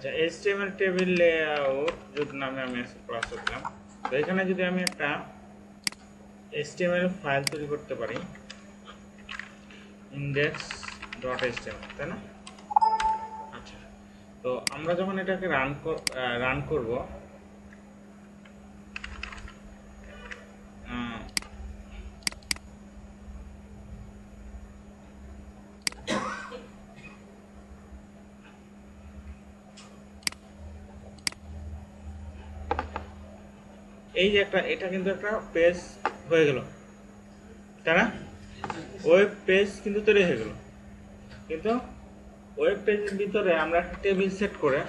আচ্ছা, HTML table layout যদি নামে আমি ক্লাস করলাম, তো এখানে যদি আমি একটা HTML ফাইল তৈরি করতে পারি index.html, তাই না? আচ্ছা, তো আমরা যখন এটাকে রান করব, এই যে এটা কিন্তু একটা পেজ হয়ে গেল, তাই না? ওয়েব পেজ কিন্তু তৈরি হয়ে গেল, কিন্তু ওয়েব পেজের ভিতরে আমরা একটা টেবিল সেট করে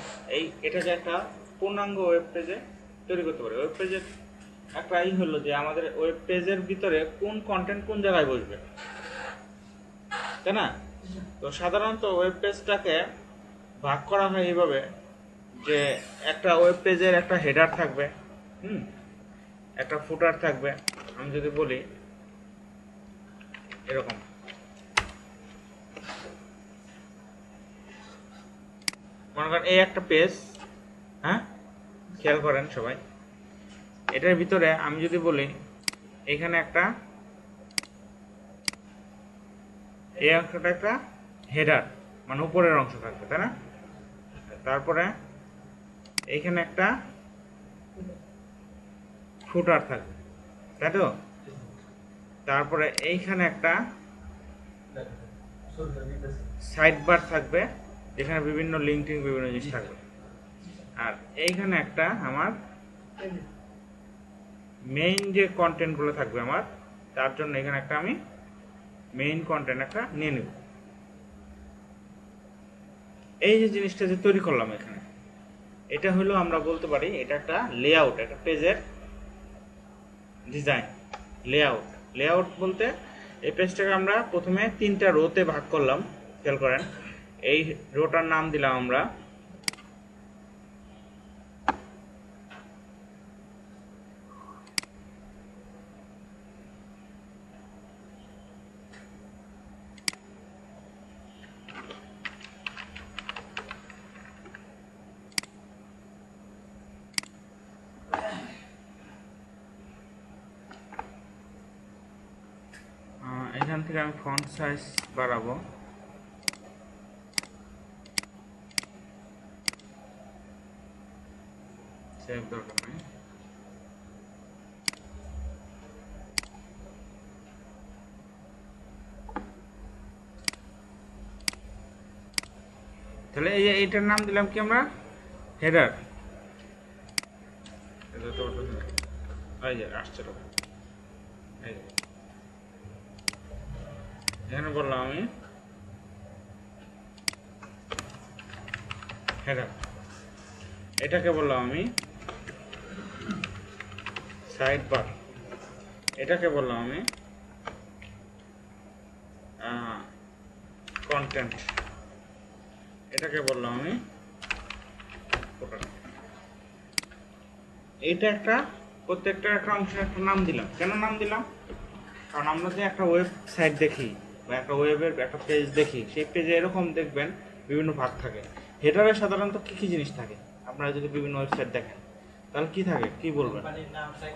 এটাকে একটা পূর্ণাঙ্গ ওয়েব পেজে তৈরি করতে পারি। ওয়েব পেজের একটা হলো যে আমাদের ওয়েব পেজের ভিতরে কোন কন্টেন্ট কোন জায়গায় বসবে, তাই না? তো সাধারণত ওয়েব পেজটাকে ভাগ করা হয় এইভাবে যে একটা ওয়েব পেজের একটা হেডার থাকবে, একটা ফুটার থাকবে। আমি যদি বলি এরকম, মনে করেন এই একটা পেজ, হ্যাঁ, খেয়াল করেন সবাই, এটার ভিতরে আমি যদি বলি এখানে একটা এই অংশটা একটা হেডার, মানে উপরের অংশ থাকবে, তাই না? তারপরে এইখানে একটা ফুটার থাকবে, তাই তো? তারপরে এইখানে একটা সাইড বার থাকবে, যেখানে বিভিন্ন লিঙ্কিং বিভিন্ন জিনিস থাকবে। আর এইখানে একটা আমার মেইন যে কন্টেন্ট গুলো থাকবে আমার, তার জন্য এখানে একটা আমি মেইন কন্টেন্ট একটা নিয়ে নেব। এই যে জিনিসটা যে তৈরি করলাম এখানে, এটা হলো আমরা বলতে পারি এটা একটা লেআউট, একটা পেজের ডিজাইন। লেআউট বলতে এই পেজটাকে আমরা প্রথমে 3টা রোতে ভাগ করলাম, খেয়াল করেন। এই রোটার নাম দিলাম আমরা এখান থেকে আমি ফন্ট সাইজ বাড়াবো, সেভ দরকার নেই। তাহলে এইটার নাম দিলাম কি আমরা, হেডার। এই যে আসছে, এখানে বললাম আমি হেডার, এটাকে বললাম আমি সাইড বার, এটাকে বললাম আমি কন্টেন্ট, এটাকে বললাম আমি ফুটার। এইটা একটা প্রত্যেকটা একটা অংশের একটা নাম দিলাম। কেন নাম দিলাম? কারণ আমরা যে একটা ওয়েবসাইট দেখি বা একটা ওয়েবের একটা পেজ দেখি, সেই পেজে এরকম দেখবেন বিভিন্ন ভাগ থাকে। হেডারে সাধারণত কি কি জিনিস থাকে? আপনারা যদি বিভিন্ন ওয়েবসাইট দেখেন তাহলে কি থাকে, কি বলবেন?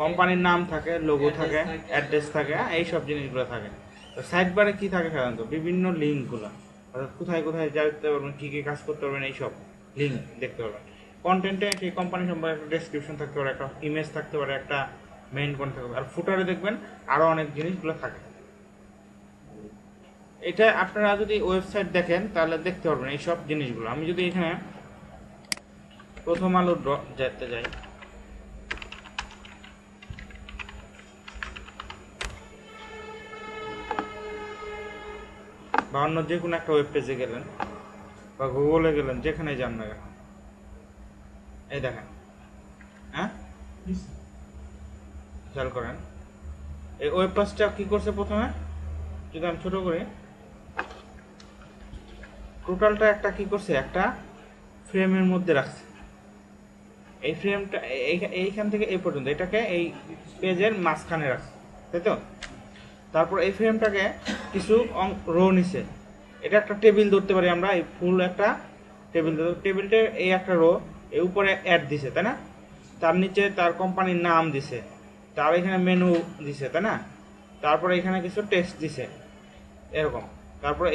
কোম্পানির নাম থাকে, লোগো থাকে, অ্যাড্রেস থাকে, এই সব জিনিসগুলো থাকে। তো সাইড বারে কি থাকে সাধারণত? বিভিন্ন লিঙ্কগুলো, অর্থাৎ কোথায় কোথায় যেতে পারবেন, কী কী কাজ করতে পারবেন, এইসব লিঙ্ক দেখতে পারবেন। কন্টেন্টে সেই কোম্পানি সম্পর্কে একটা ডেসক্রিপশন থাকতে পারে, একটা ইমেজ থাকতে পারে, একটা মেইন কন্টেন্ট থাকতে পারে। আর ফুটারে দেখবেন আরও অনেক জিনিসগুলো থাকে। এটা আপনারা যদি ওয়েবসাইট দেখেন তাহলে দেখতে পারবেন এইসব জিনিসগুলো। আমি যদি এখানে প্রথম আলো যেতে যাই, বা অন্য যে কোনো একটা ওয়েব পেজে গেলেন বা গুগলে গেলেন, যেখানে যান না কেন, এই দেখেন, হ্যাঁ, খেয়াল করেন এই ওয়েব পেজটা কি করছে প্রথমে, যদি আমি ছোট করি, টোটালটা একটা কি করছে, একটা ফ্রেমের মধ্যে রাখছে। এই ফ্রেমটা এইখান থেকে এই পর্যন্ত এটাকে এই পেজের মাঝখানে রাখছে, তাই তো? তারপর এই ফ্রেমটাকে কিছু রো নিছে, এটা একটা টেবিল ধরতে পারি আমরা, এই ফুল একটা টেবিলটা এই একটা রো, এর উপরে অ্যাড দিছে তাই না, তার নিচে তার কোম্পানির নাম দিছে, তার এখানে মেনু দিছে তাই না, তারপরে এখানে কিছু টেক্সট দিছে এরকম। তারপরে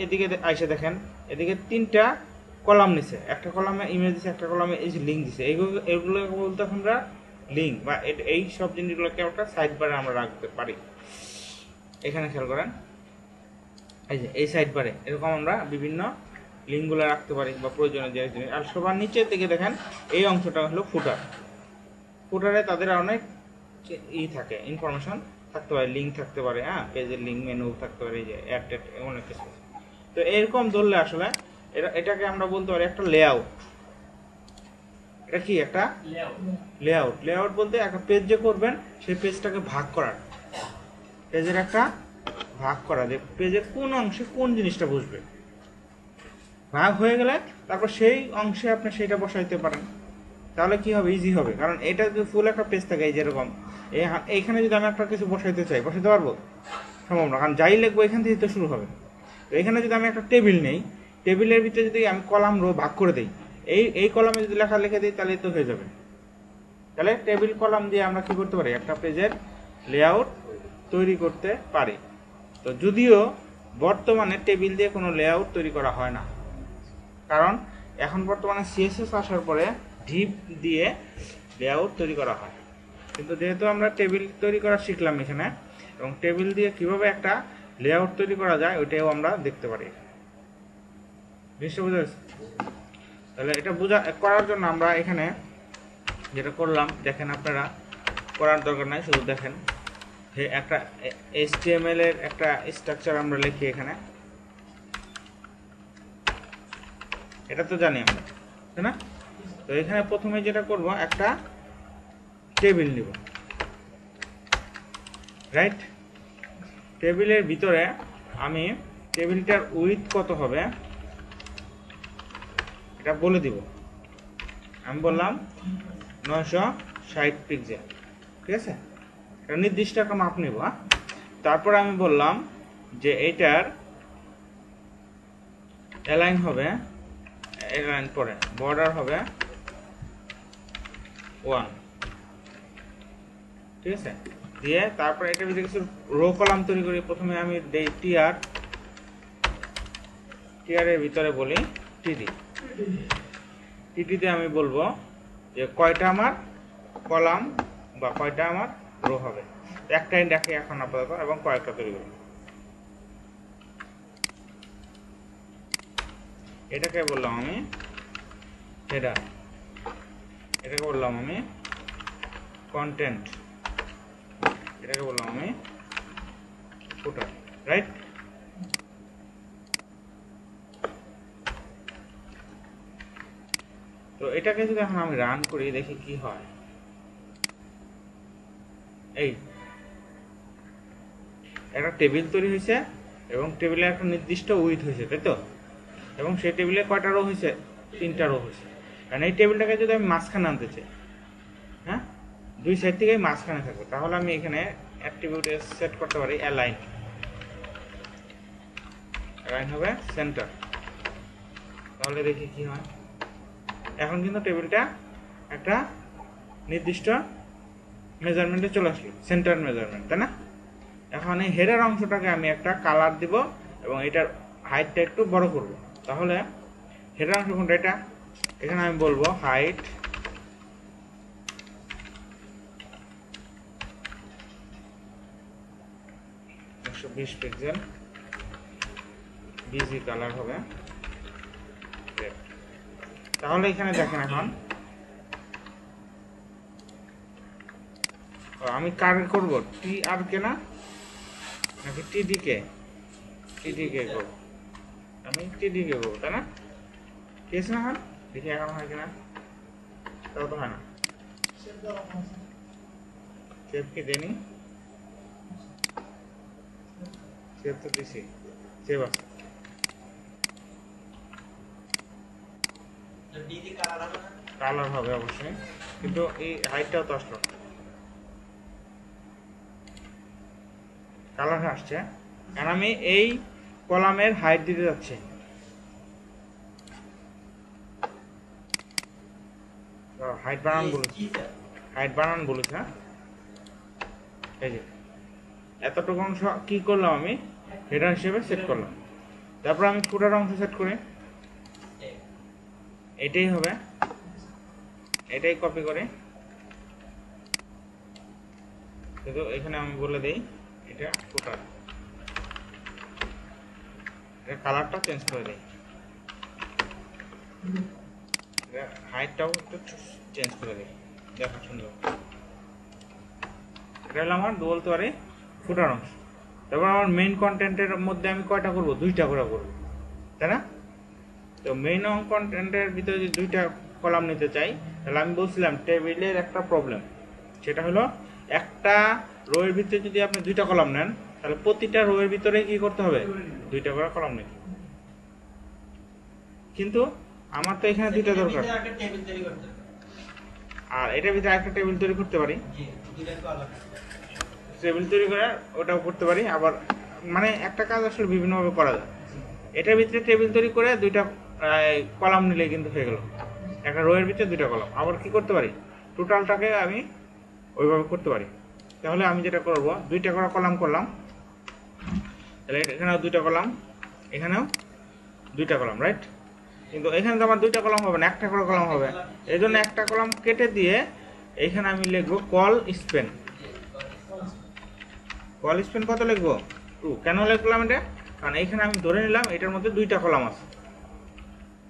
এদিকে আইসে দেখেন, এদিকে 3টা কলাম নিছে, একটা কলামে ইমেজ দিছে, একটা কলামে এই যে লিঙ্ক দিছে। এগুলো বলতে আমরা লিঙ্ক বা এই সব জিনিসগুলোকে একটা সাইড বারে আমরা রাখতে পারি। এখানে খেয়াল করেন, এই যে এই সাইড বারে এরকম আমরা বিভিন্ন লিঙ্কগুলো রাখতে পারি বা প্রয়োজনীয় যে জিনিস। আর সবার নিচের দিকে দেখেন এই অংশটা হলো ফুটার। ফুটারে তাদের অনেক থাকে, ইনফরমেশন থাকতে পারে, লিঙ্ক থাকতে পারে, হ্যাঁ, পেজের লিঙ্ক, মেনু থাকতে পারে, এই যে অ্যাড অনেক কিছু। তো এরকম ধরলে আসলে এটাকে আমরা বলতে পারি একটা লেআউট। এটা কি একটা লেআউট? লেআউট বলতে একটা পেজ যে করবেন সেই পেজটাকে ভাগ করার, পেজের একটা ভাগ করা, যে পেজের কোন অংশে কোন জিনিসটা বসবে। ভাগ হয়ে গেলে তারপর সেই অংশে আপনি সেটা বসাইতে পারেন, তাহলে কি হবে, ইজি হবে। কারণ এটা যদি ফুল একটা পেজ থাকে এই যেরকম, এইখানে যদি আমি একটা কিছু বসাইতে চাই, বসাইতে পারবো? সম্ভব না, কারণ যাই লিখবো এখান থেকে তো শুরু হবে। তো এখানে যদি আমি একটা টেবিল নেই, টেবিলের ভিতরে যদি আমি কলাম রো ভাগ করে দিই, এই কলামে যদি লেখা লিখে দিই তাহলে তো হয়ে যাবে। তাহলে টেবিল কলাম দিয়ে আমরা কি করতে পারি, একটা পেজের লেআউট তৈরি করতে পারি। তো যদিও বর্তমানে টেবিল দিয়ে কোনো লেআউট তৈরি করা হয় না, কারণ এখন বর্তমানে সিএসএস আসার পরে ডিপ দিয়ে লেআউট তৈরি করা হয়। কিন্তু যেহেতু আমরা টেবিল তৈরি করা শিখলাম এখানে, এবং টেবিল দিয়ে কিভাবে একটা লেআউট তৈরি করা যায় ওইটাও আমরা দেখতে পারি। জিনিসটা বুঝতে পারছি? তাহলে এটা করার জন্য আমরা এখানে যেটা করলাম, দেখেন, আপনারা করার দরকার নাই, শুধু দেখেন যে একটা HTML এর একটা স্ট্রাকচার আমরা লিখি এখানে, এটা তো জানি আমরা, তাই না? তো এখানে প্রথমে যেটা করব, একটা টেবিল নিব, রাইট? টেবিলের ভিতরে আমি টেবিলটার উইথ কত হবে এটা বলে দিব। আমি বললাম 960 পিক্সেল, ঠিক আছে? এটা নির্দিষ্ট একটা মাপ নিব। তারপর আমি বললাম যে এটার অ্যালাইন হবে, অ্যালাইন পরে বর্ডার হবে 1, ঠিক আছে? দিয়ে তারপর এটার ভিতরে কিছু রো কলাম তৈরি করি। প্রথমে আমি দেই টিআর, টিআর এর ভিতরে বলি টিডি, টিডিতে আমি বলবো যে কয়টা আমার কলাম বা কয়টা আমার রো হবে। একটাই দেখে এখন আপাতত, এবং কয়েকটা তৈরি করি। এটাকে বললাম আমি হেডার, এটাকে বললাম আমি কন্টেন্ট, এটাকে বললাম আমি ফুটার, রাইট? তো এটাকে যদি এখন আমি রান করি, দেখি কি হয়। এই একটা টেবিল তৈরি হয়েছে, এবং টেবিলে একটা নির্দিষ্ট উইথ হয়েছে, তাই তো? এবং সেই টেবিলে কয়টা রো হয়েছে? 3টা রো হয়েছে। কারণ এই টেবিলটাকে যদি আমি মাঝখানে আনতে চাই, হ্যাঁ, দুই সাইড থেকেই মাঝখানে থাকবে, তাহলে আমি এখানে অ্যাট্রিবিউট সেট করতে পারি অ্যালাইন, অ্যালাইন হবে সেন্টার। তাহলে দেখি কি হয়। এখন কিন্তু টেবিলটা একটা নির্দিষ্ট মেজারমেন্টে চলে আসলো, সেন্টার মেজারমেন্ট, তাই না? এখন এই হেডার অংশটাকে আমি একটা কালার দিব, এবং এটার হাইটটা একটু বড় করব। তাহলে হেডার অংশ কোনটা? এটা। এখানে আমি বলবো হাইট 120 পিক্সেল, বিজি কালার হবে। তাহলে এখানে দেখেন, এখন আমি কার করব, টি আর কে না, নাকি টিডি কে? টিডি কে করব, আমি টিডি কে করব, তাই না? ঠিক আছে না? এখন দেখি এখন হয় কিনা। তাও তো হয় না, সেভ কে দেনি, সেভ তো দিছি, সেভ আছে। কালার হবে অবশ্যই, কিন্তু এই হাইটটাও তো আসলো, কালার আসছে। কারণ আমি এই কলামের হাইট দিতে যাচ্ছি, হাইট বানান বলেছি, হাইট বানান বলেছি। হ্যাঁ, এই যে এতটুকু অংশ কি করলাম আমি হেডার হিসেবে সেট করলাম। তারপর আমি ফুটার অংশ সেট করি, এটাই হবে, এটাই কপি করে, কিন্তু এখানে আমি বলে দিই এটা ফুটার, এটা কালারটা চেঞ্জ করে দিই, হাইটটাও একটু চেঞ্জ করে দিই, দেখা সুন্দর। এটা হলো আমার বলতে পারি ফুটার অংশ। তারপর আমার মেইন কন্টেন্টের মধ্যে আমি কয়টা করব, দুইটা করে করব, তাই না? তো মেইন কন্টেন্টের ভিতরে যদি দুইটা কলাম নিতে চাই, তাহলে আমি বলছিলাম টেবিলের একটা প্রবলেম, সেটা হলো একটা রোয়ের ভিতরে যদি আপনি দুইটা কলাম নেন, তাহলে প্রতিটা রোয়ের ভিতরে কি করতে হবে, দুইটা করে কলাম নিতে। কিন্তু আমার তো এখানে দুইটা দরকার, আর এটার ভিতরে একটা টেবিল তৈরি করতে পারি, টেবিল তৈরি করে ওটাও করতে পারি। আবার মানে একটা কাজ আসলে বিভিন্নভাবে করা যায়। এটার ভিতরে টেবিল তৈরি করে দুইটা কলাম নিলে কিন্তু হয়ে গেল, একটা রোয়ের ভিতরে দুইটা কলাম। আবার কি করতে পারি, টোটালটাকে আমি ওইভাবে করতে পারি। তাহলে আমি যেটা করব, দুইটা করে কলাম করলাম, তাহলে এখানেও দুইটা কলাম, এখানেও দুইটা কলাম, রাইট? কিন্তু এখানে তো আমার দুইটা কলাম হবে না, একটা করে কলাম হবে। এই জন্য একটা কলাম কেটে দিয়ে এখানে আমি লিখবো কল স্পেন। কল স্পেন কত লিখবো, 2। কেন লিখলাম এটা, কারণ এইখানে আমি ধরে নিলাম এটার মধ্যে দুইটা কলাম আছে,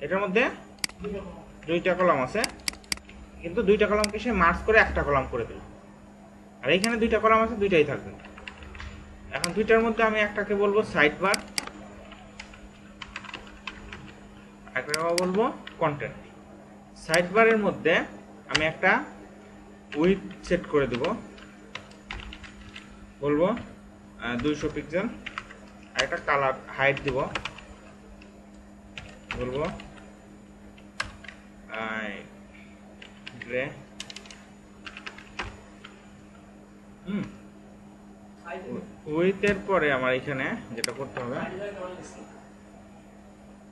এটার মধ্যে দুইটা কলাম আছে, কিন্তু দুইটা কলামকে সে মার্জ করে একটা কলাম করে দিল। আর এইখানে দুইটা কলাম আছে, দুইটাই থাকবে। এখন দুইটার মধ্যে আমি একটাকে বলবো সাইড বার, একটাকে বলবো কন্টেন্ট। সাইড বারের মধ্যে আমি একটা উইডথ সেট করে দেব, বলবো 200 পিক্সেল। আর একটা কালার হাইট দিব, বলবো গ্রে। উইথের পরে আমার এখানে যেটা করতে হবে,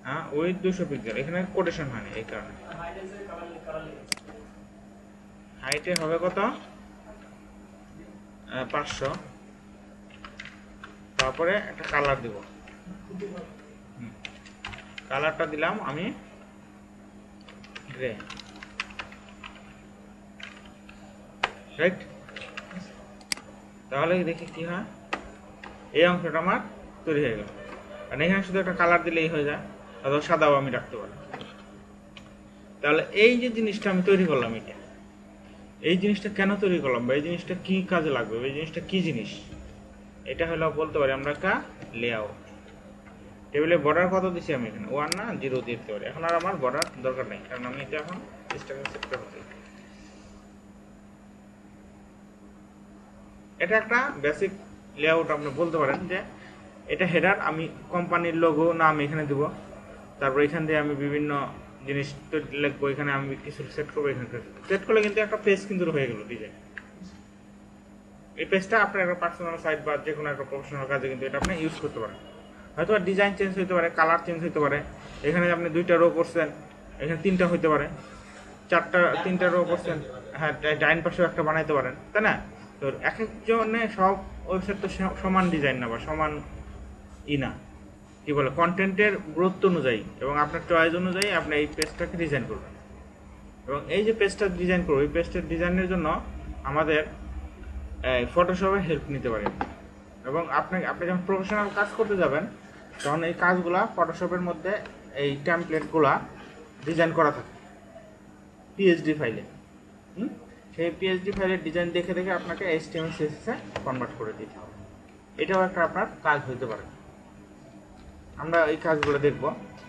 হ্যাঁ উইথ 200 পিক্সেল, এখানে কোটেশন হয়নি এই কারণে। হাইটে হবে কত, 500। তারপরে একটা কালার দিব, কালারটা দিলাম আমি গ্রে, রাইট? তাহলে দেখি কি হয়, এই অংশটা আমার তৈরি হয়ে গেল। আর এখানে শুধু একটা কালার দিলেই হয়ে যায়, অথবা সাদাও আমি রাখতে পারি। তাহলে এই যে জিনিসটা আমি তৈরি করলাম, এটা এই জিনিসটা কেন তৈরি করলাম, বা এই জিনিসটা কি কাজে লাগবে, এই জিনিসটা কি জিনিস, এটা হলো বলতে পারি আমরা একটা লেআউট। টেবিলে বর্ডার কত দিছি আমি এখানে, 1 না 0 দিতে পারি। এখন আর আমার বর্ডার দরকার নেই, কারণ আমি এটা এখন স্ট্যাটাস সেট করতে। এটা একটা বেসিক লেআউট, আপনি বলতে পারেন যে এটা হেডার, আমি কোম্পানির লোগো নাম এখানে দিব। তারপর এখান দিয়ে আমি বিভিন্ন জিনিস লিখবো, এখানে আমি কিছু সেট করবো। এখানে সেট করলে কিন্তু একটা পেজ কিন্তু হয়ে গেল ডিজাইন। এই পেজটা আপনার একটা পার্সোনাল সাইট বা যে কোনো একটা প্রফেশনাল কাজে কিন্তু এটা আপনি ইউজ করতে পারেন। হয়তো ডিজাইন চেঞ্জ হতে পারে, কালার চেঞ্জ হতে পারে। এখানে আপনি 2টা রো করছেন, এখানে 3টা হতে পারে, 3টা রো করছেন, হ্যাঁ ডাইন পাশেও একটা বানাইতে পারেন, তাই না? তো এক একজনে সব ওয়েবসাইট তো সমান ডিজাইন না বা সমান না, কি বলে কন্টেন্টের গুরুত্ব অনুযায়ী এবং আপনার চয়েস অনুযায়ী আপনি এই পেজটাকে ডিজাইন করবেন। এবং এই যে পেজটা ডিজাইন করবো, এই পেজটার ডিজাইনের জন্য আমাদের ফটোশপের হেল্প নিতে পারেন। এবং আপনি যখন প্রফেশনাল কাজ করতে যাবেন, তখন এই কাজগুলা ফটোশপের মধ্যে এই টেমপ্লেটগুলা ডিজাইন করা থাকে পিএইচডি ফাইলে। সেই পিএইচডি ফাইলের ডিজাইন দেখে দেখে আপনাকে HTML CSS এ কনভার্ট করে দিতে হবে। এটাও একটা আপনার কাজ হতে পারে। আমরা এই কাজগুলো দেখব।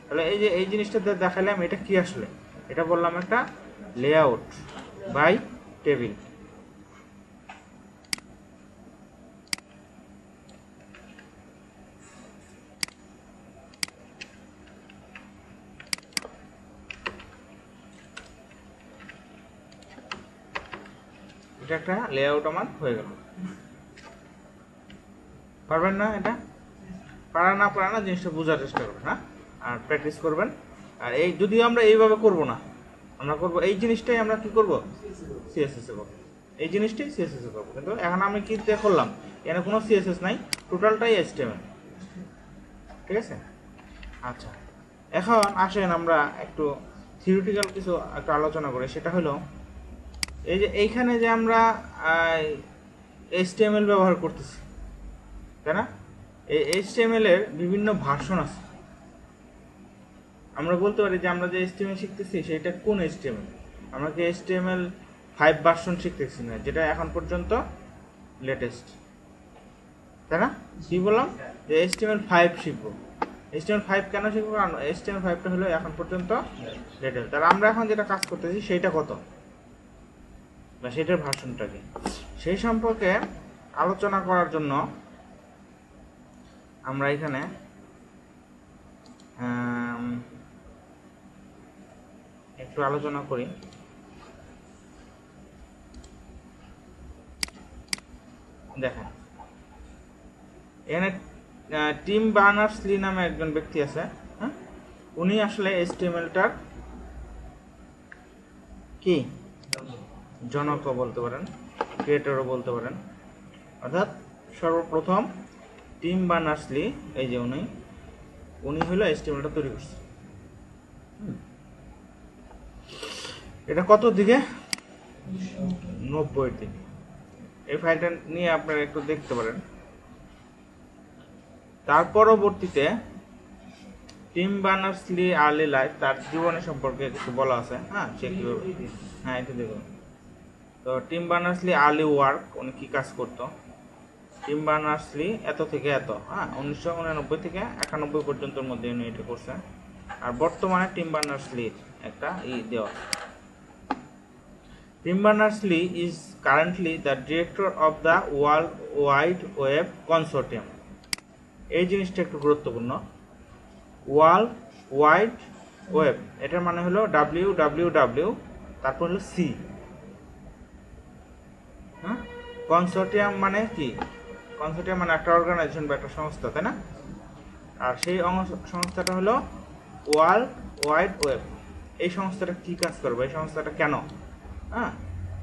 তাহলে এই যে এই জিনিসটা দেখালাম, এটা কি আসলে, এটা বললাম একটা লেআউট বাই টেবিল। এটা একটা লেআউট আমার হয়ে গেল। পারবেন না? এটা পারা না জিনিসটা বোঝার চেষ্টা করবেন, হ্যাঁ, আর প্র্যাকটিস করবেন। আর এই যদিও আমরা এইভাবে করব না, আমরা করব এই জিনিসটাই আমরা কি করব সিএসএস এ করব, এই জিনিসটাই সিএসএস এ করব। কিন্তু এখন আমি কি দিয়ে করলাম, এখানে কোনো সিএসএস নাই, টোটালটাই এইচটিএমএল। ঠিক আছে? আচ্ছা, এখন আসেন আমরা একটু থিওরিটিক্যাল কিছু একটা আলোচনা করি। সেটা হলো এই যে এইখানে যে আমরা এইচটিএমএল ব্যবহার করতেছি, তাই না? এই এইচটিএমএল এর বিভিন্ন ভার্সন আছে। আমরা বলতে পারি যে আমরা যে এইচটিএমএল শিখতেছি সেটা কোন এইচটিএমএল। আমরা কি এইচটিএমএল 5 ভার্সন শিখতেছি না, যেটা এখন পর্যন্ত লেটেস্ট, তাই না? কি বললাম যে এইচটিএমএল 5 শিখবো। এইচটিএমএল 5 কেন শিখবো? কারণ এইচটিএমএল 5টা হলো এখন পর্যন্ত লেটেস্ট। তাহলে আমরা এখন যেটা কাজ করতেছি সেইটা কত, বা সেটার ভার্সনটা কি, সেই সম্পর্কে আলোচনা করার জন্য আমরা এখানে একটু আলোচনা করি। দেখেন এখানে টিম বার্নার্স-লি নামে একজন ব্যক্তি আছে, হ্যাঁ, উনি আসলে এইচটিএমএলটার কি জনকও বলতে পারেন, ক্রিয়েটরও বলতে পারেন। অর্থাৎ সর্বপ্রথম টিম বার্নার্স-লি, এই যে উনি হলো এইচটিএমএলটা তৈরি করছে। এটা কত দিকে? 90 দিকে। এই ফাইলটা নিয়ে আপনারা একটু দেখতে পারেন। তার পরবর্তীতে টিম বার্নার্স-লি আর্লি লাইফ, তার জীবনের সম্পর্কে কিছু বলা আছে। হ্যাঁ, সে কিভাবে, হ্যাঁ এটা দেখুন। তো টিম বার্নার্স-লি আর্লি ওয়ার্ক, উনি কি কাজ করতো। টিম বার্নার্স-লি এত থেকে এত, হ্যাঁ 1989 থেকে 91 পর্যন্তর মধ্যে উনি এটা করছেন। আর বর্তমানে টিম বার্নার্স-লির একটা দেওয়া। Team Berners-Lee is currently the director of the world wide web consortium. এই জিনিসটা একটু গুরুত্বপূর্ণ। ওয়ার্ল্ড ওয়াইড ওয়েব, এটার মানে হলো WWW, তারপর হলো সি। হ্যাঁ, কনসোর্টিয়াম মানে কি? কনসোর্টিয়াম মানে একটা অর্গানাইজেশন বা একটা সংস্থা, তাই না? আর সেই সংস্থাটা হলো ওয়ার্ল্ড ওয়াইড ওয়েব। এই সংস্থাটা কি কাজ করবে, এই সংস্থাটা কেন, হ্যাঁ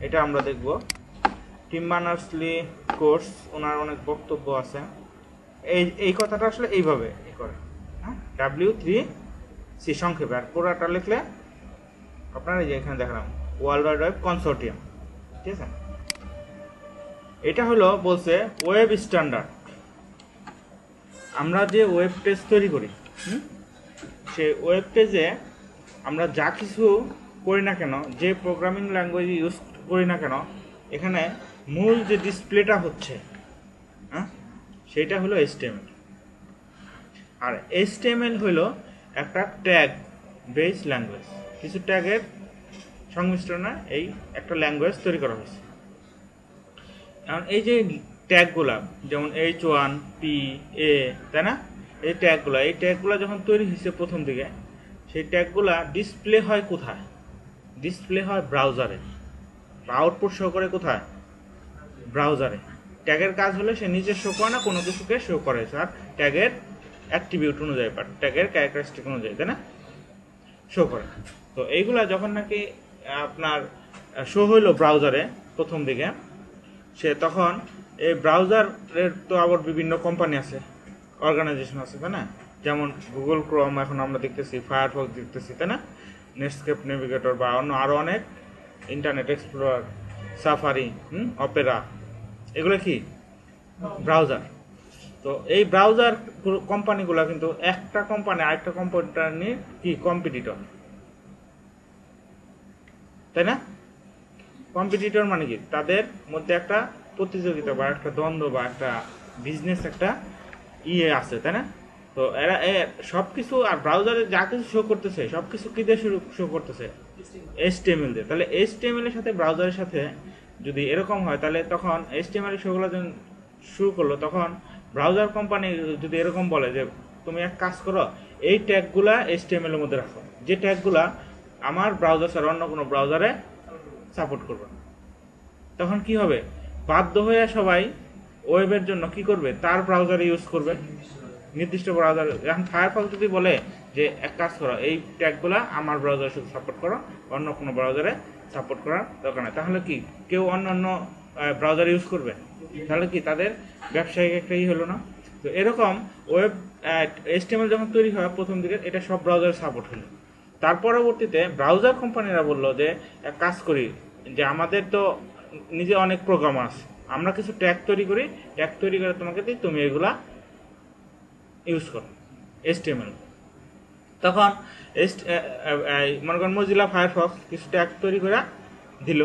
এটা আমরা দেখব। টিম বার্নার্স-লি কোর্স, ওনার অনেক বক্তব্য আছে। এই কথাটা আসলে এইভাবে করে, হ্যাঁ W3C সংক্ষেপে, আর পুরাটা লিখলে আপনারা এই যে এখানে দেখালাম ওয়ার্ল্ড ওয়াইড ওয়েব কনসোর্টিয়াম। ঠিক আছে? এটা হলো বলছে ওয়েব স্ট্যান্ডার্ড। আমরা যে ওয়েব পেজ তৈরি করি, সেই ওয়েব পেজে আমরা যা কিছু করি না কেন, যে প্রোগ্রামিং ল্যাঙ্গুয়েজ ইউজ করি না কেন, এখানে মূল যে ডিসপ্লেটা হচ্ছে, হ্যাঁ সেটা হলো এইচটিএমএল। আর এইচটিএমএল হলো একটা ট্যাগ বেস ল্যাঙ্গুয়েজ, কিছু ট্যাগের সংমিশ্রণে এই একটা ল্যাঙ্গুয়েজ তৈরি করা হয়েছে। এখন এই যে ট্যাগগুলা, যেমন H1, P, A, তাই না, এই ট্যাগগুলা যখন তৈরি হয়েছে প্রথম দিকে, সেই ট্যাগগুলা ডিসপ্লে হয় কোথায়? ডিসপ্লে হয় ব্রাউজারে, বা আউটপুট শো করে কোথায়? ব্রাউজারে। ট্যাগের কাজ হলে সে নিজে শো করে না, কোনো কিছুকে শো করে, স্যার ট্যাগের অ্যাট্রিবিউট অনুযায়ী বা ট্যাগের ক্যারেক্টারিস্টিক অনুযায়ী, তাই না, শো করে। তো এইগুলা যখন নাকি আপনার শো হইলো ব্রাউজারে প্রথম দিকে, সে তখন এই ব্রাউজারের তো আবার বিভিন্ন কোম্পানি আছে, অর্গানাইজেশন আছে, তাই না? যেমন গুগল ক্রোম এখন আমরা দেখতেছি, ফায়ারফক্স দেখতেছি, তাই না, নেটস্কেপ নেভিগেটর বা অন্য আরও অনেক, ইন্টারনেট এক্সপ্লোরার, সাফারি, অপেরা, এগুলো কি ব্রাউজার। তো এই ব্রাউজার কোম্পানিগুলো কিন্তু একটা কোম্পানি আরেকটা কোম্পানির কি কম্পিটিটর, তাই না? কম্পিটিটর মানে কি? তাদের মধ্যে একটা প্রতিযোগিতা বা একটা দ্বন্দ্ব বা একটা বিজনেস একটা আছে, তাই না? তো এরা সবকিছু, আর ব্রাউজারে যা কিছু শো করতেছে সবকিছু কি দিয়ে শো করতেছে? HTML দিয়ে। তাহলে HTML এর সাথে ব্রাউজারের সাথে যদি এরকম হয়, তাহলে তখন HTML এর শোগুলো যখন শুরু করলো, তখন ব্রাউজার কোম্পানি যদি এরকম বলে যে তুমি এক কাজ করো, এই ট্যাগগুলা HTML এর মধ্যে রাখো, যে ট্যাগগুলা আমার ব্রাউজার ছাড়া অন্য কোনো ব্রাউজারে সাপোর্ট করবে, তখন কি হবে? বাধ্য হয়ে সবাই ওয়েবের জন্য কি করবে? তার ব্রাউজারে ইউজ করবে, নির্দিষ্ট ব্রাউজার। এখন ফায়ারফক্স যদি বলে যে এক কাজ করো, এই ট্যাগগুলো আমার ব্রাউজারে শুধু সাপোর্ট করো, অন্য কোনো ব্রাউজারে সাপোর্ট করার দরকার নেই। তাহলে কি কেউ অন্য ব্রাউজার ইউজ করবে? তাহলে কি তাদের ব্যবসায়িক একটা হলো না? তো এরকম ওয়েব HTML যখন তৈরি হয় প্রথম দিকে এটা সব ব্রাউজারে সাপোর্ট হলো। তার পরবর্তীতে ব্রাউজার কোম্পানিরা বললো যে এক কাজ করি, যে আমাদের তো নিজে অনেক প্রোগ্রাম আছে, আমরা কিছু ট্যাগ তৈরি করি, ট্যাগ তৈরি করে তোমাকে দিই, তুমি এগুলা ইউজ করো HTML। তখন মনে করেন মজিলা ফায়ারফক্স কিছু ট্যাগ তৈরি করে দিল,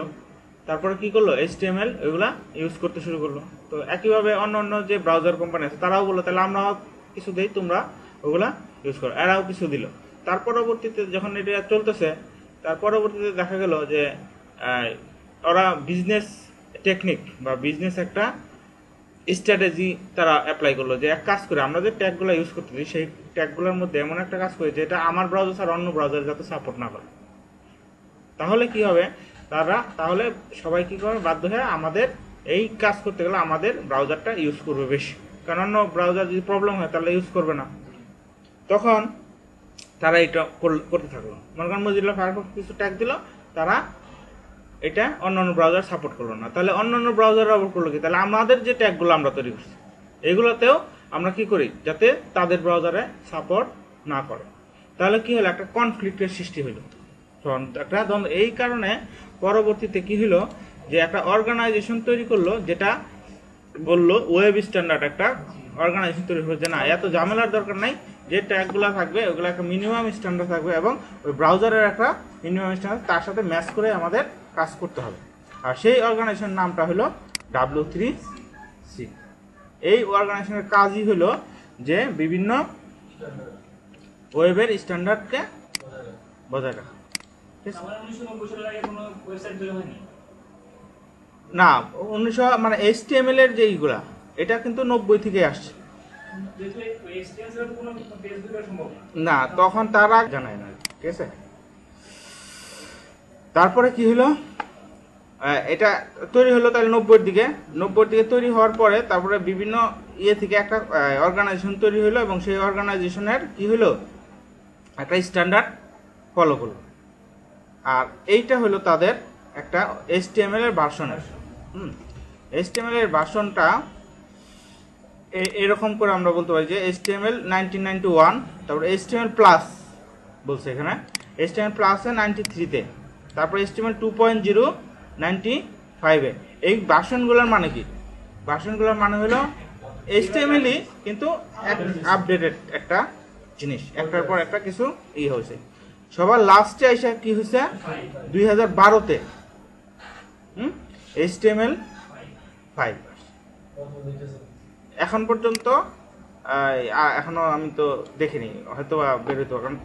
তারপরে কি করলো HTML ওইগুলা ইউজ করতে শুরু করলো। তো একইভাবে অন্য যে ব্রাউজার কোম্পানি আছে তারাও বললো তাহলে আমরাও কিছু দিই, তোমরা ওগুলা ইউজ করো, এরাও কিছু দিল। তার পরবর্তীতে যখন এটা চলতেছে, তার পরবর্তীতে দেখা গেল যে ওরা বিজনেস টেকনিক বা বিজনেস একটা স্ট্র্যাটেজি তারা অ্যাপ্লাই করলো, যে এক কাজ করে আমরা যে ট্যাগগুলো ইউজ করতেছি সেই ট্যাগগুলোর মধ্যে এমন একটা কাজ করি যেটা আমার ব্রাউজার আর অন্য ব্রাউজার যাতে সাপোর্ট না করে। তাহলে কি হবে, তাহলে সবাই কি করবে, বাধ্য হয়ে আমাদের এই কাজ করতে গেলে আমাদের ব্রাউজারটা ইউজ করবে বেশি, কারণ অন্য ব্রাউজার যদি প্রবলেম হয় তাহলে ইউজ করবে না। তখন তারা এটা করতে থাকলো। মনে করেন মজিলা ফায়ারফক্স কিছু ট্যাগ দিল, তারা এটা অন্য ব্রাউজার সাপোর্ট করলো না, তাহলে অন্য ব্রাউজার আবার করলো কি, তাহলে আমাদের যে ট্যাগগুলো আমরা তৈরি করছি এগুলোতেও আমরা কি করি যাতে তাদের ব্রাউজারে সাপোর্ট না করে। তাহলে কি হলো, একটা কনফ্লিক্টের সৃষ্টি হলো, একটা দ্বন্দ্ব। এই কারণে পরবর্তীতে কি হলো, যে একটা অর্গানাইজেশন তৈরি করলো, যেটা বললো ওয়েব স্ট্যান্ডার্ড একটা অর্গানাইজেশন তৈরি হলো, যে না এত ঝামেলার দরকার নাই, যে ট্যাগগুলো থাকবে ওগুলো একটা মিনিমাম স্ট্যান্ডার্ড থাকবে এবং ওই ব্রাউজারের একটা মিনিমাম স্ট্যান্ডার্ড তার সাথে ম্যাচ করে আমাদের কাজ করতে হবে। আর সেই অর্গানাইজেশন নামটা হলো W3C। এই অর্গানাইজেশনের কাজই হলো যে বিভিন্ন ওয়েবের স্ট্যান্ডার্ডকে বজায় রাখা। না 1900 মানে HTML এর যেইগুলা এটা কিন্তু 90 থেকে আসছে না, তখন তারা জানায় না, ঠিক আছে। তারপরে কি হলো, এটা তৈরি হলো তাহলে 90-এর দিকে তৈরি হওয়ার পরে তারপরে বিভিন্ন থেকে একটা অর্গানাইজেশন তৈরি হলো এবং সেই অর্গানাইজেশনের কি হলো একটা স্ট্যান্ডার্ড ফলো করলো। আর এইটা হলো তাদের একটা HTML এর ভার্সন। HTML এর ভার্সনটা এরকম করে আমরা বলতে পারি যে HTML 1991, তারপরে HTML প্লাস বলছে এখানে, HTML প্লাসে 93-তে, তারপরে HTML 2.0 95-এ। এই ভার্সনগুলোর মানে কি, ভার্সনগুলোর মানে হলো HTML-ই কিন্তু আপডেটেড একটা জিনিস, একটার পর একটা কিছু হয়েছে। সবার লাস্টে এসে কি হয়েছে 2012-তে HTML 5। এখন পর্যন্ত এখনো আমি তো দেখিনি, হয়তো বেরোতে পারে, কারণ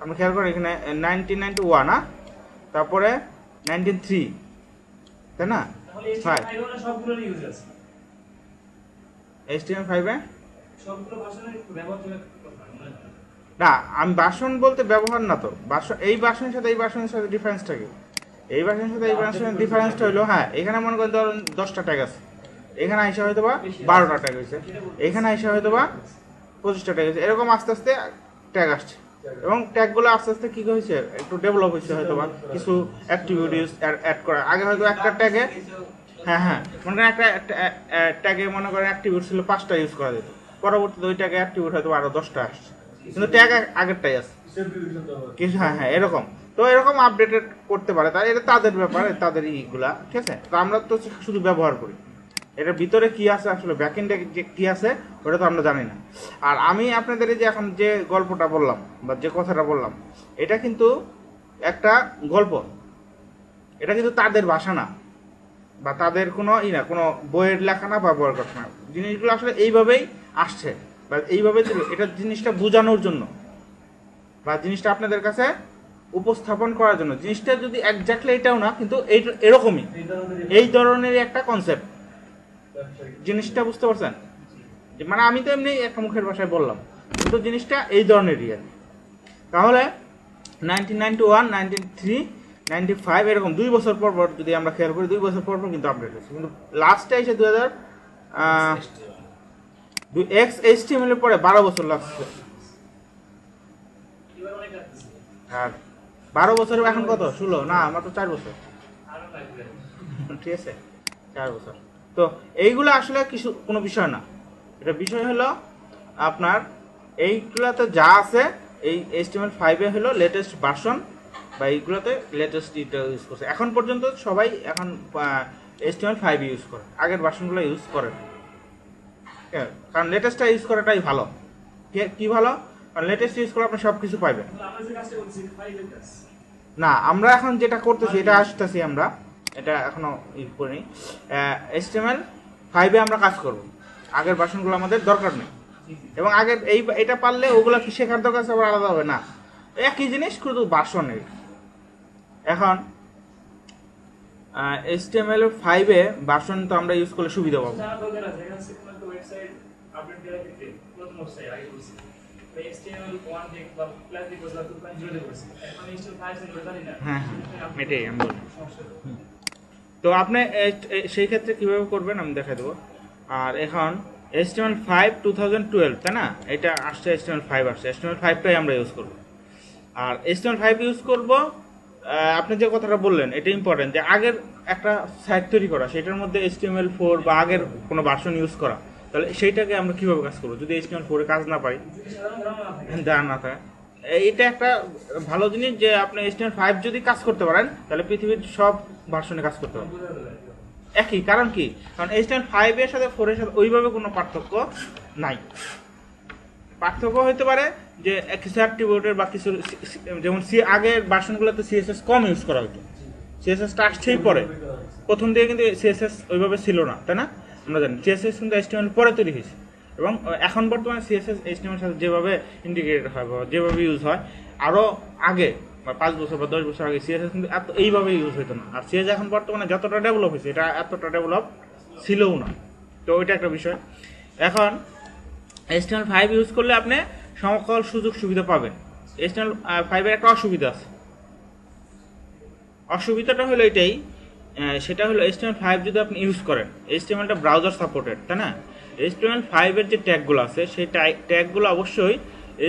আমরা খেয়াল করি এখানে 1991 না, তারপরে 1993, তাই না, 5 HTML 5-এ না, আমি ভার্সন বলতে ব্যবহার না তো, ভার্সন এই ভার্সনের সাথে এই ভার্সনের সাথে ডিফারেন্সটা কি, এই ভার্সনের সাথে এই ভার্সনের ডিফারেন্সটা হলো, হ্যাঁ এখানে মনে করেন ধরুন 10টা ট্যাগ আছে, এখানে আইসা হয়তো বা 12টা ট্যাগ হয়েছে, এখানে আইসা হয়তো বা 25টা ট্যাগ হয়েছে, এরকম আস্তে আস্তে ট্যাগ আসছে এবং ট্যাগগুলো আস্তে আস্তে কি হয়েছে একটু ডেভেলপ হয়েছে, হয়তো বা কিছু অ্যাক্টিভিটিস অ্যাড করা। আগে হয়তো একটা ট্যাগে হ্যাঁ মনে করেন একটা ট্যাগে মনে করেন অ্যাক্টিভিটি ছিল 5টা ইউজ করা যেত, পরবর্তীতে ওই ট্যাগে অ্যাক্টিভিটি হয়তো আরো 10টা আসছে, কিন্তু ট্যাগ আগেরটাই আছে কিছু, হ্যাঁ এরকম। তো এরকম আপডেটেড করতে পারে, তাই এটা তাদের ব্যাপারে, তাদের ইগুলা, ঠিক আছে। তো আমরা তো শুধু ব্যবহার করি, এটার ভিতরে কি আছে আসলে ব্যাকএন্ডে যে কি আছে ওটা তো আমরা জানি না। আর আমি আপনাদের যে এখন যে গল্পটা বললাম বা যে কথাটা বললাম, এটা কিন্তু একটা গল্প, এটা কিন্তু তাদের ভাষা না বা তাদের কোনো না, কোনো বইয়ের লেখা না বা বইয়ের কথা না। জিনিসগুলো আসলে এইভাবেই আসছে বা এইভাবে এটা জিনিসটা বোঝানোর জন্য বা জিনিসটা আপনাদের কাছে উপস্থাপন করার জন্য। জিনিসটা যদি একজাক্টলি এটাও না, কিন্তু এরকমই এই ধরনের একটা কনসেপ্ট, জিনিসটা বুঝতে পারছেন? মানে আমি তো এমনি একটা মুখের ভাষায় বললাম, কিন্তু জিনিসটা এই ধরনেরই আর কি। তাহলে 1991, 1993, 95 এরকম 2 বছর পর পর যদি আমরা খেয়াল করি, 2 বছর পর পর কিন্তু আপডেট হয়েছে। কিন্তু লাস্টে এসে 2000 HTML এর পরে 12 বছর লাগছে, আর 12 বছর এখন কত 16 না মাত্র 4 বছর ঠিক আছে 4 বছর। তো এইগুলো আসলে কিছু কোনো বিষয় না, এটা বিষয় হলো আপনার এইগুলাতে যা আছে এই HTML5 এ হলো লেটেস্ট ভার্সন বা এইগুলোতে লেটেস্ট এটা ইউজ করছে। এখন পর্যন্ত সবাই এখন HTML5 ইউজ করে, আগের ভার্সনগুলো ইউজ করে না। কারণ লেটেস্টটা ইউজ করাটাই ভালো। কি ভালো? কারণ লেটেস্ট ইউজ করলে আপনি সব কিছু পাইবেন। না, আমরা এখন যেটা করতেছি এটা আসতেছি আমরা, এটা এখনো ইউজ করিনি। HTML5 এ আমরা কাজ করব, আগের ভার্সনগুলো আমাদের দরকার নেই। এবং আগের এটা পারলে ওগুলো কি শেখার দরকার আছে আবার আলাদা হবে না, একই জিনিস শুধু ভার্সনের। এখন HTML5 এ ভার্সন তো আমরা ইউজ করলে সুবিধা পাবো। হ্যাঁ এটাই আমি বলি। তো আপনি সেই ক্ষেত্রে কিভাবে করবেন আমি দেখাই দেবো। আর এখন HTML5 2012 তাই না, এটা আসছে HTML5 আসছে, HTML5টাই আমরা ইউজ করব। আর HTML5 ইউজ করব, আপনি যে কথাটা বললেন এটা ইম্পর্টেন্ট, যে আগের একটা সাইট তৈরি করা সেটার মধ্যে HTML4 বা আগের কোনো ভার্সন ইউজ করা, তাহলে সেইটাকে আমরা কিভাবে কাজ করবো যদি HTML4 এ কাজ না পারি, ধারণা না থাকে। এটা একটা ভালো জিনিস যে আপনি HTML5 যদি কাজ করতে পারেন তাহলে পৃথিবীর সব ভার্সনে কাজ করতে পারেন একই। কারণ কি? কারণ HTML5 এর সাথে 4 এর সাথে ওইভাবে কোনো পার্থক্য নাই। পার্থক্য হতে পারে যে কিছু অ্যাট্রিবিউটের বা কিছু, যেমন আগের ভার্সনগুলোতে CSS কম ইউজ করা হতো, CSSটা আসছেই পরে, প্রথম দিকে কিন্তু CSS ওইভাবে ছিল না তাই না, আমরা জানি CSS কিন্তু HTML পরে তৈরি হয়েছে। এবং এখন বর্তমানে CSS HTML সাথে যেভাবে ইন্টিগ্রেটেড হয় বা যেভাবে ইউজ হয়, আরও আগে 5 বছর বা 10 বছর আগে CSS কিন্তু এত এইভাবে ইউজ হতো না। আর CSS এখন বর্তমানে যতটা ডেভেলপ হয়েছে এটা এতটা ডেভেলপ ছিলও না। তো ওইটা একটা বিষয়। এখন HTML5 ইউজ করলে আপনি সকল সুযোগ সুবিধা পাবেন। HTML5 এর একটা অসুবিধা আছে, অসুবিধাটা হলো এটাই, সেটা হলো HTML5 যদি আপনি ইউজ করেন, HTMLটা ব্রাউজার সাপোর্টেড তাই না, HTML5 এর যে ট্যাগগুলো আছে সেই ট্যাগগুলো অবশ্যই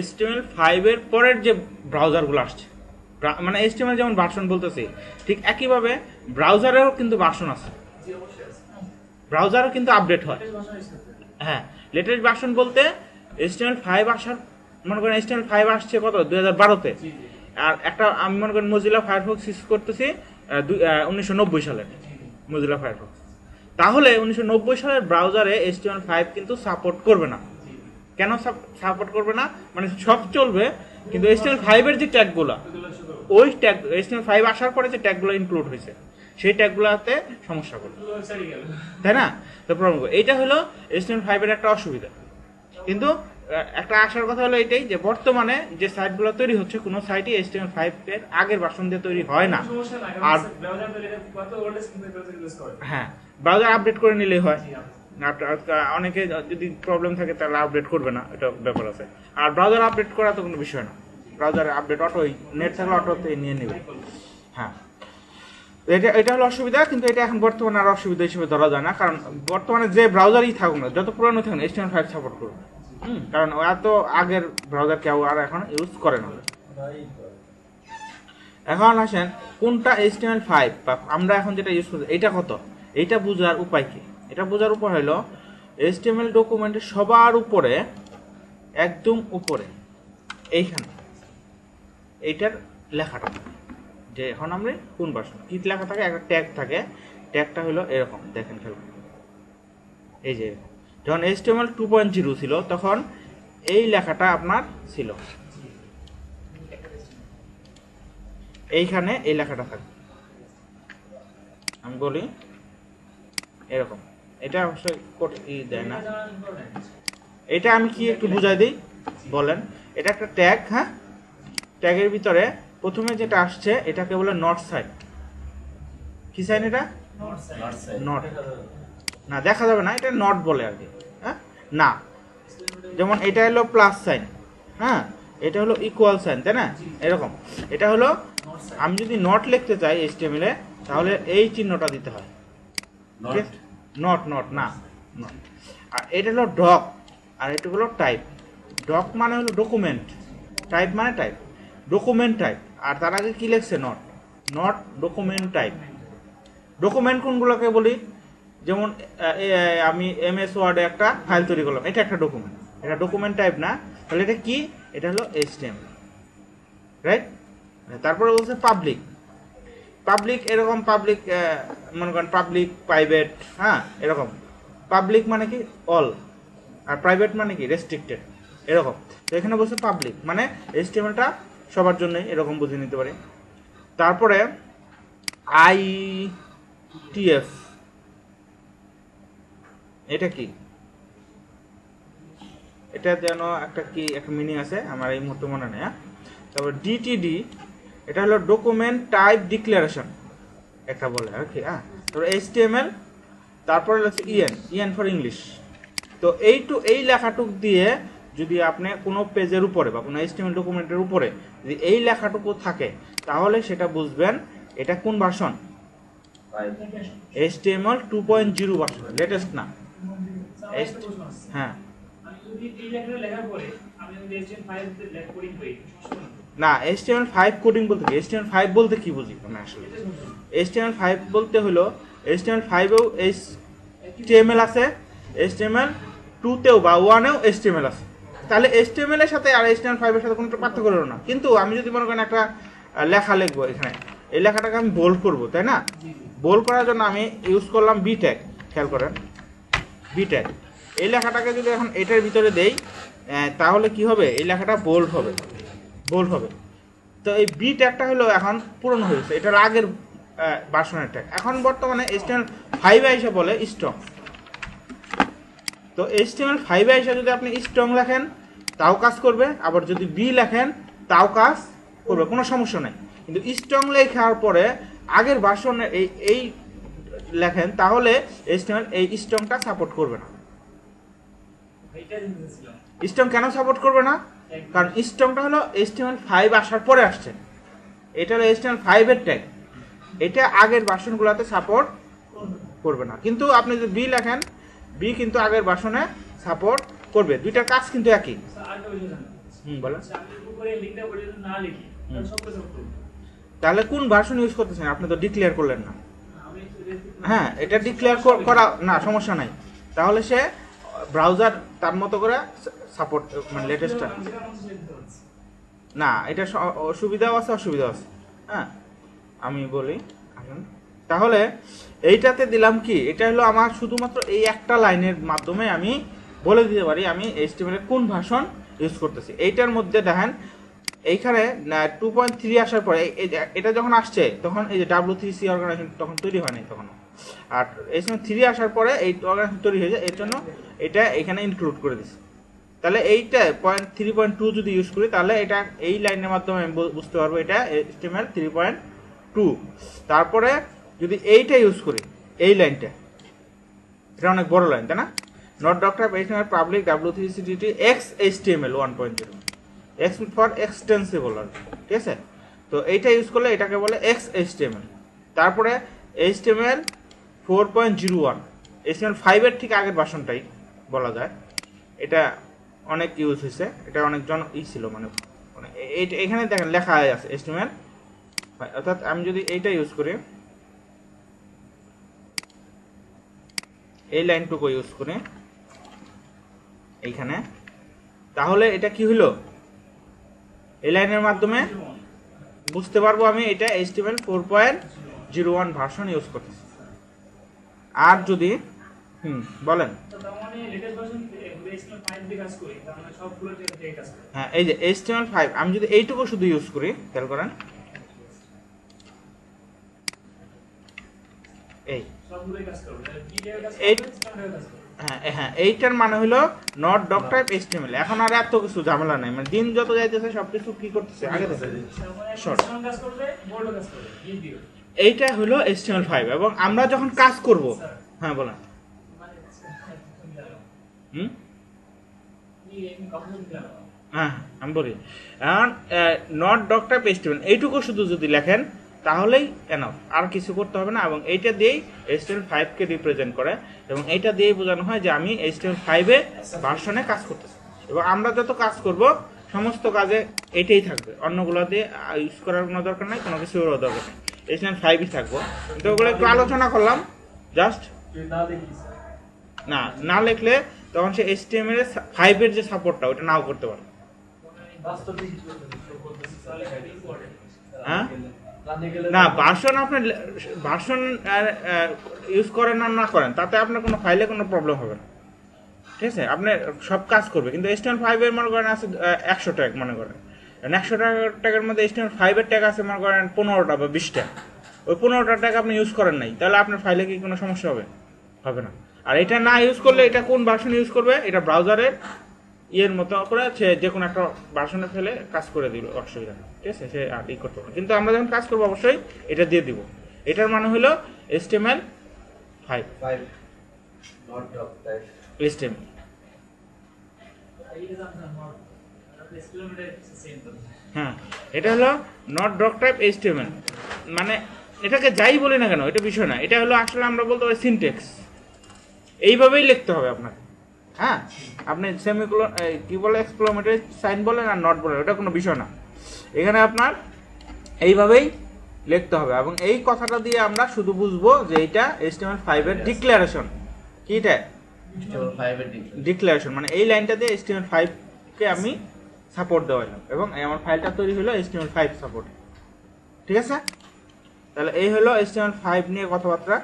HTML5 এর পরের যে ব্রাউজারগুলো আসছে, মানে HTML যেমন ভার্সন বলতেছি ঠিক একইভাবে ব্রাউজারেও কিন্তু ভার্সন আছে, ব্রাউজারও কিন্তু আপডেট হয়। হ্যাঁ, লেটেস্ট ভার্সন বলতে HTML5 আসার, মনে করেন HTML5 আসছে কত 2012-তে, আর একটা আমি মনে করেন মজিলা ফায়ারফক্স ইউজ করতেছি 1990 সালে মজিলা ফায়ারফক্স, তাহলে 1990 সালের ব্রাউজারে HTML5 কিন্তু সাপোর্ট করবে না। কেন সাপোর্ট করবে না? মানে সব চলবে কিন্তু HTML5 এর যে ট্যাগগুলো, ওই ট্যাগ HTML5 আসার পরে যে ট্যাগগুলো ইনক্লুড হয়েছে সেই ট্যাগগুলোতে সমস্যা করবে তাই না। তো প্রবলেম এইটা হলো HTML5 এর একটা অসুবিধা। কিন্তু একটা আসার কথা হলো এটাই যে বর্তমানে যে সাইটগুলো তৈরি হচ্ছে কোনো সাইটই HTML5 এর আগের ভার্সন দিয়ে তৈরি হয় না। আর হ্যাঁ, ব্রাউজার আপডেট করে নিলেই হয়, অনেকে যদি প্রবলেম থাকে তাহলে আপডেট করবে না, এটা ব্যাপার আছে। আর ব্রাউজার আপডেট করা তো কোনো বিষয় না, ব্রাউজারে আপডেট অটোই, নেট থাকলে অটোতে নিয়ে নেবে। হ্যাঁ, এটা হলো অসুবিধা, কিন্তু এটা এখন বর্তমানে আর অসুবিধা হিসেবে ধরা যায় না, কারণ বর্তমানে যে ব্রাউজারই থাকুক না, যত পুরানো থাকুন HTML5 সাপোর্ট করবে। কারণ এত আগের ব্রাউজার কেউ আর এখন ইউজ করে না। এখন আসেন কোনটা HTML5 বা আমরা এখন যেটা ইউজ করছি এটা কত, এইটা বোঝার উপায় কি? এটা বোঝার উপায় হলো HTML ডকুমেন্টের সবার উপরে, একদম উপরে এইখানে এইটার লেখাটা, যে এখন আমরা কোন ভার্সন কি লেখা থাকে, একটা ট্যাগ থাকে, ট্যাগটা হলো এরকম, দেখেন খেলো, এই যে যখন HTML 2.0 ছিল তখন এই লেখাটা আপনার ছিল এইখানে, এই লেখাটা থাকে, আমি বলি এরকম, এটা অবশ্যই দেয় না, এটা আমি কি একটু বুঝাই দিই বলেন। এটা একটা ট্যাগ, হ্যাঁ, ট্যাগের ভিতরে প্রথমে যেটা আসছে এটাকে বলে নট সাইন। কি সাইন? এটা নট না, দেখা যাবে না, এটা নট বলে আর কি। হ্যাঁ, না, যেমন এটা হলো প্লাস সাইন, হ্যাঁ, এটা হলো ইকুয়াল সাইন তাই না, এরকম। এটা হলো আমি যদি নট লিখতে চাই HTML এ তাহলে এই চিহ্নটা দিতে হয়, নট নট না নট। আর এটা হলো ডক, আর এটা হলো টাইপ। ডক মানে হলো ডকুমেন্ট, টাইপ মানে টাইপ, ডকুমেন্ট টাইপ। আর তার আগে কি লিখছে not, not document type. Document কোনগুলোকে বলি, যেমন আমি এমএস ওয়ার্ডে একটা ফাইল তৈরি করলাম, এটা একটা ডকুমেন্ট, এটা ডকুমেন্ট টাইপ না, তাহলে এটা কি, এটা হলো HTML, রাইট। তারপরে বলছে পাবলিক, পাবলিক এরকম পাবলিক মনে করেন পাবলিক প্রাইভেট, হ্যাঁ এরকম। পাবলিক মানে কি অল, আর প্রাইভেট মানে কি রেস্ট্রিক্টেড, এরকম। তো এখানে বলছে পাবলিক মানে HTML-টা সবার জন্যই, এরকম বুঝে নিতে পারি। তারপরে ITF, এটা কি, এটা যেন একটা কি একটা মিনিং আছে, আমার এই মুহূর্তে মনে নেই। তারপর DTD, এটা হলো ডকুমেন্ট টাইপ ডিক্লারেশন একটা বলে আর কি, হ্যাঁ। তারপর HTML, তারপরে হচ্ছে EN ফর ইংলিশ। তো এই লেখাটুক দিয়ে যদি আপনি কোনো পেজের উপরে বা কোনো HTML ডকুমেন্টের উপরে যদি এই লেখাটুকু থাকে, তাহলে সেটা বুঝবেন এটা কোন ভার্সন, HTML 2.0 ভার্সন, লেটেস্ট না। হ্যাঁ না, HTML5 কোডিং বলতে কি, HTML5 বলতে কি বুঝি আমি আসলে, HTML5 বলতে হলো HTML5-এও HTML আছে, HTML2-তেও বা 1-এও HTML আছে। তাহলে HTML এর সাথে আর HTML5-এর সাথে কোনো পার্থক্য হলো না। কিন্তু আমি যদি মনে করেন একটা লেখা লিখবো, এখানে এই লেখাটাকে আমি বোল্ড করবো, তাই না? বোল্ড করার জন্য আমি ইউজ করলাম বি ট্যাগ, খেয়াল করেন বি ট্যাগ। এই লেখাটাকে যদি এখন এটার ভিতরে দেই, তাহলে কি হবে, এই লেখাটা বোল্ড হবে, বোল্ড হবে। তো এই বি ট্যাগটা হলো এখন পুরনো হয়েছে, এটার আগের ভার্সনের ট্যাগ। এখন বর্তমানে HTML5 এসে বলে স্ট্রং। তো HTML5 এসে যদি আপনি স্ট্রং লেখেন তাও কাজ করবে, আবার যদি বি লেখেন তাও কাজ করবে, কোনো সমস্যা নেই। কিন্তু স্ট্রং লেখার পরে আগের ভার্সনে এই লেখেন, তাহলে HTML এই স্ট্রংটা সাপোর্ট করবে না। স্ট্রং কেন সাপোর্ট করবে না? কারণ স্ট্রংটা হলো HTML5 আসার পরে আসছে, এটা হলো HTML5 এর ট্যাগ, এটা আগের ভার্সনগুলোতে সাপোর্ট করবে না। কিন্তু আপনি যদি বি লেখেন, বি কিন্তু আগের ভার্সনে সাপোর্ট করবে, দুইটার কাজ কিন্তু একই। বলেন তাহলে কোন ভার্সন ইউজ করতেছেন, আপনি তো ডিক্লেয়ার করলেন না। হ্যাঁ, এটা ডিক্লেয়ার করা না, সমস্যা নাই। তাহলে সে ব্রাউজার তার মতো করে সাপোর্ট মানে লেটেস্টটা না, এটা সুবিধাও আছে অসুবিধাও আছে। হ্যাঁ আমি বলি, তাহলে এইটাতে দিলাম কি, এটা হলো আমার শুধুমাত্র এই একটা লাইনের মাধ্যমে আমি বলে দিতে পারি আমি HTML এর কোন ভার্সন ইউজ করতেছি। এইটার মধ্যে দেখেন এইখানে 2.3 আসার পরে এটা যখন আসছে তখন এই যে W3C অর্গানাইজেশন তখন তৈরি হয়নি তখন, আর HTML3 আসার পরে এই অর্গানাইজেশন তৈরি হয়ে যায়, এর জন্য এটা এখানে ইনক্লুড করে দিচ্ছি। তাহলে এইটা 3.2 যদি ইউজ করি, তাহলে এটা এই লাইনের মাধ্যমে আমি বুঝতে পারবো এটা HTML 3.2। তারপরে যদি এইটা ইউজ করি, এই লাইনটা, এটা অনেক বড় লাইন তাই না, not doctor HTML public W3CDT X HTML 1.0, X for extensible, ঠিক আছে। তো এইটা ইউজ করলে এটাকে বলে X HTML। তারপরে HTML 4.01, HTML5 এর ঠিক আগের ভার্সনটাই বলা যায়, এটা অনেক ইউজ হয়েছে, এটা অনেক ছিল মানে এখানে দেখেন লেখা আছে HTML, অর্থাৎ আমি যদি এইটা ইউজ করি, এই লাইনটুকু ইউজ করি এইখানে, তাহলে এটা কি হলো, এই লাইনের মাধ্যমে বুঝতে পারবো আমি এটা HTML 4.01 ভার্সন ইউজ করতেছি। আর যদি বলেন, হ্যাঁ এই যে HTML5 আমি যদি এইটুকু শুধু ইউজ করি, খেয়াল করেন হ্যাঁ এইটার মানে হলো নট ডক টাইপ HTML। এখন আর এত কিছু ঝামেলা নাই, মানে দিন যত যাইতেছে সবকিছু কি করতেছে আগে শর্ট। এইটা হলো HTML5, এবং আমরা যখন কাজ করব, হ্যাঁ বলেন, হ্যাঁ আমি বলি, এখন নট ডক টাইপ HTML এইটুকু শুধু যদি লেখেন তাহলেই এনাফ, আর কিছু করতে হবে না। এবং এইটা দিয়েই HTML5 কে রিপ্রেজেন্ট করে, এবং এইটা দিয়েই বোঝানো হয় যে আমি HTML5 এ ভার্সনে কাজ করতেছি। এবং আমরা যত কাজ করব সমস্ত কাজে এটাই থাকবে, অন্যগুলো দিয়ে ইউজ করার কোনো দরকার নাই, কোনো কিছু দরকার নেই, HTML5ই থাকবো। তো ওগুলো একটু আলোচনা করলাম জাস্ট। না লিখলে তখন সে HTML5 এর যে সাপোর্টটা ওটা নাও করতে পারে। হ্যাঁ না, ভার্সন আপনার ভার্সন ইউজ করেন আর না করেন তাতে আপনার কোনো ফাইলে কোনো প্রবলেম হবে না, ঠিক আছে? আপনি সব কাজ করবে, কিন্তু HTML5 এর মনে করেন আছে 100 ট্যাগ, মনে করেন 100 ট্যাগের মধ্যে HTML5 এর ট্যাগ আছে মনে করেন 15টা বা 20টা, ওই 15টা ট্যাগ আপনি ইউজ করেন নাই, তাহলে আপনার ফাইলে কি কোনো সমস্যা হবে? হবে না। আর এটা না ইউজ করলে এটা কোন ভার্সন ইউজ করবে, এটা ব্রাউজারের ইয়ের মতো করে সে যে কোনো একটা ভার্সনে ফেলে কাজ করে দিল, অসুবিধা নেই, ঠিক আছে? সে আর ই করতে পারে, কিন্তু আমরা যখন কাজ করবো অবশ্যই এটা দিয়ে দিব। এটার মানে হলো HTML5 HTML। হ্যাঁ, এটা হলো নট ডক টাইপ HTML, মানে এটাকে যাই বলি না কেন এটা বিষয় না, এটা হলো আসলে আমরা বলতে পারি সিনট্যাক্স, এইভাবেই লিখতে হবে আপনাকে। হ্যাঁ, আপনি সেমিকোলন কি বলে এক্সক্লেমেটরি সাইন বলেন আর নট বলেন, ওটা কোনো বিষয় না, এখানে আপনার এইভাবেই লিখতে হবে। এবং এই কথাটা দিয়ে আমরা শুধু বুঝবো যে এটা HTML5 এর ডিক্লারেশন। কি এটা? ডিক্লারেশন, মানে এই লাইনটা দিয়ে HTML5 কে আমি সাপোর্ট দেওয়ালাম এবং আমার ফাইলটা তৈরি হলো HTML5 সাপোর্ট, ঠিক আছে? তাহলে এই হলো HTML5 নিয়ে কথাবার্তা।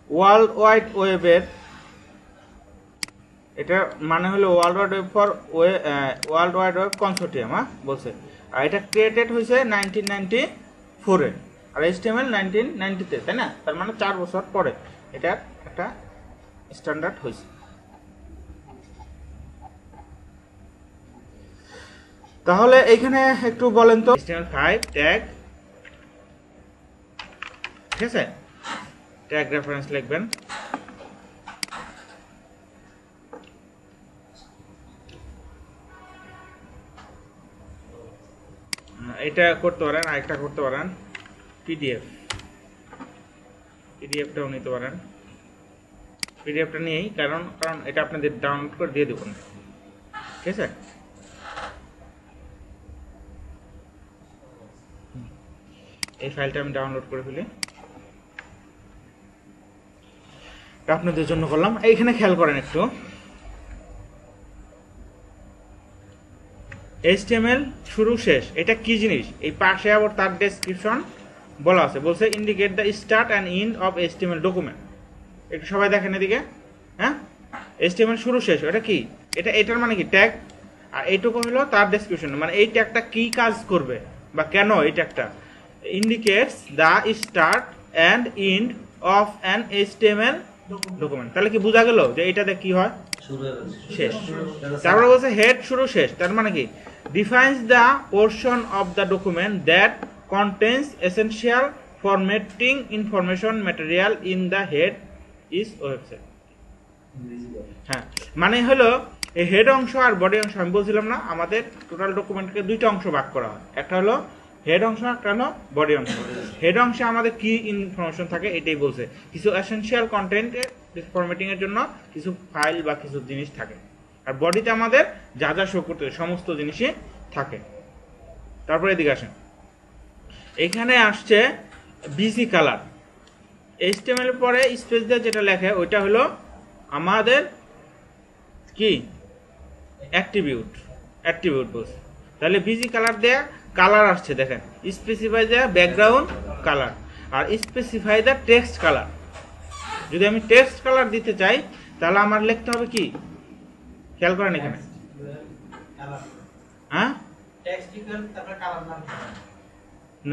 ওয়ার্ল্ড ওয়াইড ওয়েবের এটা মানে হলো world wide web for world wide web consortium, হ্যাঁ বলছে। আর এটা ক্রিয়েটেড হয়েছে 1994-এ আর HTML 1990-তে, তাই না? তার মানে 4 বছর পরে এটা একটা স্ট্যান্ডার্ড হয়েছে। তাহলে এইখানে একটু বলেন তো HTML5 ট্যাগ, ঠিক আছে? ট্যাগ রেফারেন্স লিখবেন। এটা করতে পারেন, আরেকটা করতে পারেন পিডিএফটাও নিতে পারেন। পিডিএফটা নিয়েই, কারণ এটা আপনাদের ডাউনলোড করে দিয়ে দেবেন, ঠিক আছে? এই ফাইলটা আমি ডাউনলোড করে ফেলি, আপনাদের জন্য করলাম। এইখানে খেয়াল করেন একটু, HTML শুরু শেষ এটা কি জিনিস, এই পাশে আবার তার ডেসক্রিপশন বলা আছে, বলছে indicate the start and end of HTML document. একটু সবাই দেখেন এদিকে, হ্যাঁ? HTML শুরু শেষ এটা কি, এটার মানে কি ট্যাগ, আর এইটুকু হলো তার ডেসক্রিপশন, মানে এই ট্যাগটা কি কাজ করবে বা কেন এই ট্যাগটা indicates the start and end of an HTML document. তাহলে কি বোঝা গেল যে এটাতে কি হয়, শেষ। তারপরে বলছে হেড শুরু শেষ, তার মানে কি defines the portion of the document that contains essential formatting information material in the head is website. হ্যাঁ, মানে হলো এই হেড অংশ আর বডি অংশ, আমি বলছিলাম না আমাদের টোটাল ডকুমেন্টকে দুইটা অংশ ভাগ করা হয়, একটা হলো হেড অংশ, একটা হলো বডি অংশ। হেড অংশে আমাদের কি ইনফরমেশন থাকে এটাই বলছে, কিছু এসেনশিয়াল কন্টেন্টের ফরম্যাটিং এর জন্য কিছু ফাইল বা কিছু জিনিস থাকে, আর বডিতে আমাদের যা যা শো করতে সমস্ত জিনিসই থাকে। তারপরে এদিকে আসেন, এখানে আসছে বিসি কালার। HTML এর পরে স্পেস দিয়ে যেটা লেখে ওইটা হলো আমাদের কি অ্যাট্রিবিউট বলছে। তাহলে বিজি কালার দেয়া কালার আসছে, দেখেন স্পেসিফাই দেয়া ব্যাকগ্রাউন্ড কালার আর স্পেসিফাই দ্য টেক্সট কালার। যদি আমি টেক্সট কালার দিতে চাই তাহলে আমার লিখতে হবে কি, খেয়াল করেন এখানে, হ্যাঁ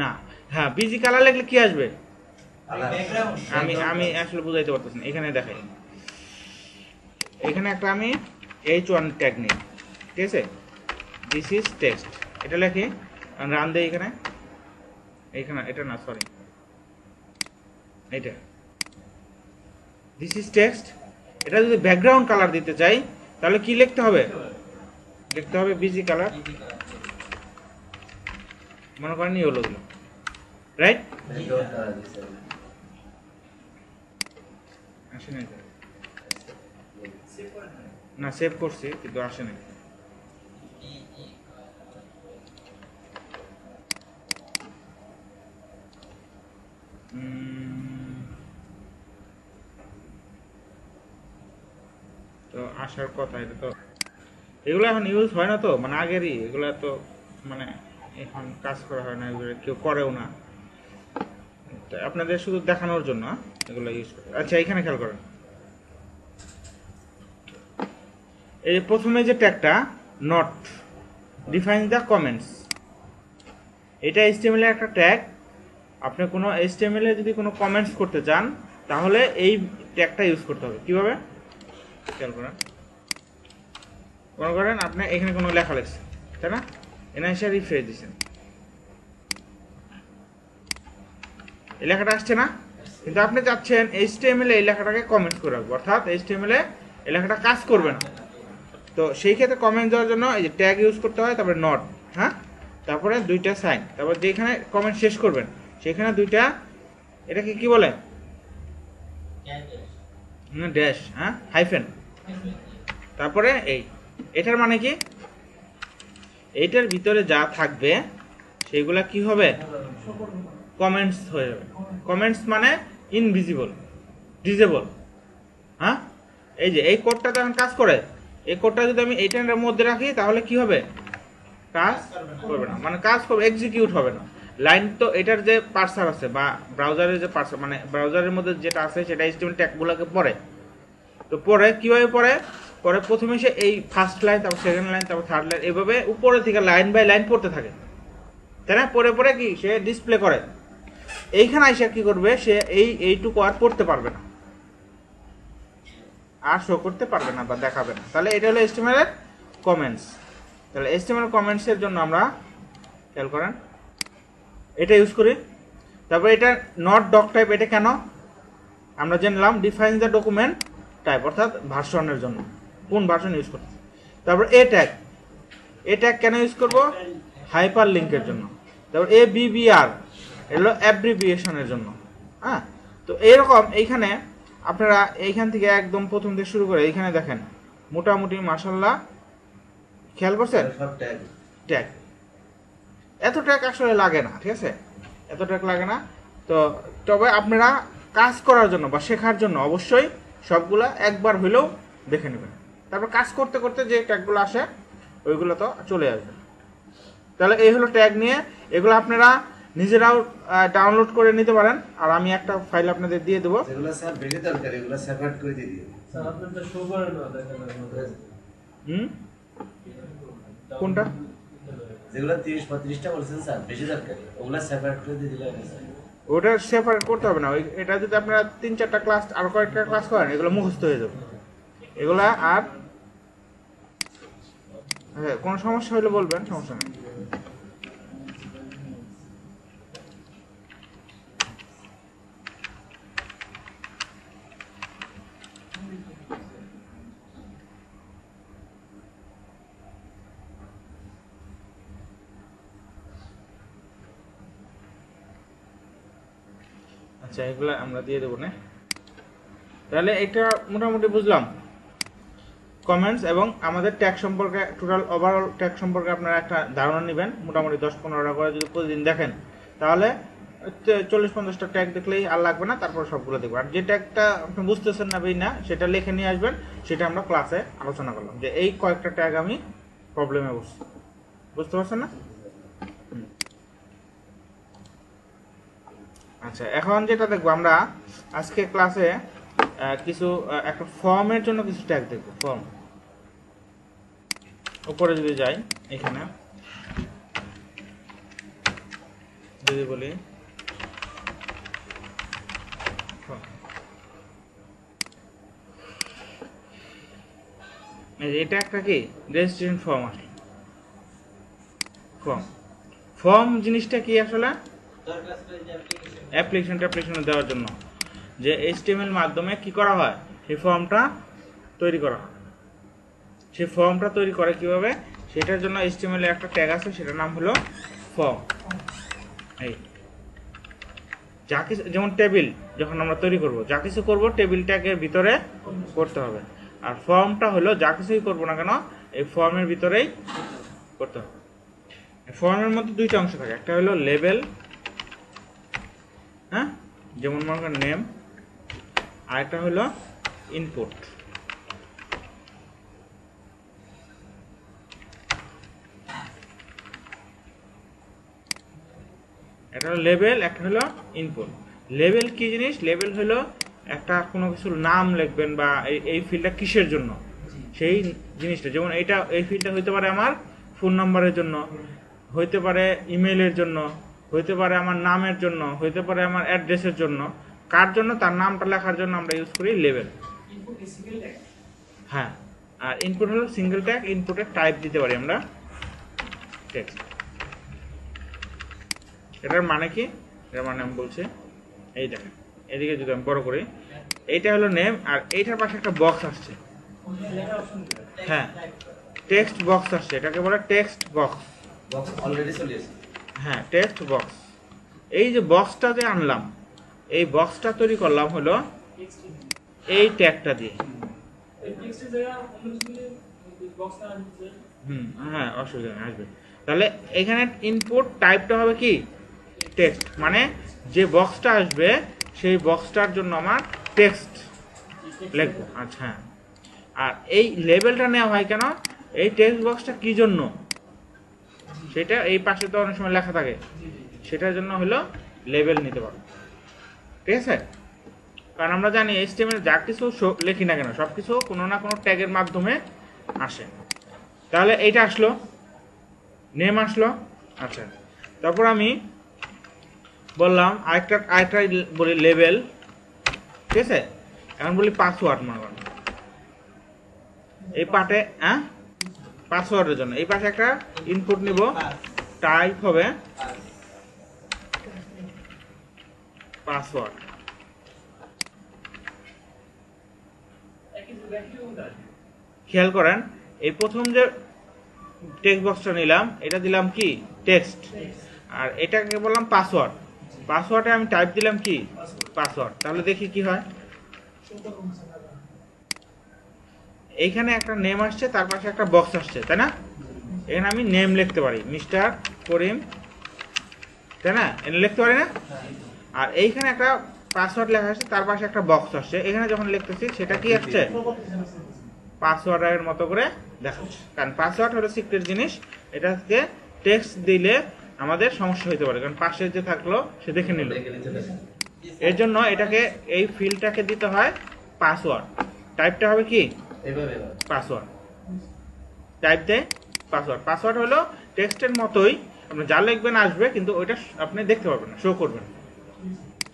না, হ্যাঁ বিজি কালার লিখলে কি আসবে, আমি আসলে বুঝাইতে পারতেছি না। এখানে দেখাই, এখানে একটা আমি H1 ট্যাগ নিই, ঠিক আছে? দিস ইজ টেক্সট, এটা লিখি রান দেই। এখানে এটা না, সরি, এটা দিস ইজ টেক্সট। এটা যদি ব্যাকগ্রাউন্ড কালার দিতে চাই তাহলে কি লিখতে হবে, বিজি কালার, মনে করেন এই হলো, রাইট? আসেন না সেভ করছি কিন্তু আসে না। তো আসার কথা, এটা তো এগুলো এখন ইউজ হয় না, তো মানে আগেরই এগুলো তো মানে এখন কাজ করা হয় না, এগুলো কেউ করেও না। তো আপনাদের শুধু দেখানোর জন্য এগুলো ইউজ করে। আচ্ছা এখানে খেয়াল করেন, এই প্রথমে যে ট্যাগটা নট ডিফাইন দ্য কমেন্টস, এটা এইচটিএমএল এর একটা ট্যাগ। আপনি কোনো এইচটিএমএল এ যদি কোনো কমেন্টস করতে চান তাহলে এই ট্যাগটা ইউজ করতে হবে। কিভাবে খেয়াল করেন, মনে করেন আপনি এখানে কোনো লেখা লিখছেন, তাই না? এনে এসে রিফ্রেশ দিচ্ছেন, এই লেখাটা আসছে না, কিন্তু আপনি চাচ্ছেন এইচটিএমএল এ এই লেখাটাকে কমেন্ট করে রাখবো, অর্থাৎ এইচটিএমএল এ এই লেখাটা কাজ করবে না। তো সেই ক্ষেত্রে কমেন্ট দেওয়ার জন্য এই যে ট্যাগ ইউজ করতে হয়, তারপরে নট, হ্যাঁ, তারপরে দুইটা সাইন, তারপর যেখানে কমেন্ট শেষ করবেন সেখানে দুইটা, এটাকে কি বলে, ড্যাশ, হ্যাঁ, হাইফেন, তারপরে এটার মানে কি, এইটার ভিতরে যা থাকবে সেগুলা কি হবে, কমেন্টস হয়ে যাবে। কমেন্টস মানে ইনভিজিবল, ডিজেবল, হ্যাঁ। এই যে এই কোডটা যখন কাজ করে, এই কোডটা যদি আমি এইটার মধ্যে রাখি তাহলে কি হবে, কাজ করবে না, মানে কাজ করবে, এক্সিকিউট হবে না। লাইন তো এটার যে পার্সার আছে বা ব্রাউজারের যে পার্সার, মানে ব্রাউজারের মধ্যে যেটা আছে সেটা এইচটিএমএল ট্যাগগুলোকে পড়ে। তো পরে কিভাবে পড়ে, পরে প্রথমে সে এই ফার্স্ট লাইন, তারপর সেকেন্ড লাইন, তারপর থার্ড লাইন, এভাবে উপরে থেকে লাইন বাই লাইন পড়তে থাকে, তাই না? পরে পরে কি সে ডিসপ্লে করে। এইখানে আইসা কি করবে, সে এইটুকু আর পড়তে পারবে না, আর শো করতে পারবে না বা দেখাবে না। তাহলে এটা হলো এইচটিএমএল এর কমেন্টস। তাহলে এইচটিএমএল কমেন্টস এর জন্য আমরা খেয়াল করেন এটা ইউজ করি। তারপর এটা নট ডক টাইপ, এটা কেন আমরা জানলাম, ডিফাইন দ্য ডকুমেন্ট টাইপ, অর্থাৎ ভার্সনের জন্য কোন ভার্সন ইউজ করতে। তারপর এ ট্যাগ কেন ইউজ করব, হাইপার লিঙ্কের জন্য। তারপর ABBR এগুলো অ্যাব্রিভিয়েশনের জন্য, হ্যাঁ। তো এইরকম এইখানে আপনারা এইখান থেকে একদম প্রথম থেকে শুরু করে এইখানে দেখেন মোটামুটি মাশাআল্লাহ, খেয়াল করছেন ট্যাগ, এত ট্যাগ আসলে লাগে না, ঠিক আছে, এত ট্যাগ লাগে না। তো তবে আপনারা কাজ করার জন্য বা শেখার জন্য অবশ্যই সবগুলা একবার হইলেও দেখে নেবেন, তারপর কাজ করতে করতে যে ট্যাগগুলো আসে ওইগুলো তো চলে আসবে। তাহলে এই হলো ট্যাগ নিয়ে, এগুলো আপনারা নিজেরাও ডাউনলোড করে নিতে পারেন, আর আমি একটা ফাইল আপনাদের দিয়ে দেবো। যেগুলো স্যার বেশি দরকার এগুলো সেপারেট করে দিয়ে দিও স্যার আপনাদের শো করে না দেখেন কোনটা, যেগুলো 30-35টা বলছেন স্যার বেশি দরকার, ওগুলো সেপারেট করে দিয়ে দিলে হবে স্যার। ওটা সেপারেট করতে হবে না, এটা যদি আপনারা 3-4টা ক্লাস আর কয়েকটা ক্লাস করেন এগুলো মুখস্থ হয়ে যাবে এগুলা। আর হ্যাঁ, কোনো সমস্যা হলে বলবেন, সমস্যা নেই। আচ্ছা এগুলা আমরা দিয়ে দেবো না। তাহলে এটা মোটামুটি বুঝলাম কমেন্টস এবং আমাদের ট্যাগ সম্পর্কে, টোটাল ওভারঅল ট্যাগ সম্পর্কে আপনারা একটা ধারণা নেবেন। মোটামুটি 10-15টা করে যদি প্রতিদিন দেখেন তাহলে 40-50টা ট্যাগ দেখলেই আর লাগবে না, তারপর সবগুলো দেখবো। আর যে ট্যাগটা আপনি বুঝতেছেন না না সেটা লিখে নিয়ে আসবেন, সেটা আমরা ক্লাসে আলোচনা করলাম যে এই কয়েকটা ট্যাগ আমি প্রবলেমে বুঝতে পারছেন না। আচ্ছা এখন যেটা দেখবো আমরা আজকে ক্লাসে কিছু একটা ফর্মের জন্য কিছু ট্যাগ দেখবো। ফর্ম উপরে যদি যাই, এখানে যদি বলি এটা একটা কি রেজিস্ট্রেশন ফর্ম আসলে। ফর্ম জিনিসটা কি আসলে, অ্যাপ্লিকেশন দেওয়ার জন্য যে এইচটিএমএল মাধ্যমে কি করা হয়, সেই ফর্মটা তৈরি করা হয়। সেই ফর্মটা তৈরি করে কিভাবে, সেটার জন্য এইচটিএমএল এর একটা ট্যাগ আছে, সেটার নাম হলো ফর্ম। এই যা কিছু, যেমন টেবিল যখন আমরা তৈরি করব, যা কিছু করব টেবিল ট্যাগের ভিতরে করতে হবে। আর ফর্মটা হলো যা কিছুই করবো না কেন এই ফর্মের ভিতরেই করতে হবে। ফর্মের মধ্যে দুইটা অংশ থাকে, একটা হলো লেবেল, হ্যাঁ, যেমন মনে করেন নেম, আর একটা হলো ইনপুট। একটা হলো লেবেল, একটা হলো ইনপুট। লেবেল কি জিনিস? লেবেল হলো একটা কোনো কিছুর নাম লিখবেন বা এই ফিল্ডটা কিসের জন্য সেই জিনিসটা। যেমন এইটা, এই ফিল্ডটা হইতে পারে আমার ফোন নাম্বারের জন্য, হইতে পারে ইমেইলের জন্য, হইতে পারে আমার নামের জন্য, হইতে পারে আমার অ্যাড্রেসের জন্য। কার জন্য? তার নামটা লেখার জন্য আমরা ইউজ করি লেবেল। হ্যাঁ, আর ইনপুট হলো সিঙ্গেল ট্যাগ। ইনপুটের টাইপ দিতে পারি আমরা টেক্সট। এটার মানে কি? এটার মানে আমি বলছি, এই দেখেন এদিকে যদি আমি বড় করি, এইটা হলো নেম, আর এইটার পাশে একটা বক্স আসছে, হ্যাঁ টেক্সট বক্স আসছে, এটাকে বলে টেক্সট বক্স। বক্স অলরেডি চলে এসেছে। হ্যাঁ, টেক্সট বক্স। এই যে বক্সটা যে আনলাম, এই বক্সটা তৈরি করলাম হলো এই ট্যাগটা দিয়ে। হ্যাঁ, অসুবিধা নেই, আসবে। তাহলে এখানে ইনপুট টাইপটা হবে কি? টেক্সট। মানে যে বক্সটা আসবে সেই বক্সটার জন্য আমার টেক্সট লিখবো। আচ্ছা, হ্যাঁ। আর এই লেবেলটা নেওয়া হয় কেন? এই টেক্সট বক্সটা কি জন্য সেটা এই পাশে তো অনেক সময় লেখা থাকে, সেটার জন্য হলো লেবেল নিতে পারো। ঠিক আছে? কারণ আমরা জানি HTML যা কিছু লিখি না কেন সবকিছু কোনো না কোনো ট্যাগের মাধ্যমে আসে। তাহলে এইটা আসলো, নেম আসলো। আচ্ছা, তারপর আমি বললাম আরেকটা বলি লেবেল। ঠিক আছে? এখন বলি পাসওয়ার্ড। মনে করেন এই পার্টে, হ্যাঁ, পাসওয়ার্ডের জন্য এই পাশে একটা ইনপুট নিব, টাইপ হবে পাসওয়ার্ড। খেয়াল করেন এই প্রথম যে টেক্সট বক্সটা নিলাম এটা দিলাম কি? টেক্সট। আর এটাকে বললাম পাসওয়ার্ড। পাসওয়ার্ডে আমি টাইপ দিলাম কি? পাসওয়ার্ড। তাহলে দেখি কি হয়। এইখানে একটা নেম আসছে, তার পাশে একটা বক্স আসছে, তাই না? এখানে আমি নেম লিখতে পারি, মিস্টার করিম, তাই না? এখানে লিখতে পারি না? আর এইখানে একটা পাসওয়ার্ড লেখা আসছে, তার পাশে একটা বক্স আসছে। এখানে যখন লিখতেছি সেটা কি আসছে? পাসওয়ার্ডের মতো করে দেখাচ্ছে। কারণ পাসওয়ার্ড হলো সিক্রেট জিনিস, এটাকে টেক্সট দিলে আমাদের সমস্যা হতে পারে, কারণ পাশে যে থাকলো সে দেখে নিল। এর জন্য এটাকে এই ফিল্ডটাকে দিতে হয় পাসওয়ার্ড। টাইপটা হবে কি? পাসওয়ার্ড। টাইপ দেয় পাসওয়ার্ড। পাসওয়ার্ড হলো টেক্সটের মতোই, আপনি যা লিখবেন আসবে, কিন্তু ওইটা আপনি দেখতে পারবেন না, শো করবেন,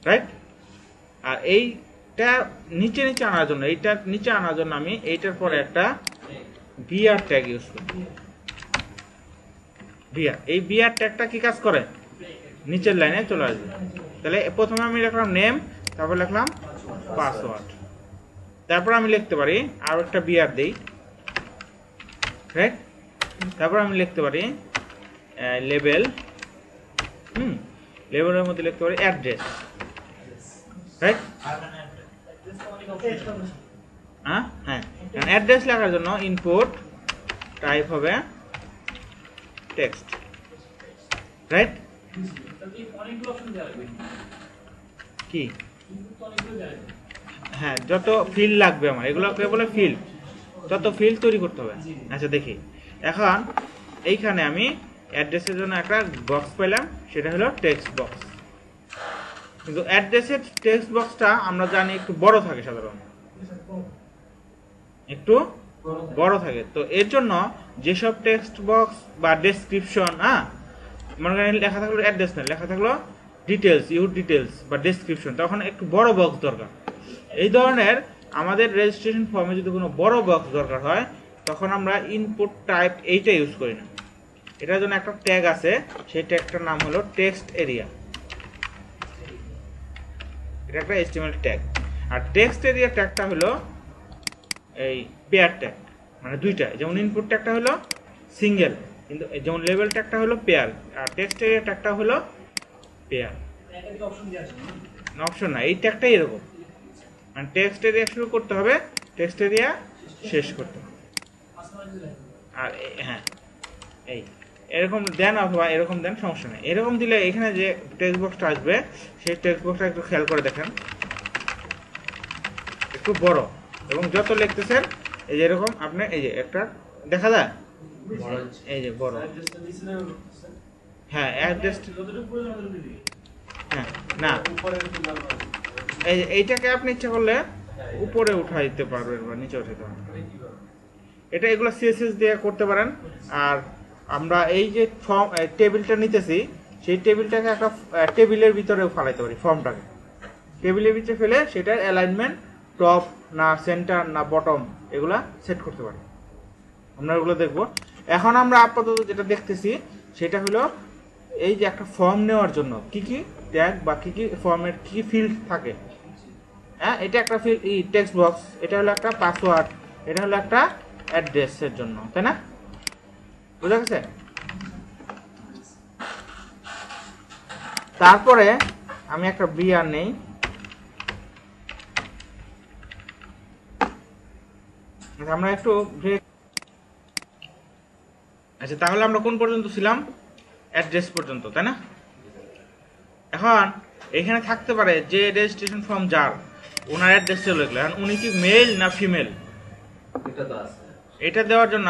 রাইট? আর এইটা নিচে নিচে আনার জন্য, এইটা নিচে আনার জন্য আমি এইটার পরে একটা বিআর ট্যাগ ইউজ করি। বিআর, এই বিআর ট্যাগটা কি কাজ করে? নিচের লাইনে চলে আসবে। তাহলে প্রথমে আমি লিখলাম নেম, তারপর লিখলাম পাসওয়ার্ড, তারপর আমি লিখতে পারি আর একটা বিআর দেই, রাইট? তারপর আমি লিখতে পারি লেবেল, লেবেলের মধ্যে লিখতে পারি অ্যাড্রেস, রাইট? হ্যাঁ, অ্যাড্রেস লেখার জন্য ইনপুট টাইপ হবে টেক্সট, রাইট? কি? হ্যাঁ, যত ফিল্ড লাগবে আমার, এগুলোকে বলে ফিল্ড, যত ফিল্ড তৈরি করতে হবে। আচ্ছা দেখি, এখন এইখানে আমি অ্যাড্রেসের জন্য একটা বক্স পেলাম, সেটা হলো টেক্সট বক্স। কিন্তু অ্যাড্রেসের টেক্সট বক্সটা আমরা জানি একটু বড় থাকে, সাধারণত একটু বড় থাকে। তো এর জন্য যেসব টেক্সট বক্স বা ডেসক্রিপশন, মনে করেন লেখা থাকলো অ্যাড্রেস না, লেখা থাকলো ডিটেলস, ইউর ডিটেলস বা ডেসক্রিপশন, তখন একটু বড় বক্স দরকার। এই ধরনের আমাদের রেজিস্ট্রেশন ফর্মে যদি কোনো বড় বক্স দরকার হয়, তখন আমরা ইনপুট টাইপ এইটা ইউজ করি না। এটার জন্য একটা ট্যাগ আছে, সেই ট্যাগটার নাম হলো টেক্সট এরিয়া। এটা একটা HTML ট্যাগ। আর টেক্সট এরিয়া ট্যাগটা হলো এই পেয়ার ট্যাগ, মানে দুইটা। যেমন ইনপুট ট্যাগটা হলো সিঙ্গেল, কিন্তু যেমন লেভেল ট্যাগটা হলো পেয়ার, আর টেক্সট এরিয়া ট্যাগটা হলো পেয়ার। অপশন না, এই ট্যাগটাই এরকম, মানে টেক্সট এরিয়া শুরু করতে হবে, টেক্সট এরিয়া শেষ করতে হবে। আর হ্যাঁ এই এরকম দেন অথবা এরকম দেন, সমস্যা নেই। এরকম দিলে এখানে যে টেক্সট বক্সটা আসবে সেই টেক্সট বক্সটা একটু খেয়াল করে দেখেন, একটু বড়, এবং যত লিখতেছেন এই যে এরকম আপনি এই যে একটা দেখা যায় বড় হচ্ছে। এই যে বড়, হ্যাঁ অ্যাড্রেস, হ্যাঁ না এই যে এইটাকে আপনি ইচ্ছা করলে উপরে উঠাই দিতে পারবেন বা নিচে উঠাইতে পারবেন, এটা এগুলো সিএসএস দিয়ে করতে পারেন। আর আমরা এই যে ফর্ম টেবিলটা নিতেছি সেই টেবিলটাকে একটা টেবিলের ভিতরেও ফালাইতে পারি, ফর্মটাকে টেবিলের ভিতরে ফেলে সেটার অ্যালাইনমেন্ট টপ না সেন্টার না বটম এগুলা সেট করতে পারি। আমরা এগুলো দেখব। এখন আমরা আপাতত যেটা দেখতেছি সেটা হলো এই যে একটা ফর্ম নেওয়ার জন্য কি কি ট্যাগ বা কি কি ফর্মের কি ফিল্ড থাকে। হ্যাঁ এটা একটা ফিল্ড টেক্সট বক্স, এটা হলো একটা পাসওয়ার্ড, এটা হলো একটা অ্যাড্রেসের জন্য, তাই না? বুঝা গেছে? তারপরে আমি একটা বিআর নেই, আমরা একটু ব্রেক। আচ্ছা তাহলে আমরা কোন পর্যন্ত ছিলাম? অ্যাড্রেস পর্যন্ত, তাই না? এখন এখানে থাকতে পারে যে রেজিস্ট্রেশন ফর্ম যার, ওনার অ্যাড্রেসটা লিখলো, এখন উনি কি মেল না ফিমেল এটা তো আছে। এটা দেওয়ার জন্য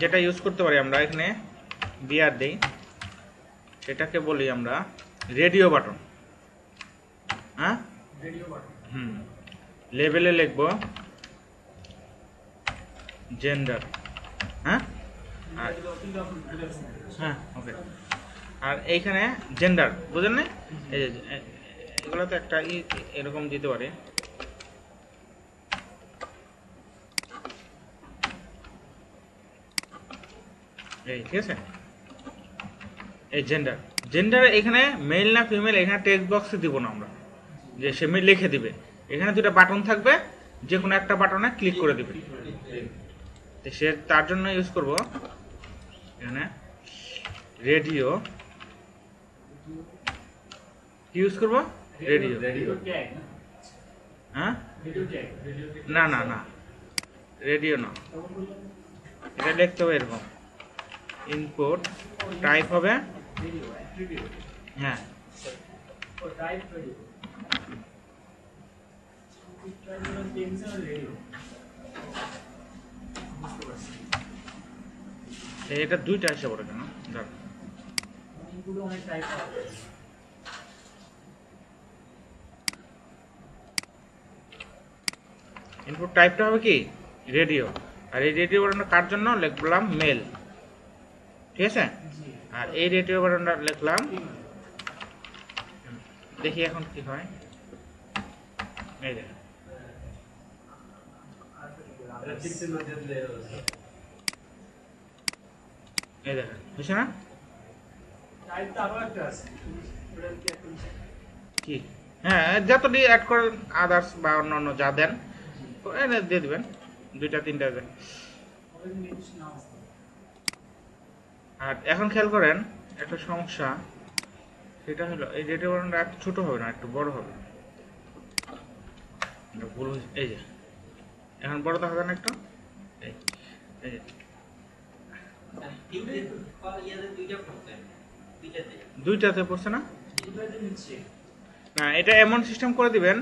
যেটা ইউজ করতে পারি আমরা এখানে বিআর দেই, সেটাকে বলি আমরা রেডিও বাটন। হ্যাঁ লেবেলে লিখবো জেন্ডার। হ্যাঁ হ্যাঁ ওকে। আর এইখানে জেন্ডার বুঝেন না, এই যে এগুলো তো একটা এরকম দিতে পারে, এই ঠিক আছে। এই জেন্ডার, জেন্ডার এখানে মেল না ফিমেল এখানে টেক্সট বক্সে দিব না আমরা, যে সে লিখে দিবে। এখানে দুটো বাটন থাকবে, যে কোনো একটা বাটনে ক্লিক করে দিবে। তো সে তার জন্য ইউজ করব এখানে রেডিও, কি ইউজ করব? রেডিও। হ্যাঁ না না না রেডিও না, এটা লিখতে হবে এরকম, ইনপুট টাইপ হবে, হ্যাঁ এটা দুইটা আসে পড়ে কেন? ইনপুট টাইপটা হবে কি? রেডিও। আর এই রেডিও বাটনটা কার জন্য লিখলাম? মেল, ঠিক আছে। আর এই রেডিও বাটনটা লিখলাম, দেখি এখন কি হয়। এই দেখেন এই দেখেন বুঝছে না কি? হ্যাঁ যতটি অ্যাড করেন আদার্স বা অন্যান্য যা দেন দিয়ে দিবেন, দুইটা তিনটা দেন। আর এখন খেয়াল করেন একটা সমস্যা, সেটা হলো এই রেডিও বাটনটা একটু ছোট হবে না, একটু বড় হবে। ভুল হয়েছে, এই যে এখন বড় দেখা যায় না একটু, এই যে দুইটাতে পড়ছে না? না এটা এমন সিস্টেম করে দিবেন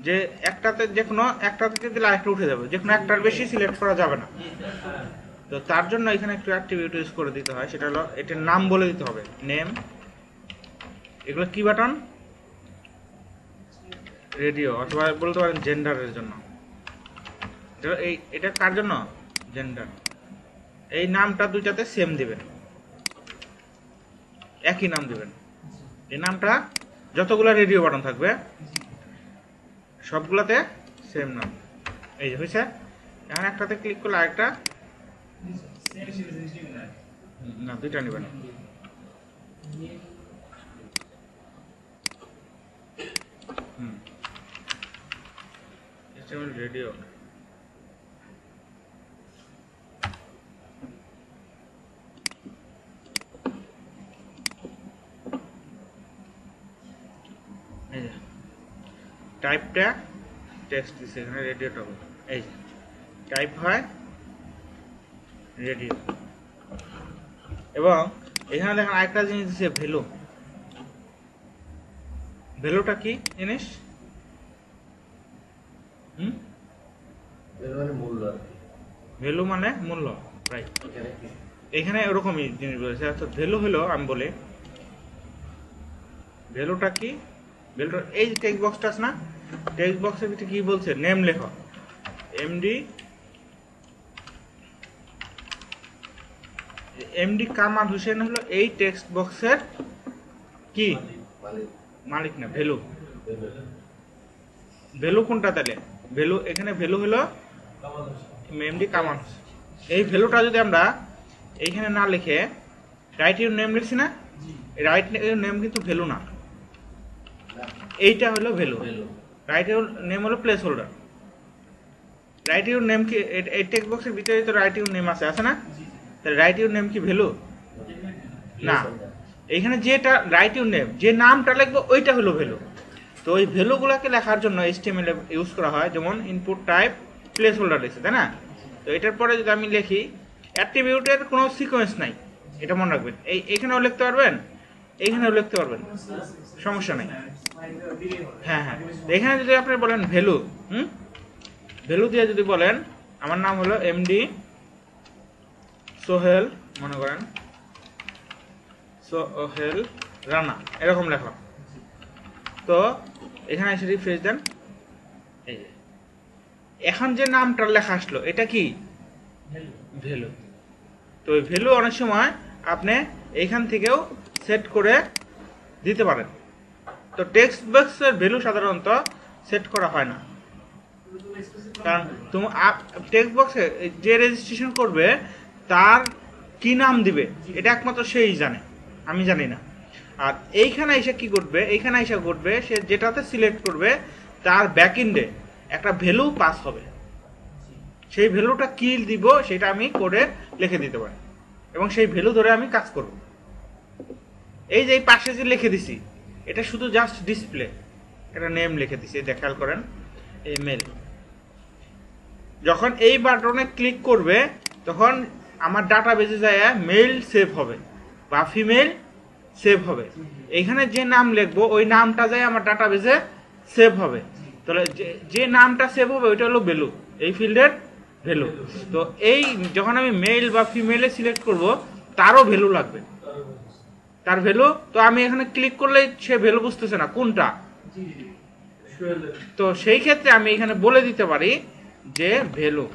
যে একটাতে যে কোনো একটাতে দিলে আরেকটা উঠে যাবে, যে কোনো একটার বেশি সিলেক্ট করা যাবে না। তো তার জন্য এখানে একটু অ্যাট্রিবিউট ইউজ করে দিতে হয়, সেটা হলো এটার নাম বলে দিতে হবে, নেম। এগুলো কি বাটন? রেডিও, অথবা বলতে পারেন জেন্ডারের জন্য। এটা কার জন্য? জেন্ডার। এই নামটা দুইটাতে সেম দিবেন, একই নাম দিবেন। এই নামটা যতগুলো রেডিও বাটন থাকবে সবগুলোতে সেম নাম। এই যে হয়েছে। এখন একটাতে ক্লিক করলে আরেকটা, না দুইটা নেবেন। রেডিও টাইপটা টেক্সট দিছে, এখানে রেডিওটা হবে। এই যে টাইপ হয় রেডিও। এবং এখানে দেখেন আরেকটা জিনিস দিচ্ছে ভ্যালু। ভ্যালুটা কি জিনিস? এর মানে মূল্য আর কি। ভ্যালু মানে মূল্য, রাইট। এখানে কি? এখানে ওরকমই জিনিস বলেছে। অর্থাৎ ভ্যালু হলো, আমি বলি ভ্যালুটা কি, ভ্যালুটা এই টেক্সট বক্সটা আছে না, টেক্সট বক্সের ভিতরে কি বলছে, নেম লেখো এমডি কামাল হোসেন হলো এই টেক্সট বক্সের কি মালিক। মালিক না, ভ্যালু। ভ্যালু কোনটা তাহলে? ভ্যালু এখানে ভ্যালু হলো এমডি কামাল হোসেন। এই ভ্যালুটা যদি আমরা এইখানে না লিখে রাইট ইউর নেম লিখছি না, রাইট ইউর নেম কিন্তু ভ্যালু না, এইটা হলো ভ্যালু। রাইট ইউর নেম হলো place holder. Right your name কি এই টেক্সট বক্সের ভিতরে তো রাইট ইউর নেম আছে না? তাহলে রাইট ইউর নেম কি ভ্যালু না? এইখানে যেটা রাইট ইউর নেম, যে নামটা লিখবো ওইটা হলো ভ্যালু। তো ওই ভ্যালুগুলোকে লেখার জন্য HTML ইউজ করা হয়, যেমন ইনপুট টাইপ প্লেস হোল্ডার লিখছে, তাই না? তো এটার পরে যদি আমি লিখি অ্যাট্রিবিউটের কোনো সিকোয়েন্স নাই, এটা মনে রাখবেন। এইখানেও লিখতে পারবেন, এইখানেও লিখতে পারবেন, সমস্যা নাই। হ্যাঁ হ্যাঁ, এখানে যদি আপনি বলেন ভ্যালু, ভ্যালু দিয়ে যদি বলেন আমার নাম হলো এমডি সোহেল, মনে করেন সোহেল রানা, এরকম লেখা। তো এখানে এসে রিফ্রেশ দেন, এই যে এখন যে নামটা লেখা আসলো এটা কি ভ্যালু। তো ওই ভ্যালু অনেক সময় আপনি এইখান থেকেও সেট করে দিতে পারেন। তো টেক্সট বক্সের ভ্যালু সাধারণত সেট করা হয় না, কারণ তুমি টেক্সট বক্সে যে রেজিস্ট্রেশন করবে তার কি নাম দিবে এটা একমাত্র সেই জানে, আমি জানি না। আর এইখানে এসে কি করবে, এইখানে এসে করবে সে যেটাতে সিলেক্ট করবে তার ব্যাকএন্ডে একটা ভ্যালু পাস হবে। সেই ভ্যালুটা কি দিব সেটা আমি কোডে লিখে দিতে পারি এবং সেই ভ্যালু ধরে আমি কাজ করব। এই যে এই পাশে যে লিখে দিছি এটা শুধু জাস্ট ডিসপ্লে, এটা নেম লিখে দিছি, খেয়াল করেন এই মেল। যখন এই বাটনে ক্লিক করবে তখন আমার ডাটাবেজে যায় মেল সেভ হবে বা ফিমেল সেভ হবে। এখানে যে নাম লিখবো ওই নামটা যায় আমার ডাটাবেজে সেভ হবে। তাহলে যে নামটা সেভ হবে ওইটা হলো ভ্যালু, এই ফিল্ডের ভ্যালু। তো এই যখন আমি মেল বা ফিমেলে সিলেক্ট করব তারও ভ্যালু লাগবে, তার ভ্যালু। তো আমি এখানে ক্লিক করলে সে ভ্যালু বুঝতেছে না কোনটা, তো সেই ক্ষেত্রে আমি এখানে বলে দিতে পারি যে ভ্যালু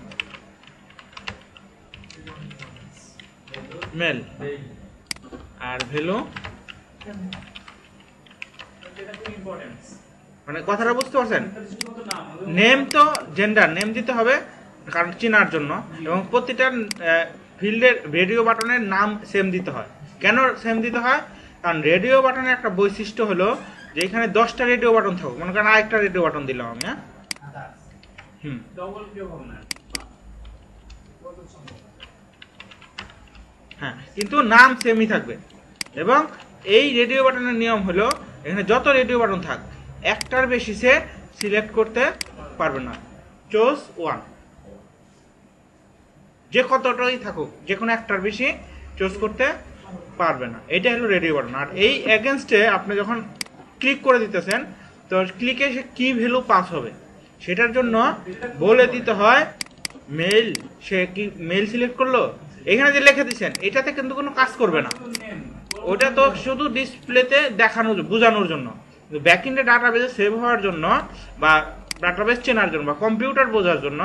মেল আর ভ্যালু, মানে কথাটা বুঝতে পারছেন? নেম তো জেন্ডার নেম দিতে হবে কারণ চেনার জন্য, এবং প্রতিটা ফিল্ডের রেডিও বাটনের নাম সেম দিতে হয়। কেন সেম দিতে হয়? কারণ রেডিও বাটনের একটা বৈশিষ্ট্য হলো যে এখানে 10টা রেডিও বাটন থাকুক, মনে করেন আরেকটা রেডিও বাটন দিলাম আমি, হ্যাঁ, কিন্তু নাম সেমই থাকবে। এবং এই রেডিও বাটনের নিয়ম হলো এখানে যত রেডিও বাটন থাক একটার বেশি সে সিলেক্ট করতে পারবে না, চুজ ওয়ান। যে কতটাই থাকুক যে কোনো একটার বেশি চুজ করতে পারবে না, এটা হলো রেডিও বাটন। আর এই এগেনস্টে আপনি যখন ক্লিক করে দিতেছেন তো ক্লিকে সে কি ভ্যালু পাস হবে সেটার জন্য বলে দিতে হয় মেল। সে কি মেল সিলেক্ট করলো, এখানে যে লিখে দিচ্ছেন এটাতে কিন্তু কোনো কাজ করবে না, ওটা তো শুধু ডিসপ্লেতে দেখানোর বোঝানোর জন্য। ব্যাকএন্ডে ডাটাবেজে সেভ হওয়ার জন্য বা ডাটাবেজ চেনার জন্য বা কম্পিউটার বোঝার জন্য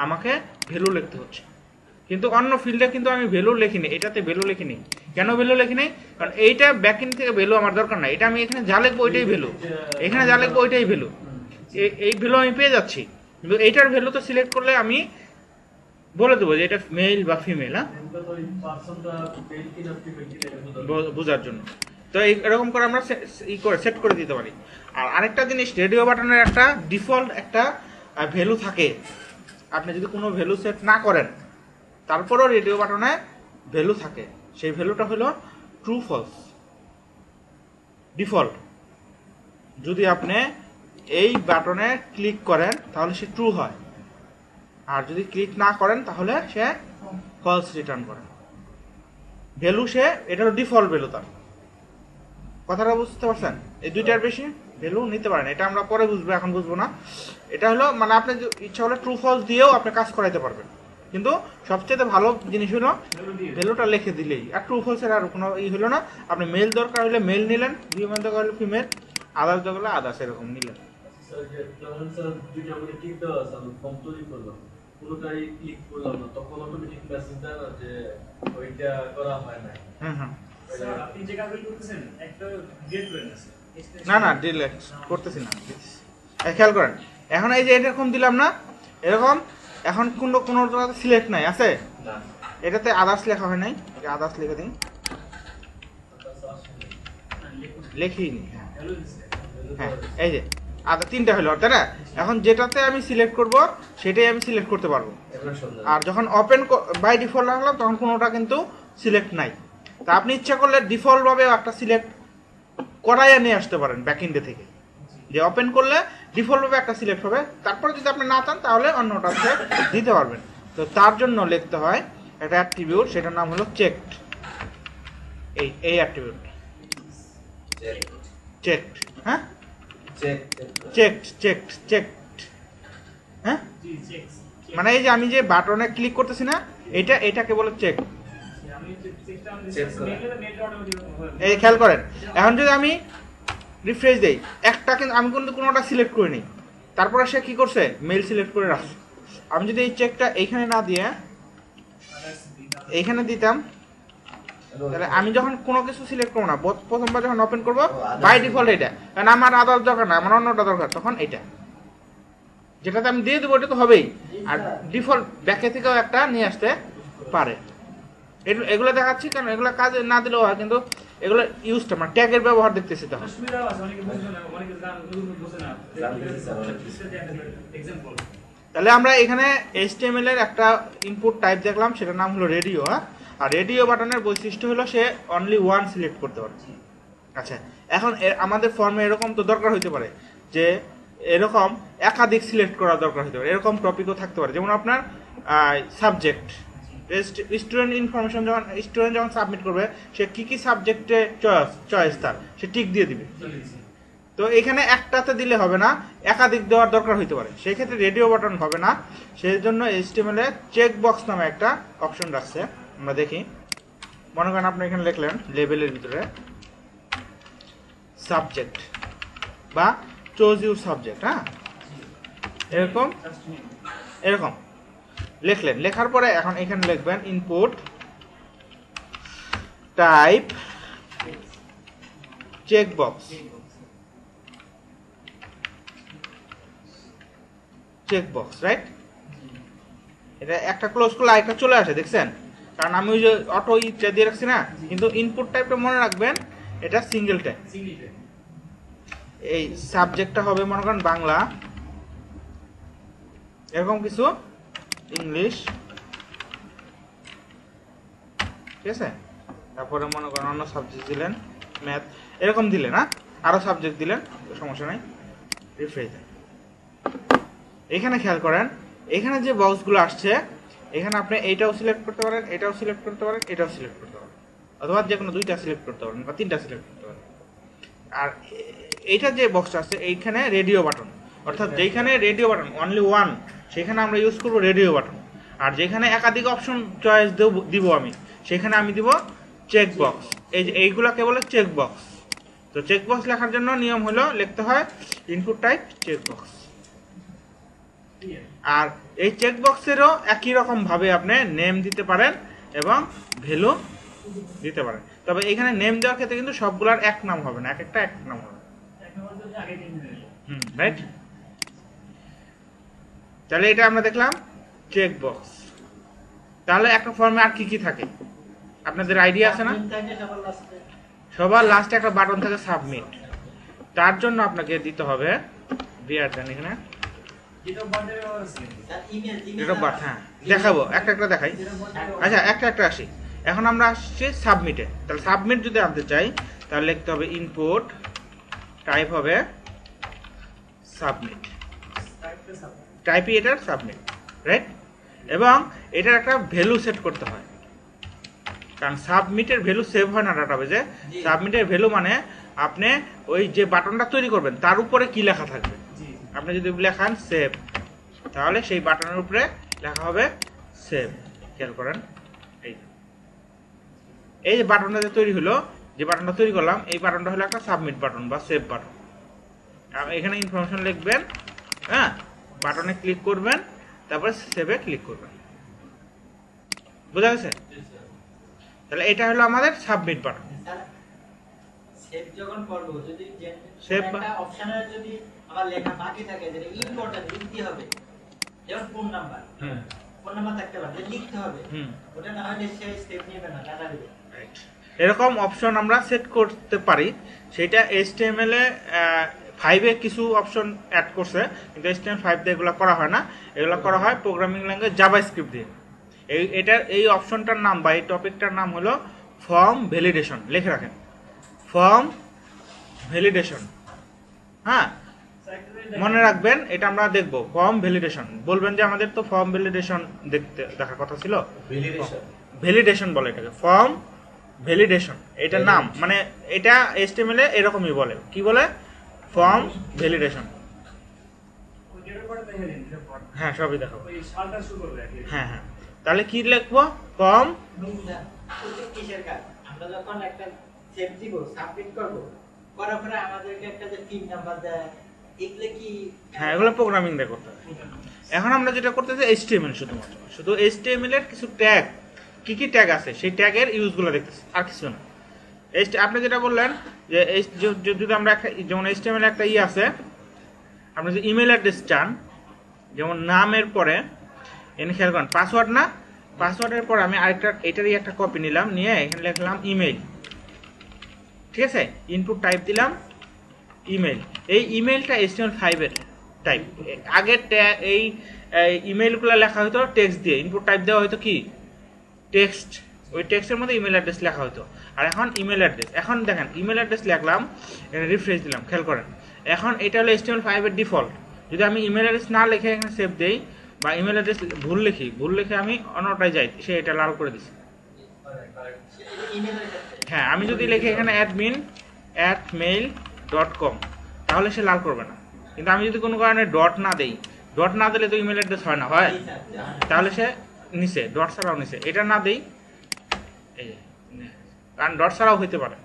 আমাকে ভ্যালু লিখতে হচ্ছে। কিন্তু অন্য ফিল্ডে কিন্তু আমি ভ্যালু লিখিনি, এটাতে ভ্যালু লিখিনি। কেন ভ্যালু লিখিনি? কারণ এইটা ব্যাকএন্ড থেকে ভ্যালু আমার দরকার নাই, এটা আমি এখানে যা লিখবো ওইটাই ভ্যালু, এখানে যা লিখবো ওইটাই ভ্যালু, এই ভ্যালু আমি পেয়ে যাচ্ছি। কিন্তু এইটার ভ্যালু তো সিলেক্ট করলে আমি বলে দেবো যে এটা মেল বা ফিমেল, হ্যাঁ, বোঝার জন্য। তো এরকম করে আমরা সেট করে দিতে পারি। আর আরেকটা জিনিস, রেডিও বাটনের একটা ডিফল্ট একটা ভ্যালু থাকে। আপনি যদি কোনো ভ্যালু সেট না করেন তারপরেও রেডিও বাটনে ভ্যালু থাকে, সেই ভ্যালুটা হলো ট্রু ফলস ডিফল্ট। যদি আপনি এই বাটনে ক্লিক করেন তাহলে সে ট্রু হয়, আর যদি ক্লিক না করেন তাহলে সে ফলস রিটার্ন করে। ভ্যালু সে এটা হলো ডিফল্ট ভ্যালু তার। কথাটা বুঝতে পারছেন? এই দুইটার বেশি ভ্যালু নিতে পারেন, এটা আমরা পরে বুঝবো, এখন বুঝবো না। এটা হলো মানে আপনি ইচ্ছা হলে ট্রু ফলস দিয়েও আপনি কাজ করাইতে পারবেন, কিন্তু সবচেয়ে ভালো জিনিস হলো ভ্যালুটা লিখে দিলেই। আর ট্রু ফলসের আর কোনো হলো না। আপনি মেল দরকার হলে মেল নিলেন, ফিমেল দরকার হলে ফিমেল, আদার্স দরকার হলে আদার্স, এরকম নিলেন। স্যার যে যখন স্যার দুইটা আমাকে টিক দেওয়া আছে আমি ফর্ম তৈরি করলাম, কোনোটাই ক্লিক করলাম না, তখন অটোমেটিক মেসেজ দেয় না যে ওইটা করা হয় না? স্যার আপনি যে কাজগুলো করতেছেন একটা ডিলিট করে না স্যার। না না ডিলিট করতেছি না। খেয়াল করেন, এখন এই যে এরকম দিলাম না, এরকম এখন কোনোটাতে সিলেক্ট নাই আছে, না এটাতে আদার্স লেখা হয় নাই, আদার্স লিখে দিন, লেখিনি। হ্যাঁ হ্যালো স্যার। হ্যাঁ এই যে তিনটা হলো, তাই না? এখন যেটাতে আমি সিলেক্ট করব সেটাই আমি সিলেক্ট করতে পারবো। এবার সুন্দর। আর যখন ওপেন বাই ডিফল্ট রাখলাম তখন কোনোটা কিন্তু সিলেক্ট নাই। তা আপনি ইচ্ছা করলে ডিফল্ট ভাবে একটা সিলেক্ট করাইয়া নিয়ে আসতে পারেন ব্যাকএন্ডে থেকে, যে ওপেন করলে ডিফল্ট ভাবে একটা সিলেক্ট হবে, তারপরে যদি আপনি না চান তাহলে অন্যটা দিতে পারবেন। তো তার জন্য লিখতে হয় একটা অ্যাট্রিবিউট, সেটার নাম হলো চেকড। এই অ্যাট্রিবিউট চেকড, হ্যাঁ চেকড, হ্যাঁ জি চেকস। মানে এই যে আমি যে বাটনে ক্লিক করতেছি না, এটাকে বলে চেক। আমি চেকটা আমি Check করা। মেলটা অটোমেটিক হবে। এই খেয়াল করেন, এখন যদি আমি রিফ্রেশ দেই, একটা কিন্তু আমি কিন্তু কোনোটা সিলেক্ট করিনি, তারপরে সে কি করছে মেল সিলেক্ট করে রাখছে। আমি যদি এই চেকটা এইখানে না দিয়ে এইখানে দিতাম, তাহলে আমি যখন কোনো কিছু সিলেক্ট করবো না, প্রথমবার যখন ওপেন করবো বাই ডিফল্ট এটা, কারণ আমার আদার্স দরকার না, আমার অন্যটা দরকার, তখন এটা যেটাতে আমি দিয়ে দেবো ওটা তো হবেই। আর ডিফল্ট ব্যাকে থেকেও একটা নিয়ে আসতে পারে। এগুলো দেখাচ্ছি কারণ এগুলো কাজে না দিলেও হয়, কিন্তু এগুলো ইউজটা মানে ট্যাগের ব্যবহার দেখতেছি তখন। সুবিধা আছে, অনেকে বুঝবে না, অনেকে বুঝে না। এক্সাম্পল তাহলে আমরা এখানে HTML এর একটা ইনপুট টাইপ দেখলাম, সেটার নাম হলো রেডিও। আর রেডিও বাটনের বৈশিষ্ট্য হলো সে অনলি ওয়ান সিলেক্ট করতে পারে। আচ্ছা, এখন আমাদের ফর্মে এরকম তো দরকার হইতে পারে যে এরকম একাধিক সিলেক্ট করা দরকার হতে পারে, এরকম টপিকও থাকতে পারে। যেমন আপনার সাবজেক্ট, স্টুডেন্ট ইনফরমেশন যখন স্টুডেন্ট যখন সাবমিট করবে, সে কি কি সাবজেক্টে চয়েস তার, সে টিক দিয়ে দিবে। তো এখানে একটাতে দিলে হবে না, একাধিক দেওয়ার দরকার হইতে পারে, সেই ক্ষেত্রে রেডিও বাটন হবে না। সেই জন্য HTML এ চেক বক্স নামে একটা অপশন রাখছে, আমরা দেখি। মনে করেন আপনি এখানে লিখলেন লেবেলের ভিতরে সাবজেক্ট বা চুজ ইউর সাবজেক্ট, হ্যাঁ এরকম এরকম লিখলেন। লেখার পরে এখন এখানে লিখবেন input type check box, check box, right? এটা একটা ক্লোজ করলে আরেকটা চলে আসে, দেখছেন? কারণ আমি ওই যে অটো ইটা দিয়ে রাখছি না, কিন্তু ইনপুট টাইপটা মনে রাখবেন এটা সিঙ্গেল টাইপ। এই সাবজেক্টটা হবে মনে করেন বাংলা, এরকম কিছু, ইংলিশ, ঠিক আছে? তারপরে মনে করেন অন্য সাবজেক্ট দিলেন, ম্যাথ, এরকম দিলেন, না আরো সাবজেক্ট দিলেন, সমস্যা নাই, রিফ্রেশ দেন। এখানে খেয়াল করেন, এখানে যে বক্সগুলো আসছে, এখানে আপনি এইটাও সিলেক্ট করতে পারেন, এটাও সিলেক্ট করতে পারেন, এটাও সিলেক্ট করতে পারেন, অথবা যে কোনো দুইটা সিলেক্ট করতে পারেন বা তিনটা সিলেক্ট করতে পারেন। আর এইটা যে বক্সটা আছে এইখানে রেডিও বাটন, অর্থাৎ যেখানে রেডিও বাটন অনলি ওয়ান, সেখানে আমরা ইউজ করব রেডিও বাটন। আর যেখানে একাধিক অপশন চয়েস দিব আমি, সেখানে আমি দিব চেক বক্স। এই যে এইগুলাকে বলে চেক বক্স। তো চেক বক্স লেখার জন্য নিয়ম হলো লিখতে হয় ইনপুট টাইপ চেক বক্স। আর এই চেক বক্সেরও একই রকম ভাবে আপনি নেম দিতে পারেন এবং ভ্যালু দিতে পারেন। তবে এখানে নেম দেওয়ার ক্ষেত্রে কিন্তু সবগুলার এক নাম হবে না, এক একটা এক নাম হবে। রাইট? তাহলে এটা আমরা দেখলাম চেক বক্স। তাহলে একটা ফর্মে আর কি কি থাকে আপনাদের আইডিয়া আছে না? সবার লাস্টে একটা বাটন থাকে সাবমিট। তার জন্য আপনাকে দিতে হবে এখানে হ্যাঁ দেখাবো, একটা একটা দেখাই। আচ্ছা একটা একটা আসি। এখন আমরা আসছি সাবমিটে। তাহলে সাবমিট যদি আনতে চাই তাহলে লিখতে হবে ইনপুট টাইপ হবে সাবমিট, টাইপই এটার সাবমিট। রাইট? এবং এটার একটা ভ্যালু সেট করতে হয়, কারণ সাবমিটের ভ্যালু সেভ হয় না ডাটাবেজে। সাবমিটের ভ্যালু মানে আপনি ওই যে বাটনটা তৈরি করবেন তার উপরে কি লেখা থাকবে। জি আপনি যদি লেখান সেভ, তাহলে সেই বাটনের উপরে লেখা হবে সেভ। খেয়াল করেন, এই যে বাটনটা যে তৈরি হলো, যে বাটনটা তৈরি করলাম, এই বাটনটা হলো একটা সাবমিট বাটন বা সেভ বাটন। এখানে ইনফরমেশন লিখবেন, হ্যাঁ, বাটনে ক্লিক করবেন, তারপরে সেভে ক্লিক করবেন। বোঝা গেছে? তাহলে এটা হলো আমাদের সাবমিট বাটন। সেভ যখন করব, যদি Save একটা অপশনে যদি আমার লেখা বাকি থাকে যেটা ইম্পর্টেন্ট লিখতে হবে, যেমন ফোন নাম্বার থাকতে পারে যে লিখতে হবে, ওটা না হলে সে স্টেপ নেবে না, ডাটা দিবে। এরকম অপশন আমরা সেট করতে পারি। সেটা HTML এ 5 এ কিছু অপশন অ্যাড করছে, কিন্তু HTML5 দিয়ে এগুলো করা হয় না। এগুলো করা হয় প্রোগ্রামিং ল্যাঙ্গুয়েজ জাভাস্ক্রিপ্ট দিয়ে। এই অপশনটার নাম বা এই টপিকটার নাম হলো ফর্ম ভ্যালিডেশন। লিখে রাখেন, ফর্ম ভ্যালিডেশন। হ্যাঁ, মনে রাখবেন, এটা আমরা দেখবো ফর্ম ভ্যালিডেশন। বলবেন যে আমাদের তো ফর্ম ভ্যালিডেশন দেখার কথা ছিল, ভ্যালিডেশন বলে এটাকে, ফর্ম ভ্যালিডেশন। এটার নাম মানে এটা HTML এ এরকমই বলে, কি বলে, ফর্ম ভ্যালিডেশন। ওইটার পরে দেখে নিন, হ্যাঁ, সবই দেখাবো। ওই সালটা শুরু করবে আর কি। হ্যাঁ হ্যাঁ, তাহলে কি লিখবো, ফর্ম। ওটা কিসের কাজ? আমরা যখন একটা সেভ দিব, সাবমিট করব, করার পরে আমাদেরকে একটা যে পিন নাম্বার দেয়, এগুলো কি? হ্যাঁ, এগুলো প্রোগ্রামিং দিয়ে করতে হবে। এখন আমরা যেটা করতেছি HTML, শুধু HTML এর কিছু ট্যাগ, কি কি ট্যাগ আছে সেই ট্যাগের ইউজগুলো দেখতেছি, আর কিছু না। আপনি যেটা বললেন যে যদি আমরা একটা, যেমন HTML একটা আছে, আপনি যদি ইমেল অ্যাড্রেস চান, যেমন নামের পরে এখানে খেয়াল করেন পাসওয়ার্ড না, পাসওয়ার্ডের পরে আমি আরেকটা এটারই একটা কপি নিলাম, নিয়ে এখানে লিখলাম ইমেল। ঠিক আছে, ইনপুট টাইপ দিলাম ইমেল। এই ইমেলটা HTML5 এর টাইপ। আগের এই ইমেলগুলো লেখা হতো টেক্সট দিয়ে, ইনপুট টাইপ দেওয়া হতো কি টেক্সট, ওই টেক্সটের মধ্যে ইমেল অ্যাড্রেস লেখা হতো। আর এখন ইমেল অ্যাড্রেস, এখন দেখেন ইমেল অ্যাড্রেস লিখলাম, রিফ্রেশ দিলাম, খেয়াল করেন এখন এটা হলো HTML5 এর ডিফল্ট। যদি আমি ইমেল অ্যাড্রেস না লিখে এখানে সেভ দেই, বা ইমেল অ্যাড্রেস ভুল লিখে আমি অন্যটায় যাই, সে এটা লাল করে দিছে। হ্যাঁ, আমি যদি লিখি এখানে admin@mail.com, তাহলে সে লাল করবে না। কিন্তু আমি যদি কোনো কারণে ডট না দিই, ডট না দিলে তো ইমেল অ্যাড্রেস হয় না, হয়, তাহলে সে নিচে ডট ছাড়াও নিচে, এটা না দেই, এই যে, কারণ ডট ছাড়াও হইতে পারে।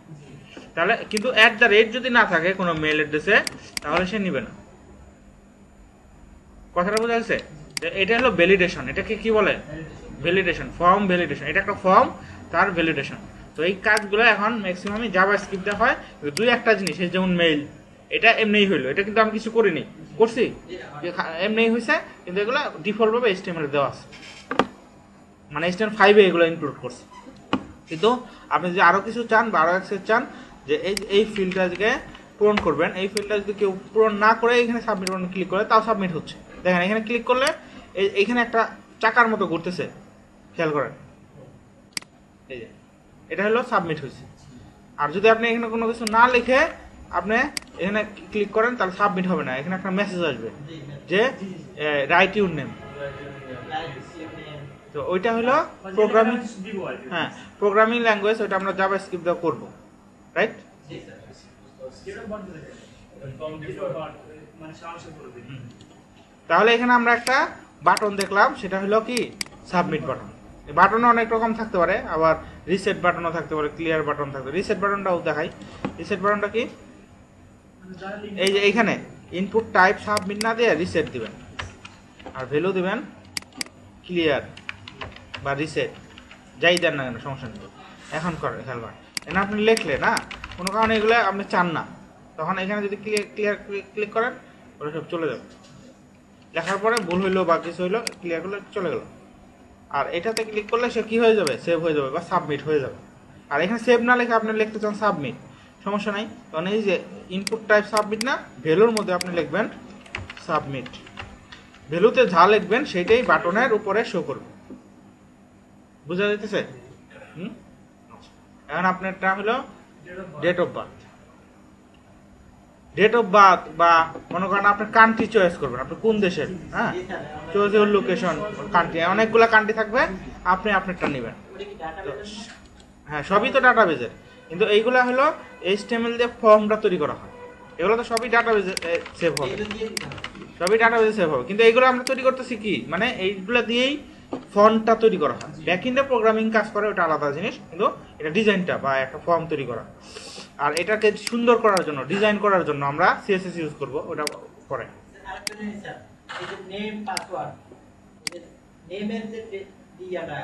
তাহলে কিন্তু @ যদি না থাকে কোনো মেল অ্যাড্রেসে, তাহলে সে নিবে না। কথাটা বোঝা যাচ্ছে? এটা হলো ভ্যালিডেশন। এটাকে কি বলে, ভ্যালিডেশন, ফর্ম ভ্যালিডেশন। এটা একটা ফর্ম, তার ভ্যালিডেশন। তো এই কাজগুলো এখন ম্যাক্সিমামই জাভাস্ক্রিপ্টে হয়। দুই একটা জিনিস, যেমন মেইল, এটা এমনিই হইলো, এটা কিন্তু আমি কিছু করিনি, করছি এমনিই হয়েছে, কিন্তু এগুলো ডিফল্ট ভাবে HTML এ দেওয়া আছে, মানে HTML5 এ এগুলো ইনক্লুড করছে। কিন্তু আপনি যদি আরো কিছু চান বা আরো অ্যাক্সেস চান, যে এই ফিল্ডটাকে পূরণ করবেন, এই ফিল্ডটা যদি কেউ পূরণ না করে এখানে সাবমিট বাটনে ক্লিক করে, তাও সাবমিট হচ্ছে। দেখেন এখানে ক্লিক করলে এইখানে একটা চাকার মতো ঘুরতেছে, খেয়াল করেন, এই যে এটা হলো সাবমিট হয়েছে। আর যদি আপনি এখানে কোনো কিছু না লিখে আপনি এখানে ক্লিক করেন, তাহলে সাবমিট হবে না। এখানে একটা মেসেজ আসবে যে রাইট ইউর নেম। তো ওইটা হলো প্রোগ্রামিং, হ্যাঁ, প্রোগ্রামিং ল্যাঙ্গুয়েজ, ওইটা আমরা জাভাস্ক্রিপ্ট দিয়ে করব, রাইট? তাহলে এখানে আমরা একটা বাটন দেখলাম, সেটা হলো কি সাবমিট বাটন। বাটনে অনেক রকম থাকতে পারে, আবার রিসেট বাটনও থাকতে পারে, ক্লিয়ার বাটন থাকতে পারে। রিসেট বাটনটাও দেখাই। রিসেট বাটনটা কি, এই যে এইখানে ইনপুট টাইপ সাবমিট না দিয়ে রিসেট দিবেন, আর ভ্যালু দিবেন ক্লিয়ার বা রিসেট, যাই দেন না কেন সমস্যা নেই। এখন করেন, খেয়াল করেন, এখানে আপনি লিখলে না, কোনো কারণে এগুলো আপনি চান না, তখন এখানে যদি ক্লিয়ার ক্লিক করেন, ওরা সব চলে যাবে। লেখার পরে ভুল হইলো বা কিছু হইলো, ক্লিয়ার করলে চলে গেল। আর এটাতে ক্লিক করলে সে কি হয়ে যাবে, সেভ হয়ে যাবে বা সাবমিট হয়ে যাবে। আর এখানে সেভ না লিখে আপনি লিখতে চান সাবমিট, সমস্যা নাই। তখন এই যে ইনপুট টাইপ সাবমিট না, ভ্যালুর মধ্যে আপনি লিখবেন সাবমিট। ভ্যালুতে যা লিখবেন সেটাই বাটনের উপরে শো করবে। বুঝা যাইতেছে? এখন আপনারটা হলো date of birth. Date of birth বা মনে করেন আপনি কান্ট্রি চয়েস করবেন, আপনি কোন দেশের, হ্যাঁ, জি sir choice your location country, অনেকগুলো কান্ট্রি থাকবে, আপনি আপনারটা নেবেন। ওটা কি ডাটাবেস? হ্যাঁ, সবই তো ডাটাবেজের, কিন্তু এইগুলা হলো HTML দিয়ে ফর্মটা তৈরি করা হয়, এগুলো তো সবই ডাটাবেজে সেভ হবে, এগুলো দিয়ে দিতে হবে। সবই ডাটাবেজে সেভ হবে, কিন্তু এইগুলো আমরা তৈরি করতেছি কি, মানে এইগুলো দিয়েই ফর্মটা তৈরি করা হয়। ব্যাকএন্ডে প্রোগ্রামিং কাজ করে, ওটা আলাদা জিনিস, কিন্তু এটা ডিজাইনটা বা একটা ফর্ম তৈরি করা, আর এটাকে সুন্দর করার জন্য, ডিজাইন করার জন্য আমরা CSS ইউজ করব, ওটা পরে। আরেকটা জিনিস স্যার, এই যে নেম পাসওয়ার্ড, নেমের যে ইয়াটা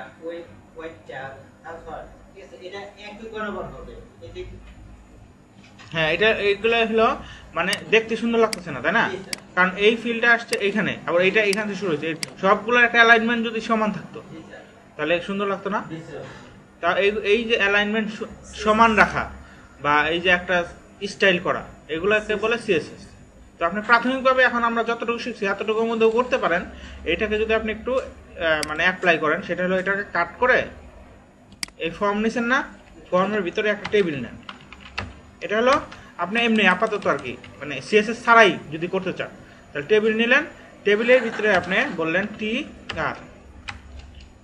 ওয়েটটা পাসওয়ার্ড, ঠিক আছে, এটা একই বরাবর হবে। এই যে হ্যাঁ, এইগুলো হলো মানে দেখতে সুন্দর লাগতেছে না, তাই না? জি, স্যার। কারণ এই ফিল্ডটা আসছে এইখানে, আবার এইটা এখান থেকে শুরু হয়েছে, সবগুলোর একটা অ্যালাইনমেন্ট যদি সমান থাকতো জি স্যার, তাহলে সুন্দর লাগতো না? জি স্যার। তা এই যে অ্যালাইনমেন্ট সমান রাখা বা এই যে একটা স্টাইল করা, এগুলোকে বলে CSS। তো আপনি প্রাথমিকভাবে এখন আমরা যতটুকু শিখছি এতটুকুর মধ্যেও করতে পারেন। এটাকে যদি আপনি একটু মানে অ্যাপ্লাই করেন, সেটা হলো এটাকে কাট করে এই ফর্ম নিছেন না, ফর্মের ভিতরে একটা টেবিল নেন। এটা হলো আপনি এমনি আপাতত আর কি, মানে CSS ছাড়াই যদি করতে চান, তাহলে টেবিল নিলেন, টেবিলের ভিতরে আপনি বললেন TR,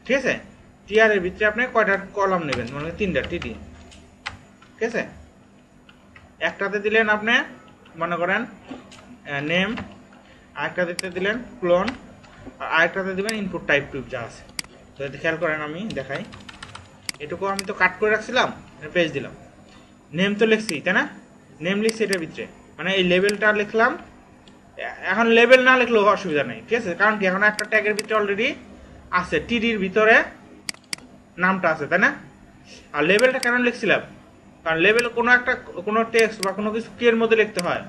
ঠিক আছে, TR এর ভিতরে আপনি কয়টা কলাম নেবেন, মানে 3টা TD, ঠিক আছে। একটাতে দিলেন আপনি মনে করেন নেম, আরেকটাতে দিলেন ক্লোন, আর আরেকটাতে দিবেন ইনপুট টাইপ টুইপ যা আছে। তো এটা খেয়াল করেন, আমি দেখাই, এটুকু আমি তো কাট করে রাখছিলাম, পেজ দিলাম, নেম তো লিখছি তাই না, নেম লিখছি এটার ভিতরে, মানে এই লেভেলটা লিখলাম। এখন লেভেল না লিখলেও অসুবিধা নেই, ঠিক আছে, কারণ কি এখন একটা ট্যাগের ভিতরে অলরেডি আছে, TD-র ভিতরে নামটা আছে, তাই না? আর লেভেলটা কেন লিখছিলাম, কারণ লেভেল কোনো টেক্সট বা কোনো কিছু কি এর মধ্যে লিখতে হয়,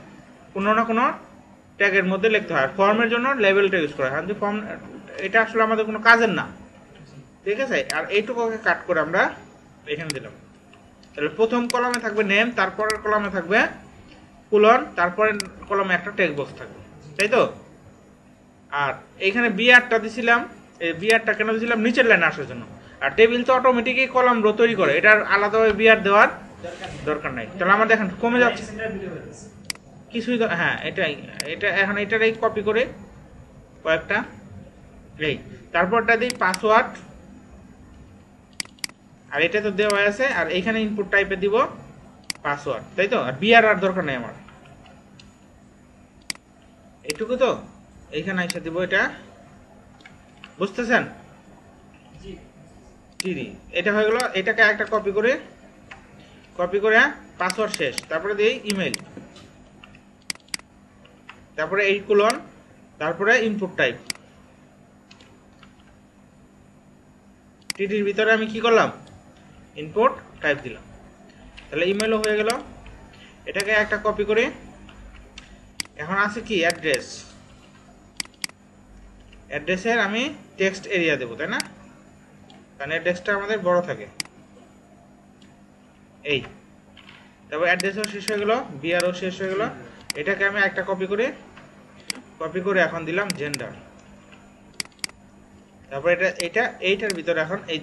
কোনো না কোনো ট্যাগের মধ্যে লিখতে হয়, ফর্মের জন্য লেভেলটা ইউজ করা হয়, ফর্ম এটা আসলে আমাদের কোনো কাজের না, ঠিক আছে। আর এইটুকুকে কাট করে আমরা এখানে দিলাম, তাহলে প্রথম কলামে থাকবে নেম, তারপরের কলামে থাকবে কোলন, তারপরের কলামে একটা টেক্সট বক্স থাকবে, তাই তো? আর এইখানে বিআরটা দিছিলাম, এই বিআরটা কেন দিছিলাম, নিচের লাইনে আসার জন্য। আর টেবিল তো অটোমেটিকই কলাম রো তৈরি করে, এটার আলাদাভাবে বিআর দেওয়ার দরকার নাই। তাহলে আমার দেখেন কমে যাচ্ছে কিছুই, হ্যাঁ এটা এখন এটারই কপি করে কয়েকটা এই, তারপরটা দিই পাসওয়ার্ড, আর এটা তো দেওয়া আছে, আর এইখানে ইনপুট টাইপে দিব পাসওয়ার্ড, তাই তো? আর বিআর আর দরকার নেই আমার, এইটুকু তো। এইখানে এসে দিব এটা, বুঝতেছেন? টিডি এটা হয়ে গেল, এটাকে একটা কপি করে পাসওয়ার্ড শেষ, তারপরে দিই ইমেল, তারপরে এই কোলন, তারপরে ইনপুট টাইপ। টিডির ভিতরে আমি কি করলাম, ইনপুট টাইপ দিলাম, তাহলে ইমেলও হয়ে গেল। এটাকে একটা কপি করে, এখন আছে কি অ্যাড্রেস, অ্যাড্রেসের আমি টেক্সট এরিয়া দেবো, তাই না, কারণ অ্যাড্রেসটা আমাদের বড় থাকে। এই তারপর অ্যাড্রেসও শেষ হয়ে গেল, বিআরও শেষ হয়ে গেল। এটাকে আমি একটা কপি করে এখন দিলাম জেন্ডার, তারপর এইটার ভিতরে এখন এই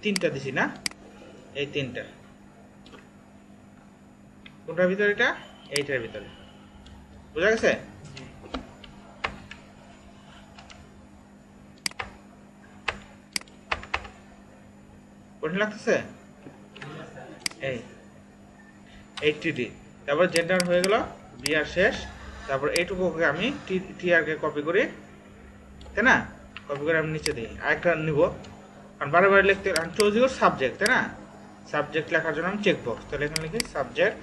তিনটা দিছি না, এই তিনটা কোনটার ভিতরে, এইটার ভিতরে, বুঝা গেছে? কঠিন লাগতেছে? এই টিডি, তারপর জেন্ডার হয়ে গেল, বিআর শেষ, তারপর এইটুকুকে আমি টিআরকে কপি করি, তাই না, কপি করে আমি নিচে দিই, আরেকটা নিব, কারণ বারে বারে লিখতে চুজ ইউর সাবজেক্ট, তাই না, সাবজেক্ট লেখার জন্য আমি চেক বক্স, তাহলে এখানে লিখি সাবজেক্ট,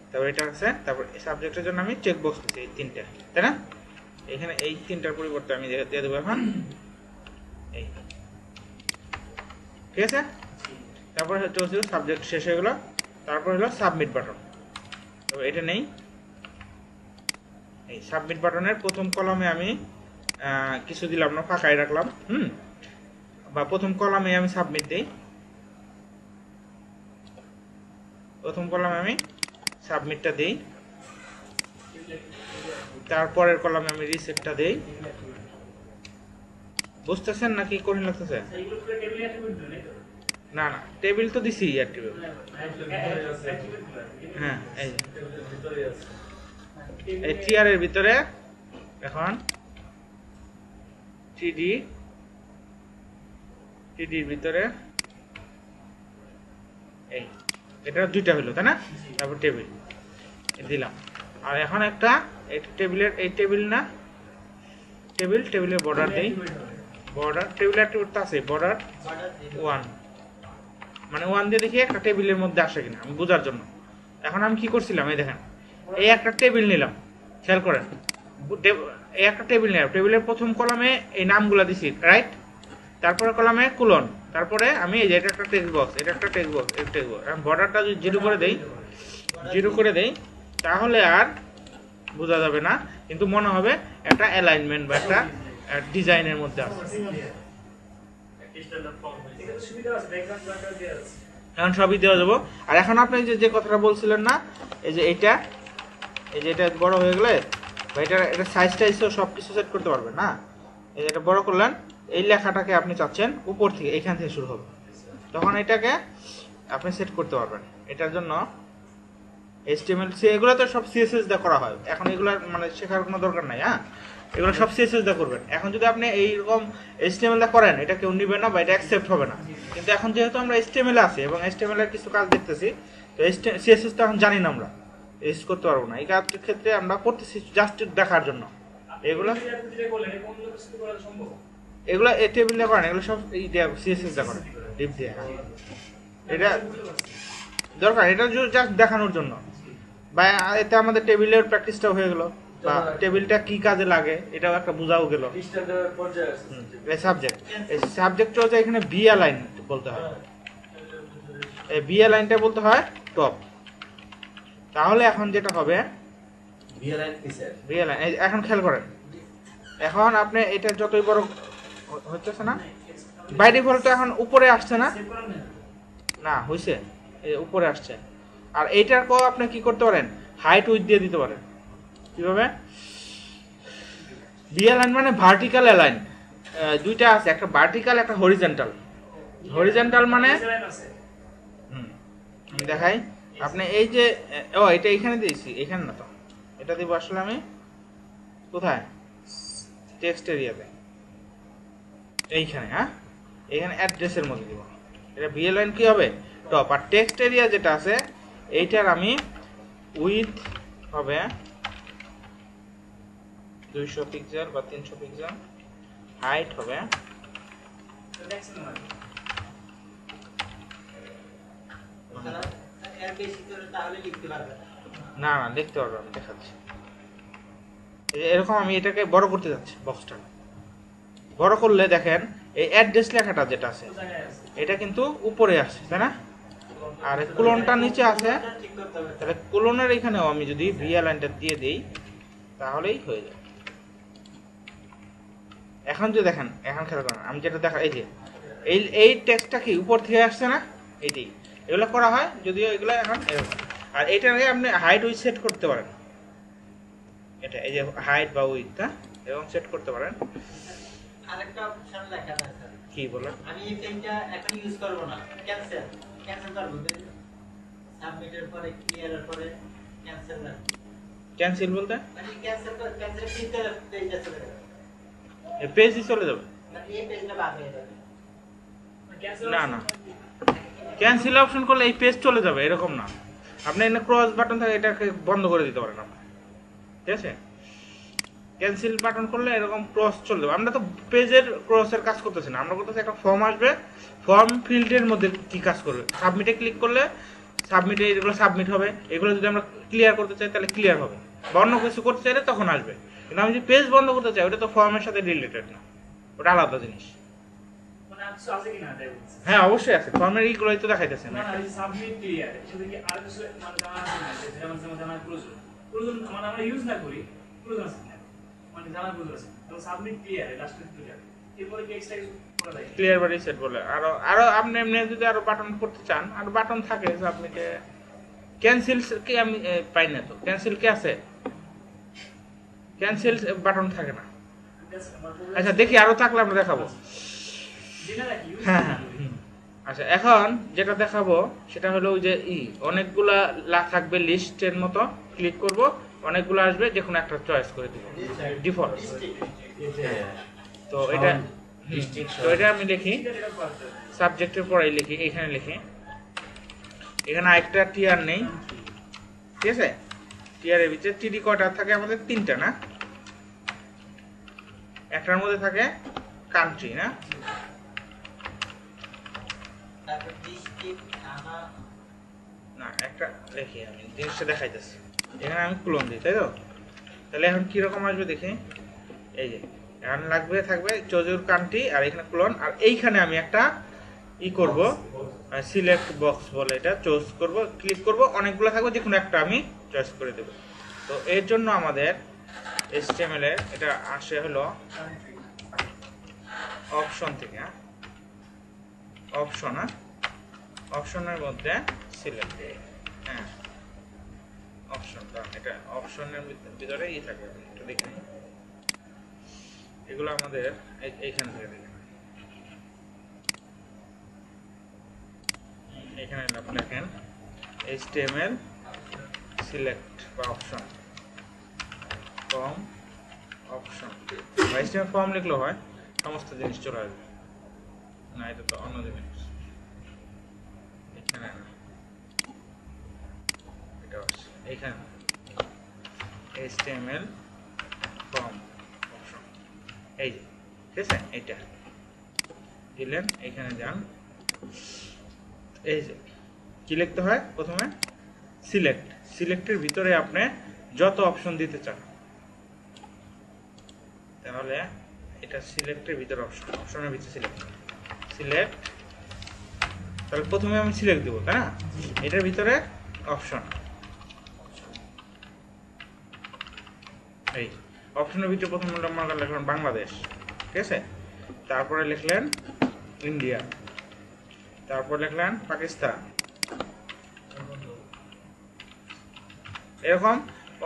তারপর এটা আছে, তারপর সাবজেক্টের জন্য আমি চেক বক্স দিচ্ছি, এই তিনটা, তাই না। এখানে এই তিনটার পরিবর্তে আমি দিয়ে দেবো এখন এই, ঠিক আছে। তারপর চুজ ইউর সাবজেক্ট শেষ হয়ে গেল, তারপর হলো সাবমিট বাটন, তো এটা নেই। এই সাবমিট বাটনের প্রথম কলামে আমি কিছু দিলাম না, ফাঁকাই রাখলাম, বা প্রথম কলামে আমি সাবমিট দেই, প্রথম কলামে আমি সাবমিটটা দেই, তারপরের কলামে আমি রিসেটটা দেই। বুঝতেছেন নাকি কঠিন লাগতেছে? না না, টেবিল তো দিছি, আর টেবিল, হ্যাঁ এই এই টিআর এর ভিতরে এখন টিডি টিডির ভিতরে এই এটা দুইটা হলো তাই না, তারপর টেবিল দিলাম। আর এখন একটা টেবিলের এই টেবিল না টেবিলের বর্ডার দেই, বর্ডার টেবিলের একটা আছে বর্ডার 1 মানে 1 দিয়ে দেখি একটা টেবিলের মধ্যে আসে কিনা আমি বোঝার জন্য। এখন আমি কি করছিলাম এই দেখেন এই একটা টেবিল নিলাম, খেয়াল করেন এই একটা টেবিল নিলাম, টেবিলের প্রথম কলামে এই নামগুলো দিছি রাইট, তারপরে কলামে কুলন, তারপরে আমি এই যে এটা একটা টেক্সট বক্স, এটা একটা টেক্সট বক্স, এটা টেক্সট বক্স। এখন বর্ডারটা যদি জিরো করে দেই তাহলে আর বোঝা যাবে না, কিন্তু মনে হবে একটা অ্যালাইনমেন্ট বা একটা ডিজাইনের মধ্যে আছে। এখন সবই দেওয়া যাবো। আর এখন আপনি যে কথাটা বলছিলেন না এই যে এটা বড় হয়ে গেলে বা এটা সাইজ টাইজও সব কিছু সেট করতে পারবেন না। এই যে এটা বড় করলেন, এই লেখাটাকে আপনি চাচ্ছেন উপর থেকে এইখান থেকে শুরু হবে, তখন এটাকে আপনি সেট করতে পারবেন। এটার জন্য HTML এগুলো তো সব CSS দিয়ে করা হয়, এখন এগুলো মানে শেখার কোনো দরকার নাই। হ্যাঁ, এগুলো সব CSS দিয়ে করবেন। এখন যদি আপনি এইরকম HTML দিয়ে করেন এটা কেউ নিবে না বা এটা অ্যাকসেপ্ট হবে না। কিন্তু এখন যেহেতু আমরা HTML আছি এবং HTML এর কিছু কাজ দেখতেছি, তো CSS তো এখন জানি না, আমরা ইউজ করতে পারবো না। এই কাজের ক্ষেত্রে আমরা করতেছি জাস্ট দেখার জন্য। এগুলো এই টেবিল দিয়ে করেন, এগুলো সব এই CSS দিয়ে করেন, ডিপ দিয়ে। হ্যাঁ, এটা দরকার, এটা জাস্ট দেখানোর জন্য। বা এতে আমাদের টেবিলের প্র্যাকটিসটাও হয়ে গেল, বা টেবিলটা কি কাজে লাগে এটাও একটা বোঝাও গেল। স্ট্যান্ডার্ড পর্যায়ে আছে। এই সাবজেক্টটা হচ্ছে এখানে বি অ্যালাইন বলতে হয়, এই বি অ্যালাইনটা বলতে হয় টপ। তাহলে এখন যেটা হবে বি অ্যালাইন, এখন খেয়াল করেন, এখন আপনি এটা যতই বড় হচ্ছে না, বাই ডিফল্ট এখন উপরে আসছে না, না হইছে এই উপরে আসছে। আর এইটার কো আপনি কি করতে পারেন, হাইট উইথ দিয়ে দিতে পারেন। কিভাবে? বি অ্যালাইন মানে ভার্টিক্যাল অ্যালাইন, দুইটা আছে, একটা ভার্টিক্যাল একটা হরিজন্টাল। হরিজন্টাল মানে আমি দেখাই, আপনি এই যে এটা এখানে দিয়েছি, এখানে না তো, এটা দিব আসলে আমি কোথায়, টেক্সট এরিয়াতে এইখানে। হ্যাঁ, এখানে অ্যাড্রেসের মধ্যে দিব। এটা বি অ্যালাইন কি হবে, টপ। আর টেক্সট এরিয়া যেটা আছে এইটার আমি উইথ হবে 200 পিক্সেল বা 300 পিক্সেল, হাইট হবে না লিখতে পারবো, আমি দেখাচ্ছি। এরকম আমি এটাকে বড় করতে যাচ্ছি, বক্সটা বড় করলে দেখেন এই অ্যাড্রেস লেখাটা যেটা আছে এটা কিন্তু উপরে আসছে, তাই না? আর কোলনটা নিচে আছে, তাহলে কোলনের এখানেও আমি যদি ভি অ্যালাইনটা দিয়ে দেই তাহলেই হয়ে যাবে। এখন যে দেখেন, এখন খেয়াল করেন আমি যেটা দেখা, এই যে এই টেক্সটটা কি উপর থেকে আসছে না, এইটাই এগুলো করা হয়, যদিও এগুলো এখন এরকম। আর এইটাকে আপনি হাইট উইথ সেট করতে পারেন, এটা এই যে হাইট বা উইথ এবং সেট করতে পারেন। আরেকটা অপশন লেখা আছে স্যার, কি বলেন? আমি এই পেজটা এখন ইউজ করব না, ক্যান্সেল করব, সাবমিটের পরে ক্লিয়ারের পরে ক্যান্সেল না, ক্যান্সেল বলতে মানে ক্যান্সেল পেজটা চলে যাবে, এই পেজই চলে যাবে, মানে এই পেজটা বাদ হয়ে যাবে। না না, ক্যান্সেল অপশন করলে এই পেজ চলে যাবে এরকম না। আপনি এখানে ক্রস বাটন থাকে, এটাকে বন্ধ করে দিতে পারেন আপনি, ঠিক আছে? ক্যান্সেল বাটন করলে এরকম ক্রস চলে যাবে। আমরা তো পেজের ক্রসের কাজ করতেছি না, আমরা করতেছি একটা ফর্ম আসবে, ফর্ম ফিল্ডের মধ্যে কি কাজ করবে, সাবমিটে ক্লিক করলে সাবমিটে এগুলো সাবমিট হবে। এগুলো যদি আমরা ক্লিয়ার করতে চাই তাহলে ক্লিয়ার হবে, বা অন্য কিছু করতে চাইলে তখন আসবে। কিন্তু আমি যদি পেজ বন্ধ করতে চাই, ওটা তো ফর্মের সাথে রিলেটেড না, ওটা আলাদা জিনিস। মানে কিছু আছে কিনা তাই বলছি। হ্যাঁ অবশ্যই আছে, ফর্মের এইগুলোই তো দেখাইতেছে না না, এই সাবমিট ক্লিয়ার সেটা কি আর কিছু মানে জানা আছে না, যেটা মানে জানা প্রয়োজন মানে আমরা ইউজ না করি, প্রয়োজন আছে না, মানে জানা প্রয়োজন আছে। তো সাবমিট ক্লিয়ার লাস্টে ক্লিয়ার, এরপরে কি এক্সট্রা কিছু করা যায়? ক্লিয়ার বা রিসেট বলে আরো আপনি এমনি যদি আরো বাটন করতে চান, আর বাটন থাকে সাবমিটে। ক্যান্সেল কি আমি পাই না তো, ক্যান্সেল কি আছে, ক্যান্সেল বাটন থাকে না। আচ্ছা দেখি আরো থাকলে আমরা দেখাবো। হ্যাঁ হ্যাঁ, আচ্ছা এখন যেটা দেখাবো সেটা হলো ওই যে অনেকগুলা থাকবে লিস্টের মতো, ক্লিক করব, অনেকগুলো আসবে, যে কোনো একটা চয়েস করে দিব ডিফল্ট। তো এটা তো এটা আমি লিখি সাবজেক্টের পরেই লিখি, এখানে লিখি এখানে আরেকটা টিয়ার নেই, ঠিক আছে? টিয়ারের ভিতরে টিডি কয়টা থাকে আমাদের? 3টা না? একটার মধ্যে থাকে কান্ট্রি না? তারপর ডিস্ট্রিক্ট, থানা, না একটা লিখি, আমি জিনিসটা দেখাইতেছি। এখানে আমি ক্লোন দিই, তাই তো? তাহলে এখন কিরকম আসবে দেখি। এই যে এখন থাকবে চোজুর কান্ট্রি, আর এখানে ক্লোন, আর এইখানে আমি একটা করব, সিলেক্ট বক্স বলে, এটা চুজ করব, ক্লিক করব, অনেকগুলো থাকবে, যে কোনো একটা আমি চয়েস করে দেব। তো এর জন্য আমাদের HTML এর এটা আসে হলো অপশন থেকে, অপশনের মধ্যে সিলেক্ট, হ্যাঁ অপশনটা, এটা অপশনের ভিতরে থাকে, এটা দেখে নিই। এগুলো আমাদের এইখান থেকে দেখে এখানে লেখেন HTML সিলেক্ট বা অপশন ফর্ম, অপশন বা HTML ফর্ম লিখলেও হয়, সমস্ত জিনিস চলে আসবে। না এটা তো অন্য জিনিস, এখানে না, এটা এখানে HTML ফর্ম অপশন, এই যে ঠিক আছে, এটা দিলেন, এখানে যান, এই যে কি লিখতে হয় প্রথমে? সিলেক্টের ভিতরে আপনি যত অপশন দিতে চান, তাহলে এটা সিলেক্টের ভিতরে অপশনের ভিতরে সিলেক্ট, তাহলে প্রথমে আমি সিলেক্ট দেবো, তাই না? এটার ভিতরে অপশন, এই অপশনের ভিতরে প্রথম নাম্বার লিখলেন বাংলাদেশ, ঠিক আছে? তারপরে লিখলেন ইন্ডিয়া, তারপর লিখলেন পাকিস্তান, এরকম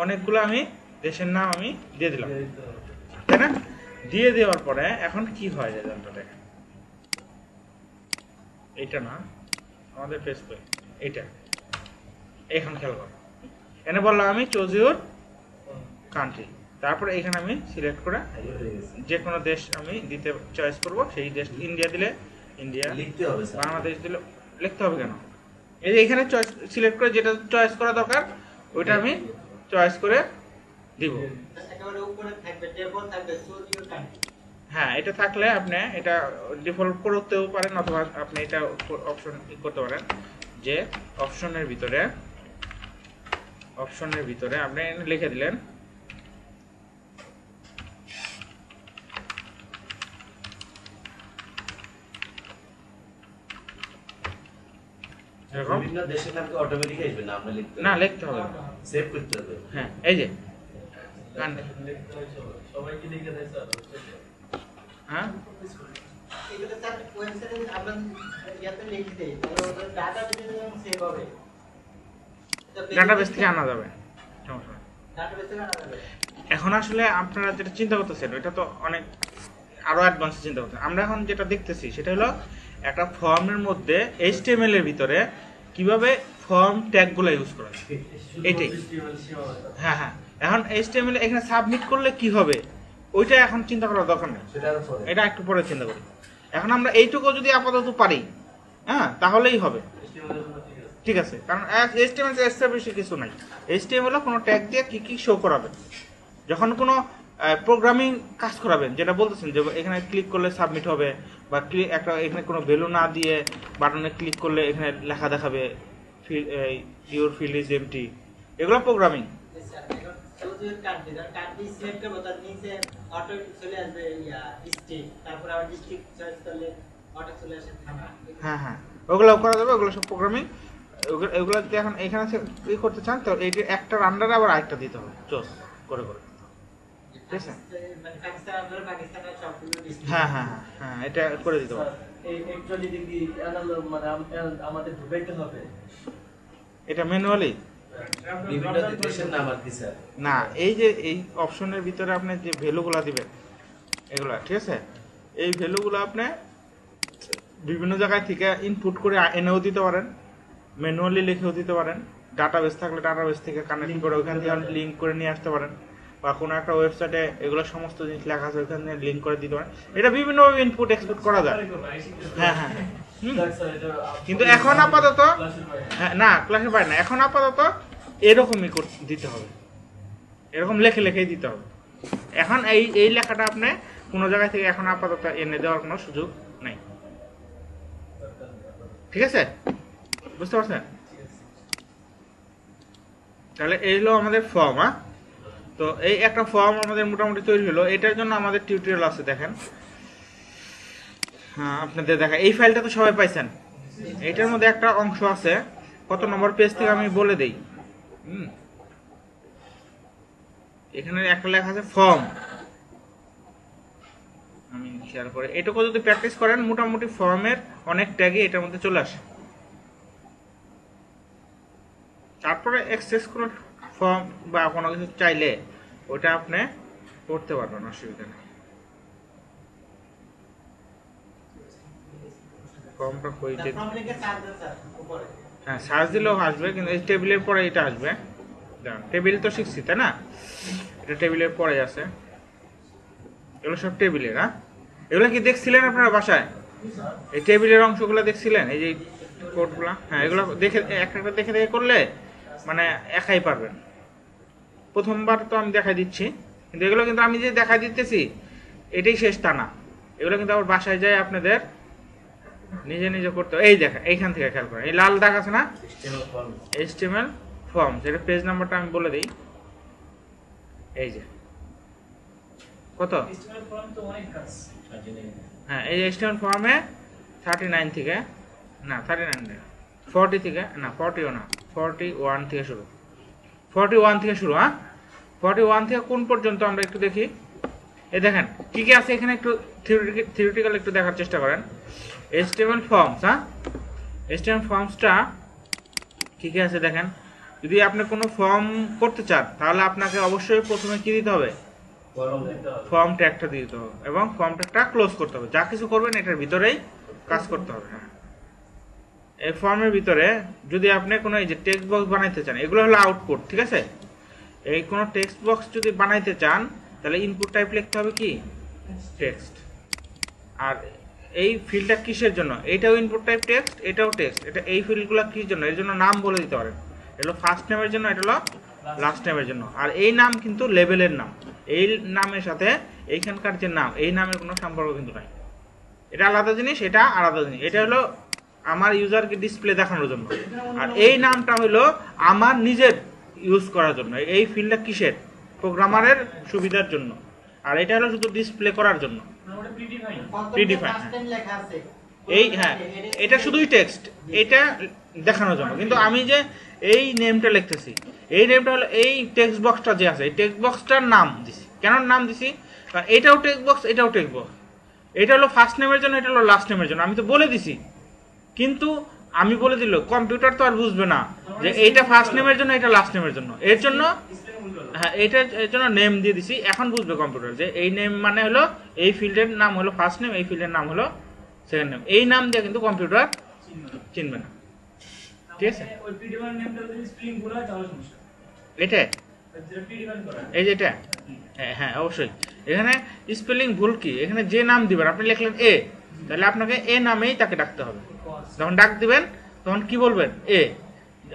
অনেকগুলো আমি দেশের নাম আমি দিয়ে দিলাম, তাই না? দিয়ে দেওয়ার পরে এখন কি হয় যে দেখেন, এটা না আমাদের পেজ পে, এটা এখন খেয়াল করো, এনে বললাম আমি চুজ ইউর কান্ট্রি, তারপরে এখানে আমি সিলেক্ট করে যে কোনো দেশ আমি দিতে চয়েস করব, সেই দেশ ইন্ডিয়া দিলে ইন্ডিয়া, লিখতে হবে স্যার। বাংলাদেশ দিলে লিখতে হবে কেন? এই যে এখানে চয়েস সিলেক্ট করে যেটা চয়েস করা দরকার ওইটা আমি চয়েস করে দিব। একেবারে উপরে থাকবে টেবল থাকবে চুজ ইউর কান্ট্রি। হ্যাঁ, এটা থাকলে আপনি এটা ডিফল্ট করতেও পারেন, অথবা আপনি এটা অপশন করতে পারেন যে অপশনের ভিতরে আপনি লিখে দিলেন এরকম, বিভিন্ন দেশের নাম কি অটোমেটিক আসবে না, আমরা লিখতে না লিখতে হবে, সেভ করতে হবে। হ্যাঁ এই যে সবাইকে লিখে দেয় স্যার, হ্যাঁ এগুলো স্যার ওয়েবসাইটে আমরা ইয়াতে লিখে দেই, তাহলে ওদের ডাটাবেসে যখন সেভ হবে, ডাটাবেস থেকে আনা যাবে, সমস্যা নেই। ডাটাবেসে থেকে আনা যাবে। এখন আসলে আপনারা যেটা চিন্তা করতেছেন ওইটা তো অনেক আরো অ্যাডভান্স চিন্তা করতেছেন। আমরা এখন যেটা দেখতেছি সেটা হলো একটা ফর্মের মধ্যে HTML এর ভিতরে কিভাবে ফর্ম ট্যাগগুলো ইউজ করা যায়, এটাই। হ্যাঁ হ্যাঁ, এখন HTML এখানে সাবমিট করলে কি হবে ওইটা এখন চিন্তা করার দরকার নেই, সেটা আরো পরে। এটা একটু পরে চিন্তা করি। এখন আমরা এইটুকু যদি আপাতত পারি, হ্যাঁ তাহলেই হবে, ঠিক আছে? কারণ HTML এর বেশি কিছু নাই। HTML কোনো ট্যাগ দিয়ে কি কি শো করাবে, যখন কোনো প্রোগ্রামিং কাজ করাবেন, যেটা বলতেছেন যে এখানে ক্লিক করলে সাবমিট হবে, বা একটা এখানে কোনো ভ্যালু না দিয়ে বাটনে ক্লিক করলে এখানে লেখা দেখাবে ইউর ফিল্ড ইজ এমটি, এগুলো প্রোগ্রামিং। স্যার এখন choose your country, country select করব, তার নিচে অটো চলে আসবে ডিস্ট্রিক্ট, তারপর আবার ডিস্ট্রিক্ট চয়েস করলে অটো চলে আসে থানা। হ্যাঁ হ্যাঁ, ওগুলো করা যাবে, ওগুলো সব প্রোগ্রামিং। এগুলো যদি এখন এখানে ই করতে চান তো এইটা একটার আন্ডারে আবার আরেকটা দিতে হবে, চোজ করে করে, ঠিক আছে? মানে পাকিস্তান আন্ডারে পাকিস্তানের সবগুলো ডিস্ট্রিক্ট। হ্যাঁ হ্যাঁ হ্যাঁ, এটা করে দিতে হবে। এই অ্যাকচুয়ালি দেখি মানে আমাদের ঢুকাইতে হবে। এটা ম্যানুয়ালি বিভিন্ন দেশের নাম আর কি স্যার? না, এই যে এই অপশনের ভিতরে আপনি যে ভ্যালুগুলো দিবেন এগুলা, ঠিক আছে? এই ভ্যালুগুলো আপনি বিভিন্ন জায়গায় থেকে ইনপুট করে এনেও দিতে পারেন, ম্যানুয়ালি লিখেও দিতে পারেন, ডাটাবেস থাকলে ডাটাবেস থেকে কানেক্ট করে ওইখান থেকে লিঙ্ক করে নিয়ে আসতে পারেন, বা কোনো একটা ওয়েবসাইটে এগুলো সমস্ত জিনিস লেখা আছে ওইখান থেকে লিঙ্ক করে দিতে পারেন। এটা বিভিন্নভাবে ইনপুট এক্সপোর্ট করা যায়। হ্যাঁ হ্যাঁ হুম। যাক স্যার, এটা কিন্তু এখন আপাতত ক্লাসের বাইরে। হ্যাঁ, না ক্লাসের বাইরে না, এখন আপাতত এরকমই দিতে হবে, এরকম লেখে লেখেই দিতে হবে। এখন এই লেখাটা আপনি কোনো জায়গা থেকে এখন আপাতত এনে দেওয়ার কোনো সুযোগ নাই। ঠিক আছে, বুঝতে পারছেন? তাহলে এই হলো আমাদের ফর্ম। হ্যাঁ, তো এই একটা ফর্ম আমাদের মোটামুটি তৈরি হলো। এটার জন্য আমাদের টিউটোরিয়াল আছে, দেখেন। হ্যাঁ, আপনাদের দেখা এই ফাইলটা তো সবাই পাইছেন। এটার মধ্যে একটা অংশ আছে, কত নম্বর পেজ থেকে আমি বলে দেই। এখানে একটা লেখা আছে ফর্ম। আমি শেয়ার করে এটুকু যদি প্র্যাকটিস করেন, মোটামুটি ফর্মের অনেক ট্যাগই এটার মধ্যে চলে আসে। তারপরে এক্সেস কোনো ফর্ম বা কোনো কিছু চাইলে ওটা আপনি করতে পারবেন, অসুবিধা নেই। ফর্মটা কই যে ফর্ম লিখে সার্চ দেন স্যার উপরে। হ্যাঁ, সার্চ দিলেও আসবে, কিন্তু এই টেবিলের পরে এটা আসবে। টেবিল তো শিখছি তাই না, এটা টেবিলের পরে আছে। এগুলো সব টেবিলের। হ্যাঁ, এগুলো কি দেখছিলেন আপনারা বাসায়? এই টেবিলের অংশগুলো দেখছিলেন, এই যে কোডগুলো? হ্যাঁ, এগুলো দেখে একটা একটা দেখে দেখে করলে মানে একাই পারবেন। প্রথমবার তো আমি দেখাই দিচ্ছি, কিন্তু এগুলো কিন্তু আমি যে দেখাই দিতেছি এটাই শেষ তা না, এগুলো কিন্তু আবার বাসায় যায় আপনাদের নিজে নিজে করতে হবে। এই দেখা, এইখান থেকে খেয়াল করেন, এই লাল দাগ আছে না, HTML ফর্ম, যেটা পেজ নাম্বারটা আমি বলে দিই। এই যে কত, ফর্ম তো অনেক কাজ। হ্যাঁ, এই HTML ফর্মে 39 থেকে না 39 না 40 থেকে না 40ও না 41 থেকে শুরু, 41 থেকে শুরু। হ্যাঁ, 41 থেকে কোন পর্যন্ত আমরা একটু দেখি। এই দেখেন কি কি আছে এখানে, একটু থিওরিটিক্যাল একটু দেখার চেষ্টা করেন। HTML ফর্মস, হ্যাঁ, HTML ফর্মসটা কি কি আছে দেখেন। যদি আপনি কোনো ফর্ম করতে চান তাহলে আপনাকে অবশ্যই প্রথমে কি দিতে হবে, ফর্ম ট্যাগটা দিতে হবে, এবং ফর্ম ট্যাগটা ক্লোজ করতে হবে। যা কিছু করবেন এটার ভিতরেই কাজ করতে হবে। হ্যাঁ, এই ফর্মের ভিতরে যদি আপনি কোনো এই যে টেক্সট বক্স বানাইতে চান, এগুলো হলো আউটপুট। ঠিক আছে, এই কোনো টেক্সট বক্স যদি বানাইতে চান তাহলে ইনপুট টাইপ লিখতে হবে কি, টেক্সট। আর এই ফিল্ডটা কিসের জন্য, এটাও ইনপুট টাইপ টেক্সট, এটাও টেক্সট। এটা এই ফিল্ডগুলো কিসের জন্য, এর জন্য নাম বলে দিতে পারেন। এটা হলো ফার্স্ট নেমের জন্য, এটা হলো লাস্ট নেমের জন্য। আর এই নাম কিন্তু লেভেলের নাম, এই নামের সাথে এইখানকার যে নাম, এই নামের কোনো সম্পর্ক কিন্তু নাই। এটা আলাদা জিনিস, এটা আলাদা জিনিস। এটা হলো আমার ইউজারকে ডিসপ্লে দেখানোর জন্য, আর এই নামটা হলো আমার নিজের ইউজ করার জন্য। এই ফিল্ডটা কিসের, প্রোগ্রামারের সুবিধার জন্য, আর এটা হলো শুধু ডিসপ্লে করার জন্য। ওটা প্রিডিফাইন। Predefined, কাস্টম লেখা আছে। এই হ্যাঁ, এটা শুধুই টেক্সট, এটা দেখানোর জন্য। কিন্তু আমি যে এই নেমটা লিখতেছি, এই নেমটা হলো এই টেক্সট বক্সটা যে আছে, এই টেক্সট বক্সটার নাম দিছি। কেন নাম দিছি, কারণ এটাও টেক্সট বক্স, এটাও টেক্সট বক্স। এটা হলো ফার্স্ট নেমের জন্য, এটা হলো লাস্ট নেমের জন্য। আমি তো বলে দিছি, কিন্তু আমি বলে দিল কম্পিউটার তো আর বুঝবে না যে এইটা ফার্স্ট নেমের জন্য, এটা লাস্ট নেমের জন্য। এর জন্য হ্যাঁ, এটার জন্য নেম দিয়ে দিছি। এখন বুঝবে কম্পিউটার যে এই নেম মানে হলো এই ফিল্ডের নাম হলো ফার্স্ট নেম, এই ফিল্ডের নাম হলো সেকেন্ড নেম। এই নাম দিয়ে কিন্তু কম্পিউটার চিনবে না। ঠিক আছে, ওই প্রিডিফাইন নেমটা যদি স্প্লিং ভুল হয় তাহলে সমস্যা। এটা যেটা প্রিডিফাইন করা। এই যে এটা, হ্যাঁ অবশ্যই। এখানে স্পেলিং ভুল কি, এখানে যে নাম দিবেন, আপনি লিখলেন এ, তাহলে আপনাকে এ নামেই তাকে ডাকতে হবে। যখন ডাক দিবেন তখন কি বলবেন, এ।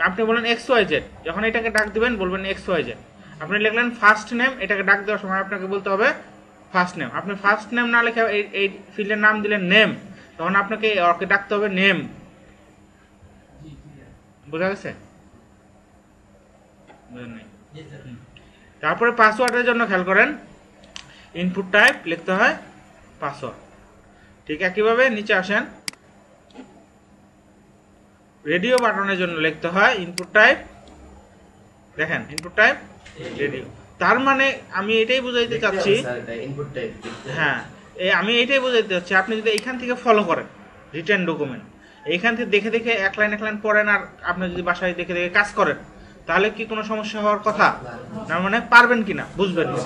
আপনি বলেন XYZ, যখন এটাকে ডাক দিবেন বলবেন XYZ। আপনি লিখলেন ফার্স্ট নেম, এটাকে ডাক দেওয়ার সময় আপনাকে বলতে হবে ফার্স্ট নেম। আপনি ফার্স্ট নেম না লিখে এই ফিল্ডের নাম দিলেন নেম, তখন আপনাকে ওকে ডাকতে হবে নেম। বোঝা গেছে? বুঝেন নাই? তারপরে পাসওয়ার্ডের জন্য খেয়াল করেন, ইনপুট টাইপ লিখতে হয় পাসওয়ার্ড। ঠিক একইভাবে নিচে আসেন, রেডিও বাটনের জন্য লিখতে হয় ইনপুট টাইপ। দেখেন ইনপুট টাইপ রেডিও, তার মানে আমি এটাই বুঝাইতে চাচ্ছি, ইনপুট টাইপ। হ্যাঁ আমি এটাই বুঝাইতে চাচ্ছি, আপনি যদি এইখান থেকে ফলো করেন রিটার্ন ডকুমেন্ট, এইখান থেকে দেখে দেখে এক লাইন পড়েন, আর আপনি যদি বাসায় দেখে দেখে কাজ করেন, তাহলে কি কোনো সমস্যা হওয়ার কথা না? মানে পারবেন কিনা, বুঝবেন না।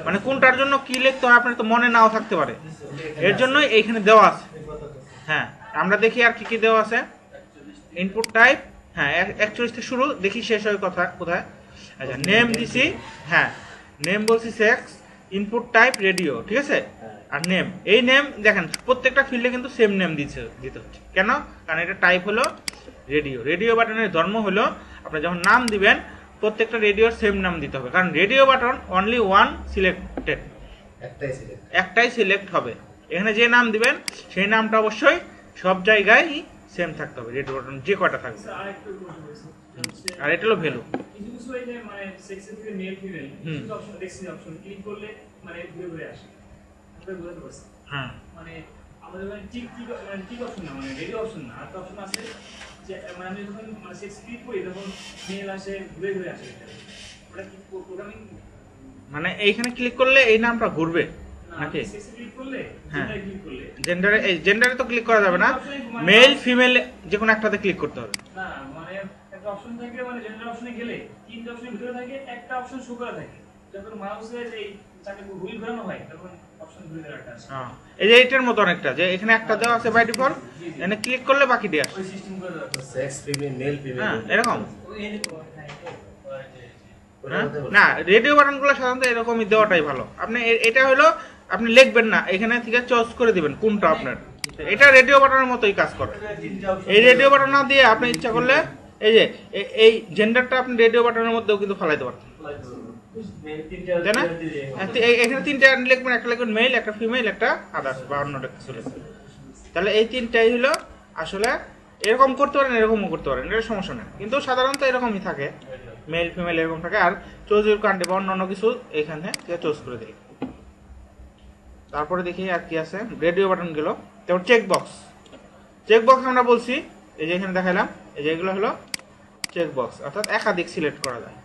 মানে কোনটার জন্য কি লিখতে হয় আপনার তো মনে নাও থাকতে পারে, এর জন্যই এইখানে দেওয়া আছে। হ্যাঁ, আমরা দেখি আর কি কি দেওয়া আছে। ইনপুট টাইপ হ্যাঁ 41 থেকে শুরু, দেখি শেষ হয় কথা কোথায়। আচ্ছা নেম দিছি, হ্যাঁ নেম বলছি সেক্স, ইনপুট টাইপ রেডিও, ঠিক আছে। আর নেম, এই নেম দেখেন প্রত্যেকটা ফিল্ডে কিন্তু সেম নেম দিতে হচ্ছে। কেন? কারণ এটা টাইপ হলো রেডিও। রেডিও বাটনের ধর্ম হলো আপনি যখন নাম দিবেন প্রত্যেকটা রেডিওর সেম নাম দিতে হবে, কারণ radio button only one selected, একটাই সিলেক্ট হবে। এখানে যে নাম দিবেন সেই নামটা অবশ্যই সব জায়গায় সেম থাকতে হবে, রেডিও বাটন যে কয়টা থাকবে। স্যার আরেকটু প্রশ্ন করেছি, হচ্ছে আর এটা হলো ভ্যালু। কিছু কিছু এই যে মানে সেক্সের থেকে মেল ফিমেল কিছু অপশন দেখছি, অপশন ক্লিক করলে মানে ঘুরে ঘুরে আসে, আমরা বুঝতে পারছি। হ্যাঁ মানে আমাদের মানে টিক টিক মানে টিক অপশন না, মানে রেডিও অপশন না, একটা অপশন আছে যে মানে আমি যখন মানে সেক্স ক্লিক করি তখন মেল আসে, ঘুরে ঘুরে আসে। ওটা কি প্রোগ্রামিং? মানে এইখানে ক্লিক করলে এই নামটা ঘুরবে নাকি? সেক্সে ক্লিক করলে, হ্যাঁ। জেন্ডারে ক্লিক করলে জেন্ডারে, এই জেন্ডারে তো ক্লিক করা যাবে না, মেল ফিমেল যে কোনো একটাতে ক্লিক করতে হবে। না, মানে একটা অপশন থাকে, মানে জেন্ডার অপশনে গেলে তিনটা অপশনের ভিতরে থাকে, একটা অপশন শো করা থাকে। যখন মাউসে এই চাকে হুইল ঘোরানো হয় তখন অপশন ঘুরে ঘুরে একটা আসে। হ্যাঁ এই যে এটার মতো অনেকটা, যে এখানে একটা দেওয়া আছে বাই ডিফল্ট, এখানে ক্লিক করলে বাকিটি আসে। ওই সিস্টেম করে রাখা আছে। সেক্স ফিমেল মেল ফিমেল হ্যাঁ এরকম। ওই যে হ্যাঁ? না রেডিও বাটনগুলো সাধারণত এরকমই দেওয়াটাই ভালো। আপনি এটা হলো আপনি লিখবেন না, এখানে থেকে চয়েস করে দিবেন কোনটা আপনার। এটা রেডিও বাটনের মতোই কাজ করে। এই রেডিও বাটন না দিয়ে আপনি ইচ্ছা করলে এই যে এই জেন্ডারটা আপনি রেডিও বাটনের মধ্যেও কিন্তু ফালাইতে পারতেন, তাই না? এখানে তিনটা লিখবেন, একটা লিখবেন মেল, একটা ফিমেল, একটা আদার্স বা অন্যটা কিছু লিখবেন। তাহলে এই তিনটাই হলো আসলে এরকম করতে পারেন, এরকমও করতে পারেন, এটা সমস্যা নেই। কিন্তু সাধারণত এরকমই থাকে, মেল ফিমেল এরকম থাকে। আর চুজ ইউর কান্ট্রি বা অন্যান্য কিছু এখানে চুজ করে দিই। তারপরে দেখি আর কি আছে। রেডিও বাটন গেল। তারপর চেক বক্স। চেক বক্স আমরা বলছি এই যে এখানে দেখাইলাম, এই যে এগুলো হলো চেক বক্স, অর্থাৎ একাধিক সিলেক্ট করা যায়।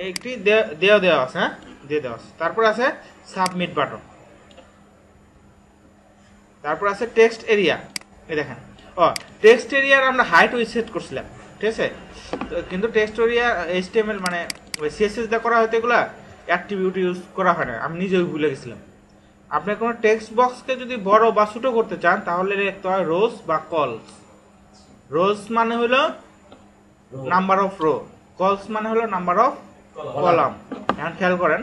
একটি দেওয়া আছে, হ্যাঁ দিয়ে দেওয়া আছে। তারপর আছে সাবমিট বাটন। তারপর আছে টেক্সট এরিয়া। এই দেখেন, টেক্সট এরিয়ার আমরা হাইট ওই সেট করছিলাম, ঠিক আছে। কিন্তু টেক্সট এরিয়া HTML মানে ওই CSS দিয়ে করা হয়তো এগুলা অ্যাট্রিবিউট ইউজ করা হয় না, আমি নিজেও ভুলে গেছিলাম। আপনি কোনো টেক্সট বক্সকে যদি বড় বা ছোট করতে চান তাহলে লিখতে হয় রোজ বা কলস। রোজ মানে হলো নাম্বার অফ রো, কলস মানে হলো নাম্বার অফ কলাম। এখন খেয়াল করেন,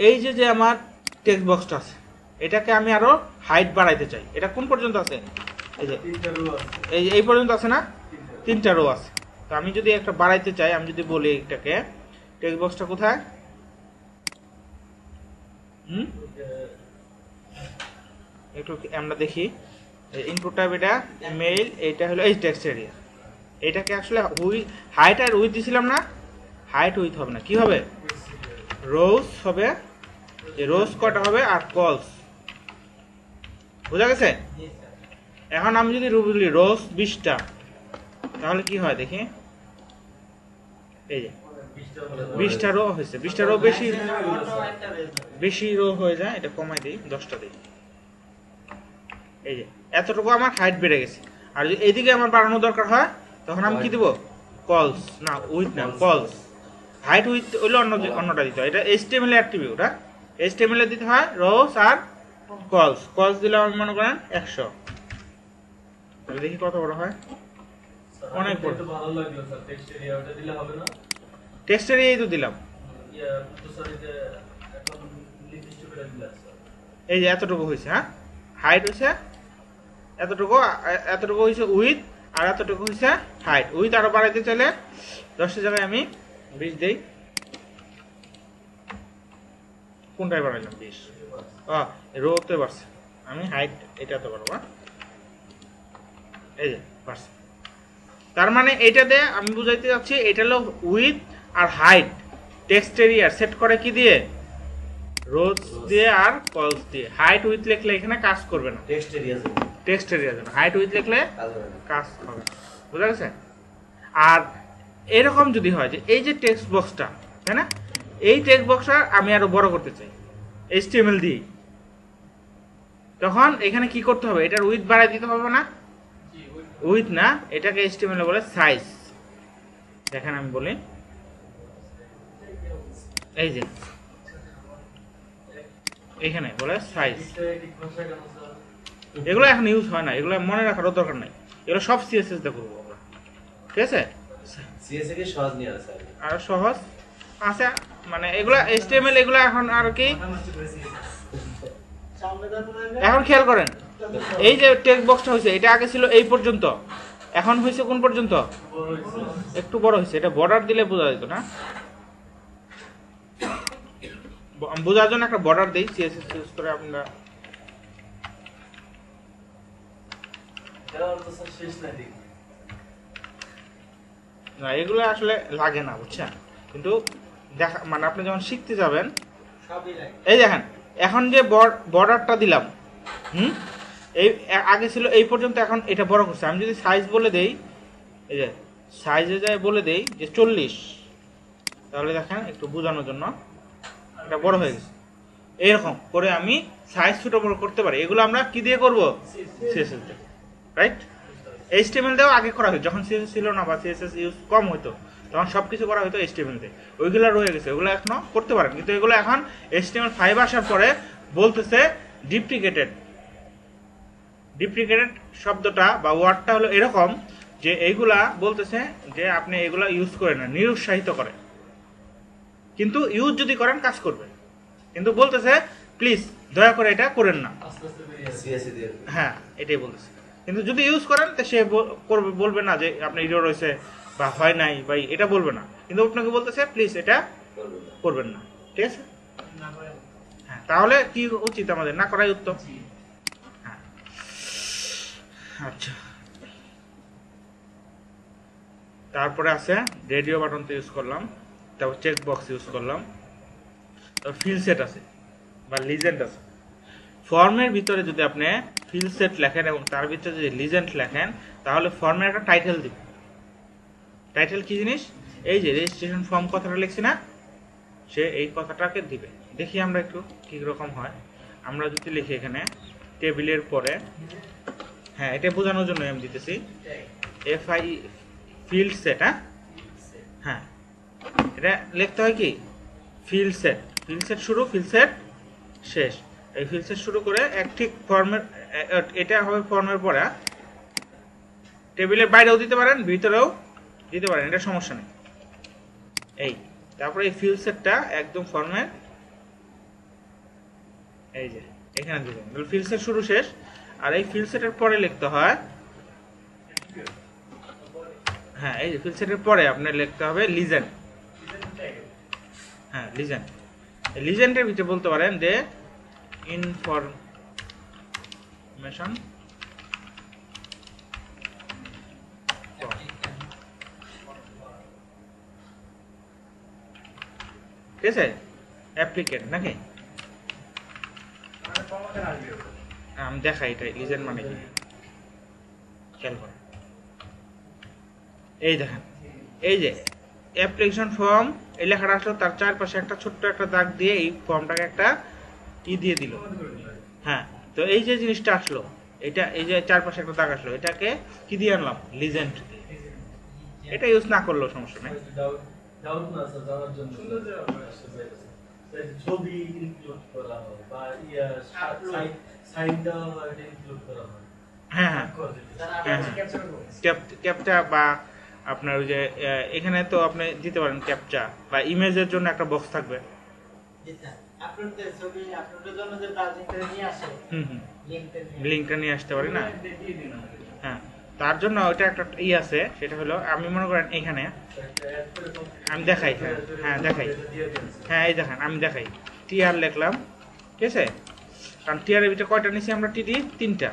এই যে আমার টেক্সট বক্সটা আছে এটাকে আমি আরো হাইট বাড়াইতে চাই। এটা কোন পর্যন্ত আছে? এই যে তিনটা রো আছে, এই পর্যন্ত আছে না? তিনটা। তিনটা রো আছে। তো আমি যদি একটা বাড়াইতে চাই, আমি যদি বলি এটাকে টেক্সট বক্সটা কোথায়, একটু আমরা দেখি ইনপুট টাইপ, এটা মেইল, এইটা হলো এই টেক্সট এরিয়া। এটাকে আসলে হাইট আর উইথ দিছিলাম না, হাইট উইথ হবে না, কি হবে? রোজ হবে, রোজ কটা হবে আর কলস, বোঝা গেছে? এখন আমি যদি বলি রোজ 20টা তাহলে কি হয় দেখি, এই যে 20টা রো হয়েছে। 20টা রো বেশি রো হয়ে যায়, এটা কমাই দিই, 10টা দিই। এই যে এতটুকু আমার হাইট বেড়ে গেছে। আর যদি এইদিকে আমার বাড়ানো দরকার হয় তখন আমি কি দিব? কলস, না উইথ না, কলস। হাইট উইথ হইলে অন্যটা দিতে হয়। এটা HTML অ্যাট্রিবিউট, হ্যাঁ HTML এ দিতে হয় রোজ আর কলস। কলস দিলে আমি মনে করেন 100। তাহলে দেখি কত বড় হয়। অনেক বড়। একটু ভালো লাগলো স্যার, টেক্সট এরিয়া ওটা দিলে হবে না? টেক্সট এরিয়াই তো দিলাম। ইয়া তো স্যার এটা এখন নির্দিষ্ট করে দিলা স্যার। এই যে এতটুকু হয়েছে, হ্যাঁ হাইট হয়েছে এতটুকু, এতটুকু হয়েছে উইথ, আর এতটুকু হয়েছে হাইট। উইথ আরো বাড়াইতে চাইলে 10 জায়গায় আমি 20 দেই। কোনটায় বাড়াইলাম? 20। রোতে বাড়ছে, আমি হাইট এটাতে বাড়বো। এই যে বাড়ছে। তার মানে এইটাতে আমি বুঝাইতে যাচ্ছি এটা হলো উইথ আর হাইট টেক্সট এরিয়া সেট করে কি দিয়ে? রোজ দিয়ে আর কলস দিয়ে। হাইট উইথ লিখলে এখানে কাজ করবে না, টেক্সট এরিয়া টেক্সট এরিয়া জন্য। হাইট উইথ লিখলে কাজ হবে না। কাজ হবে, বুঝা গেছে? আর এরকম যদি হয় যে এই যে টেক্সট বক্সটা, তাই না, এই টেক্সট বক্সটা আমি আরো বড় করতে চাই HTML দিয়ে, তখন এখানে কি করতে হবে? এটার উইথ বাড়াই দিতে হবে না? উইথ না, এটাকে HTML বলে সাইজ। দেখেন আমি বলি, এই যে এখানে বলে সাইজ। এটা ঠিক ভাষা কেন স্যার? এগুলো এখন ইউজ হয় না, এগুলো মনে রাখারও দরকার নাই। এগুলো সব সিএসএস দিয়ে করবো আমরা, ঠিক আছে? সিএসএ কে সহজ নিয়ে আসে আর কি। আর সহজ আছে মানে এগুলা HTML এগুলা এখন আর কি এখন খেয়াল করেন এই যে টেক্সট বক্সটা হয়েছে এটা আগে ছিল এই পর্যন্ত, এখন হয়েছে কোন পর্যন্ত? একটু বড় হয়েছে। এটা বর্ডার দিলে বোঝা যেত না, বোঝার জন্য একটা বর্ডার দেই সিএসএস ইউজ করে আমরা। এরা তো স্যার শেষ নাই দেখি। না এগুলো আসলে লাগে না বুঝছেন, কিন্তু দেখা মানে আপনি যখন শিখতে যাবেন সবই লাগে। এই দেখেন এখন যে বর্ডারটা দিলাম এই আগে ছিল এই পর্যন্ত, এখন এটা বড় করছে। আমি যদি সাইজ বলে দেই, এই যে সাইজে যায় বলে দেই যে 40, তাহলে দেখেন একটু বোঝানোর জন্য এটা বড় হয়ে গেছে। এইরকম করে আমি সাইজ ছোট বড় করতে পারি। এগুলো আমরা কি দিয়ে করব? সিএসএস দিয়ে, রাইট? HTML দিয়েও আগে করা হতো যখন সিএসএস ছিল না বা সিএসএস ইউজ কম হতো, তখন সবকিছু করা হতো HTML দিয়ে। ওইগুলো রয়ে গেছে, ওগুলো এখনো করতে পারেন, কিন্তু এগুলো এখন HTML5 আসার পরে বলতেছে ডিপ্রিকেটেড। ডিপ্রিকেটেড শব্দটা বা ওয়ার্ডটা হলো এরকম যে এইগুলা বলতেছে যে আপনি এগুলা ইউজ করেন না, নিরুৎসাহিত করে। কিন্তু ইউজ যদি করেন কাজ করবে, কিন্তু বলতেছে প্লিজ দয়া করে এটা করেন না। আস্তে আস্তে বেরিয়ে আসে। সিএসএ দিয়ে হ্যাঁ এটাই বলতেছে। কিন্তু যদি ইউজ করেন তো সে করবে, বলবে না যে আপনার এরর হয়েছে বা হয় নাই বা এটা বলবে না, কিন্তু আপনাকে বলতেছে প্লিজ এটা করবে না। করবেন না, ঠিক আছে? না করে হ্যাঁ তাহলে কি উচিত আমাদের? না করাই উত্তম। হ্যাঁ আচ্ছা, তারপরে আছে রেডিও বাটন তো ইউজ করলাম, তারপর চেক বক্স ইউজ করলাম, তারপর ফিল সেট আছে বা লিজেন্ড আছে। ফর্মের ভিতরে যদি আপনি ফিল সেট লেখেন এবং তার ভিতরে যদি লিজেন্ড লেখেন, তাহলে ফর্মের একটা টাইটেল দিবে। টাইটেল কি জিনিস? এই যে রেজিস্ট্রেশন ফর্ম কথাটা লিখছি না, সে এই কথাটাকে দিবে। দেখি আমরা একটু কি রকম হয়। আমরা যদি লিখি এখানে টেবিলের পরে, হ্যাঁ এটা বোঝানোর জন্য আমি দিতেছি FI ফিল্ড সেট। হ্যাঁ এটা লিখতে হয় কি ফিল্ড সেট, ফিল্ড সেট শুরু, ফিল্ড সেট শেষ। এই ফিল্ড সেট শুরু করে এক ঠিক ফর্মের, এটা হবে ফর্মের পরে। টেবিলের বাইরেও দিতে পারেন, ভিতরেও দিতে পারেন, এটা সমস্যা নেই। এই তারপরে এই ফিল্ড সেটটা একদম ফর্মের এই যে এখানে দিবেন, ফিল্ড সেট শুরু শেষ। আর এই ফিল্ড সেটের পরে লিখতে হয়, হ্যাঁ এই যে ফিল্ড সেটের পরে আপনার লিখতে হবে লিজেন্ড। হ্যাঁ লিজেন্ড, লিজেন্ডের ভিতরে বলতে পারেন যে ইনফরমেশন ঠিক আছে, অ্যাপ্লিকেন্ট নাকি? আমি দেখাই এটা লিজেন্ড মানে কি, খেয়াল করেন। এই দেখেন এই যে অ্যাপ্লিকেশন ফর্ম এই লেখাটা আসলো, তার চারপাশে একটা ছোট্ট একটা দাগ দিয়ে এই ফর্মটাকে একটা দিয়ে দিল। হ্যাঁ তো এই যে জিনিসটা আসলো, এটা এই যে চারপাশে একটা দাগ আসলো, এটাকে কি দিয়ে আনলাম? লিজেন্ড দিয়ে। এটা ইউজ না করলেও সমস্যা নেই। ডাউট না স্যার, জানার জন্য ছবি ইনক্লুড করা হয় বা সাইন দেওয়া হয়, এটা ইনক্লুড করা হয়। হ্যাঁ হ্যাঁ হ্যাঁ ক্যাপচা বা আপনার ওই যে এখানে তো আপনি দিতে পারেন ক্যাপচা, বা ইমেজের জন্য একটা বক্স থাকবে। আপলোডের ছবি আপলোডের জন্য যে ব্রাউজিংটা নিয়ে আসে, লিঙ্কটা নিয়ে আসতে পারি না? হ্যাঁ তার জন্য ওইটা একটা আছে, সেটা হলো আমি মনে করেন এখানে আমি দেখাই। হ্যাঁ হ্যাঁ দেখাই, হ্যাঁ এই দেখেন আমি দেখাই টিআর লিখলাম, ঠিক আছে? কারণ টিআরের ভিতরে কয়টা নিছি আমরা? টিডি 3টা।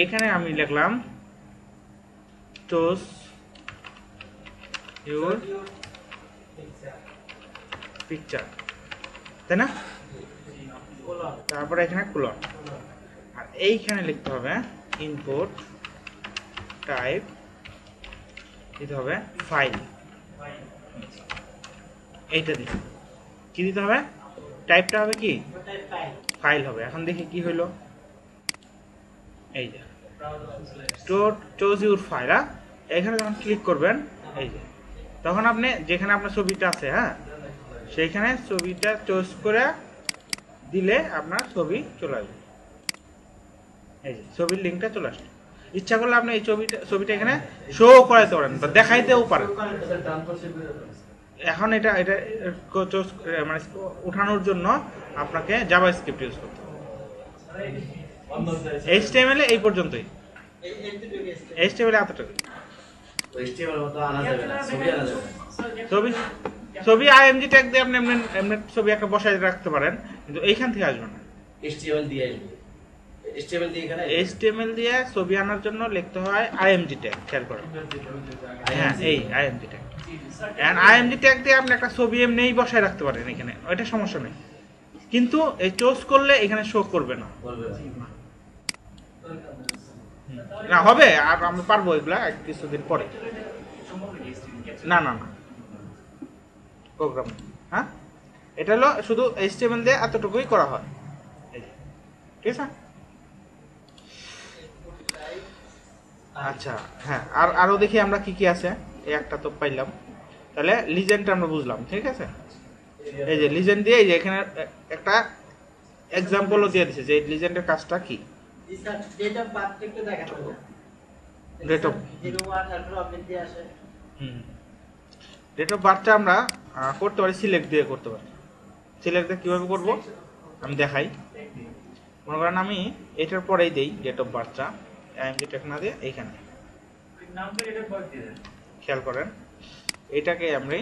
এখানে আমি লিখলাম choose your picture, তাই না? তারপরে এখানে কোলন, আর এইখানে লিখতে হবে ইনপুট টাইপ, দিতে হবে ফাইল। এইটা দিতে কি দিতে হবে? টাইপটা হবে কি? ফাইল হবে। এখন দেখি কি হইলো, এই যে choose your file। এখানে যখন ক্লিক করবেন এই যে, তখন আপনি যেখানে আপনার ছবিটা আছে, হ্যাঁ সেইখানে ছবিটা চুজ করে দিলে আপনার ছবি চলে আসবে। এই যে ছবির লিঙ্কটা চলে আসবে। ইচ্ছা করলে আপনি এই ছবিটা এখানে শো করাইতে পারেন বা দেখাইতেও পারেন। স্যার ডান পাশে বের হবে এখন এটা মানে উঠানোর জন্য আপনাকে জাভাস্ক্রিপ্ট ইউজ করতে হবে। HTML এই পর্যন্তই, HTML এতটুকু। HTML মতো আনা যাবে না, ছবি আনা যাবে না। ছবি IMG ট্যাগ দিয়ে আপনি এমনি ছবি একটা বসায় রাখতে পারেন, কিন্তু এইখান থেকে আসবে না। HTML দিয়ে আসবে, HTML দিয়ে এখানে HTML দিয়ে ছবি আনার জন্য লিখতে হয় IMG ট্যাগ, খেয়াল করেন। হ্যাঁ, এই IMG ট্যাগ। IMG ট্যাগ দিয়ে আপনি একটা ছবি এমনিই বসায় রাখতে পারেন এখানে, ওইটা সমস্যা নেই। কিন্তু এই চুজ করলে এখানে শো করবে না। বলবে না হবে, আর আমরা পারবো এগুলা কিছুদিন পরে। না না না, প্রোগ্রাম, হ্যাঁ, এটা হলো শুধু HTML দিয়ে এতটুকুই করা হয়, এই যে, ঠিক আছে। আচ্ছা, হ্যাঁ, আরো দেখি আমরা কি কি আছে। এই একটা তো পাইলাম, তাহলে লিজেন্ডটা আমরা বুঝলাম, ঠিক আছে। এই যে লিজেন্ড দিয়ে, এই যে এখানে একটা এক্সাম্পলও দিয়ে দিছে যে এই লিজেন্ডের কাজটা কি। ডেট অফ বার্থ একটু দেখাতে হবে। ডেট অফ 01 তারপর আপডেট দিয়ে আসে। ডেট অফ বার্থটা আমরা করতে পারি, সিলেক্ট দিয়ে করতে পারি। সিলেক্ট দিয়ে কীভাবে করবো আমি দেখাই। মনে করেন আমি এটার পরেই দেই ডেট অফ বার্থটা, IMG ট্যাগ না দিয়ে এইখানে খেয়াল করেন। এটাকে আমি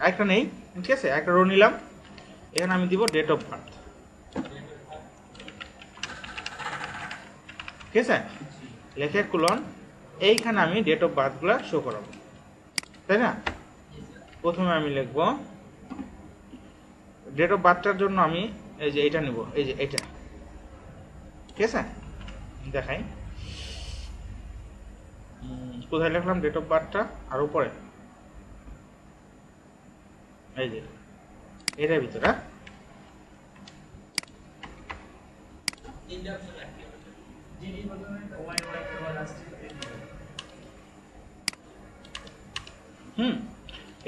একটা নেই, ঠিক আছে, একটা রো নিলাম, এখানে আমি দিব ডেট অফ বার্থ, ঠিক আছে। লেখে কুলন, এইখানে আমি ডেট অফ বার্থগুলো শো করাবো, তাই না। প্রথমে আমি লিখবো ডেট অফ বার্থটার জন্য আমি এই যে এটা নিব, এই যে এটা, ঠিক আছে। দেখাই কোথায় লিখলাম ডেট অফ বার্থটা, আর উপরে এই যে এটার ভিতরে